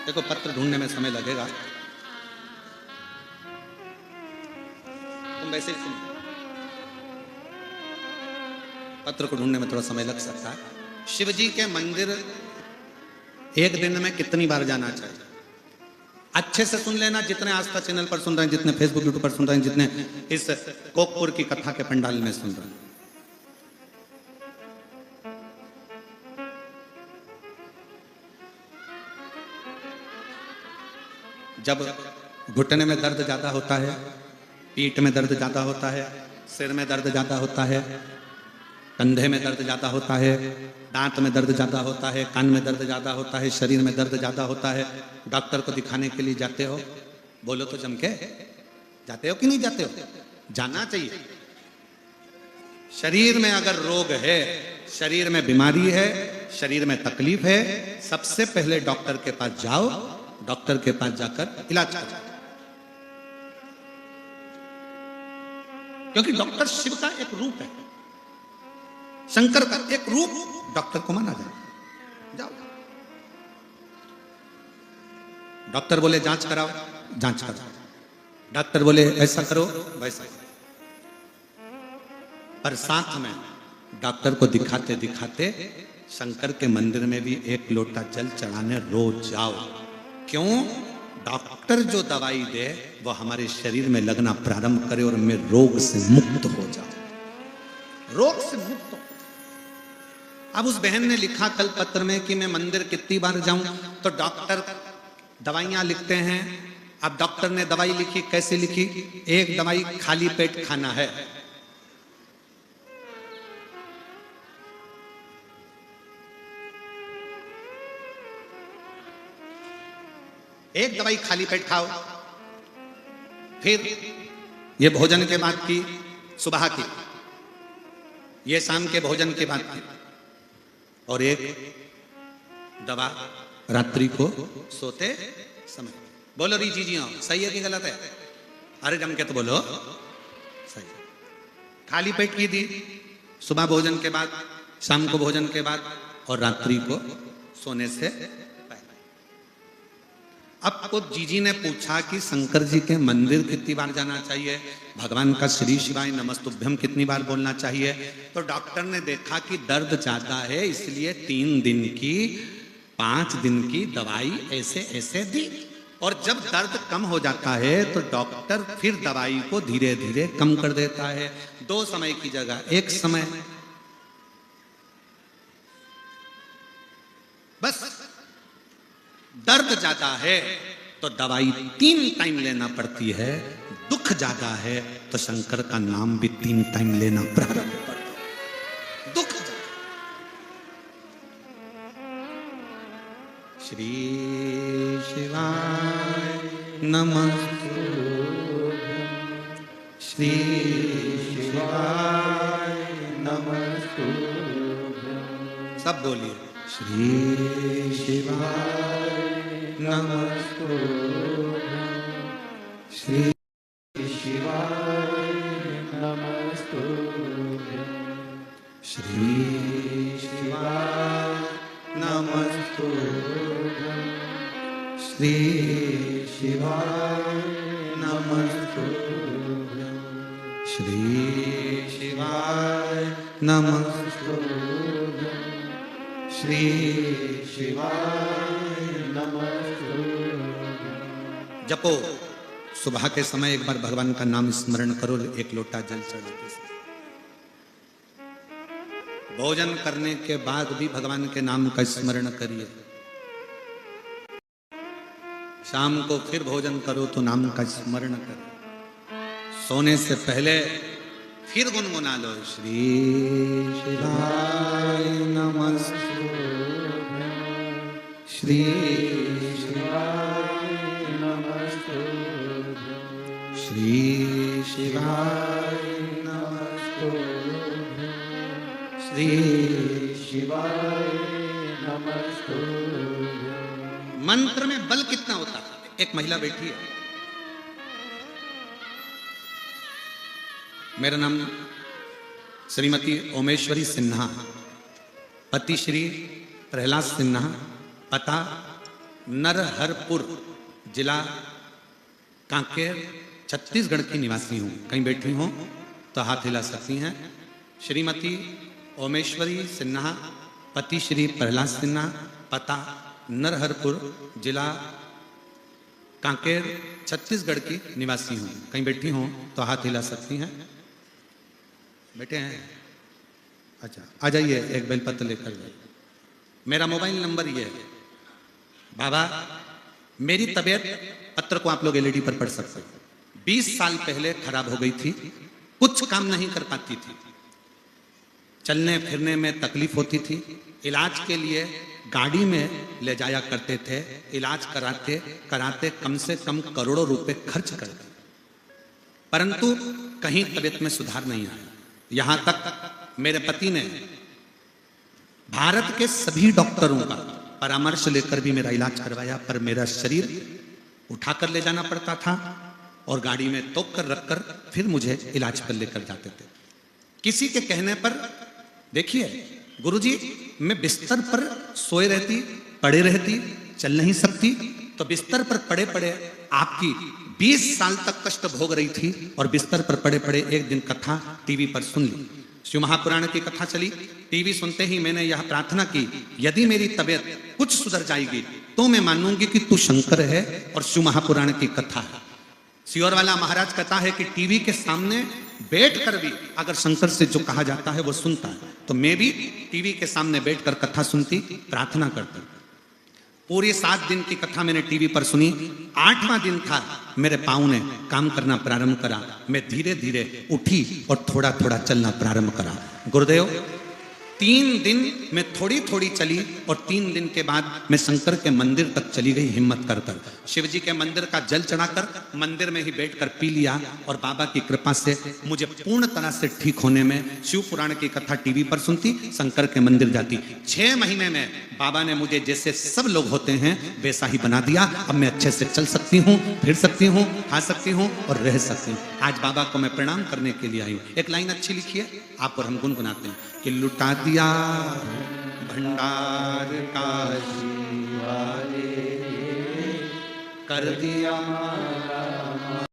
देखो पत्र ढूंढने में समय लगेगा, तुम वैसे ही सुनो, पत्र को ढूंढने में थोड़ा समय लग सकता है। शिवजी के मंदिर एक दिन में कितनी बार जाना चाहिए? अच्छे से सुन लेना, जितने आस्था चैनल पर सुन रहे हैं, जितने फेसबुक यूट्यूब पर सुन रहे हैं, जितने इस कोकपुर की कथा के पंडाल में सुन रहे हैं। जब घुटने में दर्द ज़्यादा होता है, पीठ में दर्द ज़्यादा होता है, सिर में दर्द ज़्यादा होता है, कंधे में दर्द ज़्यादा होता है, दांत में दर्द ज़्यादा होता है, कान में दर्द ज़्यादा होता है, शरीर में दर्द ज़्यादा होता है, डॉक्टर को दिखाने के लिए जाते हो? बोलो तो जम के, जाते हो कि नहीं जाते हो? जाना चाहिए। शरीर में अगर रोग है, शरीर में बीमारी है, शरीर में तकलीफ है, सबसे पहले डॉक्टर के पास जाओ, डॉक्टर के पास जाकर इलाज करो। क्योंकि डॉक्टर शिव का एक रूप है, शंकर का एक रूप डॉक्टर को माना जाए। जाओ, डॉक्टर बोले जांच कराओ, जांच कराओ, डॉक्टर बोले ऐसा करो, वैसा। पर साथ में डॉक्टर को दिखाते दिखाते शंकर के मंदिर में भी एक लोटा जल चढ़ाने रोज जाओ। क्यों? डॉक्टर जो दवाई दे वो हमारे शरीर में लगना प्रारंभ करे और मैं रोग से मुक्त हो जाऊं, रोग से मुक्त हो। अब उस बहन ने लिखा कल पत्र में कि मैं मंदिर कितनी बार जाऊं, तो डॉक्टर दवाइयां लिखते हैं। अब डॉक्टर ने दवाई लिखी, कैसे लिखी? एक दवाई खाली पेट खाना है, एक दवाई खाली पेट खाओ, फिर ये भोजन के बाद की, सुबह की, ये शाम के भोजन के बाद की, और एक दवा रात्रि को सोते समय। बोलो री जी हो, सही है कि गलत है? अरे जम के तो बोलो सही। खाली पेट की थी, सुबह भोजन के बाद, शाम को भोजन के बाद, और रात्रि को सोने से पहले। अब को जीजी ने पूछा कि शंकर जी के मंदिर कितनी बार जाना चाहिए, भगवान का श्री शिवाय नमस्तुभ्यम कितनी बार बोलना चाहिए, तो डॉक्टर ने देखा कि दर्द ज्यादा है, इसलिए 3 दिन की 5 दिन की दवाई ऐसे ऐसे दी। और जब दर्द कम हो जाता है तो डॉक्टर फिर दवाई को धीरे धीरे कम कर देता है। 2 समय की जगह 1 समय, बस। दर्द ज्यादा है तो दवाई 3 टाइम लेना पड़ती है, दुख ज्यादा है तो शंकर का नाम भी 3 टाइम लेना प्रारंभ कर दो। दुख श्री शिवाय नमस्तुभ्यं, श्री शिवाय नमस्तुभ्यं। सब बोलिए, श्री शिवाय नमस्तुभ्यं, श्री शिवाय नमस्तुभ्यं, श्री शिवाय नमस्तुभ्यं, श्री शिवाय नमस्तुभ्यं, श्री शिवाय नमस्तुभ्यं, श्री शिवाय नमस्तुभ्यं। जपो, सुबह के समय एक बार भगवान का नाम स्मरण करो, एक लोटा जल चढ़ाते समय। भोजन करने के बाद भी भगवान के नाम का स्मरण करिए। शाम को फिर भोजन करो तो नाम का स्मरण करो। सोने से पहले फिर गुनगुना लो, श्री शिवाय नमस्तुभ्यं, श्री शिवाय नमस्तुभ्यं, श्री शिवाय नमस्तुभ्यं, श्री शिवाय नमस्तुभ्यं। मंत्र में बल कितना होता है? एक महिला बैठी है, मेरा नाम श्रीमती ओमेश्वरी सिन्हा, पति श्री प्रहलाद सिन्हा, पता नरहरपुर, जिला कांकेर, छत्तीसगढ़ की निवासी हूँ। कहीं बैठी हूँ तो हाथ हिला सकती हैं। श्रीमती ओमेश्वरी सिन्हा, पति श्री प्रहलाद सिन्हा, पता नरहरपुर, जिला कांकेर, छत्तीसगढ़ की निवासी हूँ। कहीं बैठी हूँ तो हाथ हिला सकती हैं। बैठे हैं? अच्छा, आ जाइए, एक बेलपत्र लेकर जाइए। मेरा मोबाइल नंबर ये है, बाबा मेरी तबीयत, पत्र को आप लोग एलईडी पर पढ़ सकते हो, 20 साल पहले खराब हो गई थी। कुछ काम नहीं कर पाती थी, चलने फिरने में तकलीफ होती थी। इलाज के लिए गाड़ी में ले जाया करते थे। इलाज कराते कराते कम से कम करोड़ों रुपए खर्च कर दिए, परंतु कहीं तबीयत में सुधार नहीं आया। यहां तक मेरे पति ने भारत के सभी डॉक्टरों का परामर्श लेकर भी मेरा इलाज करवाया, पर मेरा शरीर उठाकर ले जाना पड़ता था और गाड़ी में तोप कर रखकर फिर मुझे इलाज पर लेकर जाते थे। किसी के कहने पर, देखिए गुरुजी, मैं बिस्तर पर सोए रहती, पड़े रहती, चल नहीं सकती, तो बिस्तर पर पड़े पड़े आपकी 20 साल तक कष्ट भोग रही थी और बिस्तर पर पड़े पड़े एक दिन कथा टीवी पर सुन ली। शिव महापुराण की कथा चली, टीवी सुनते ही मैंने यह प्रार्थना की, यदि मेरी तबीयत कुछ सुधर जाएगी तो मैं मानूंगी कि तू शंकर है और शिव महापुराण की कथा है। सियोर वाला महाराज कहता है कि टीवी के सामने बैठकर भी अगर शंकर से जो कहा जाता है वो सुनता है, तो मैं भी टीवी के सामने बैठकर कथा सुनती, प्रार्थना करती। पूरी 7 दिन की कथा मैंने टीवी पर सुनी। 8वां दिन था, मेरे पाँव ने काम करना प्रारंभ करा। मैं धीरे धीरे उठी और थोड़ा थोड़ा चलना प्रारंभ करा। गुरुदेव, 3 दिन में थोड़ी थोड़ी चली और 3 दिन के बाद मैं शंकर के मंदिर तक चली गई हिम्मत कर कर। शिव जी के मंदिर का जल चढ़ाकर मंदिर में ही बैठकर पी लिया और बाबा की कृपा से मुझे पूर्ण तरह से ठीक होने में, शिव पुराण की कथा टीवी पर सुनती, शंकर के मंदिर जाती, 6 महीने में बाबा ने मुझे जैसे सब लोग होते हैं वैसा ही बना दिया। अब मैं अच्छे से चल सकती हूँ, फिर सकती हूँ, खा सकती हूँ और रह सकती हूँ। आज बाबा को मैं प्रणाम करने के लिए आई हूँ। एक लाइन अच्छी लिखी है, आप और हम गुनगुनाते हैं कि लुटा दिया भंडार काशी वाले, कर दिया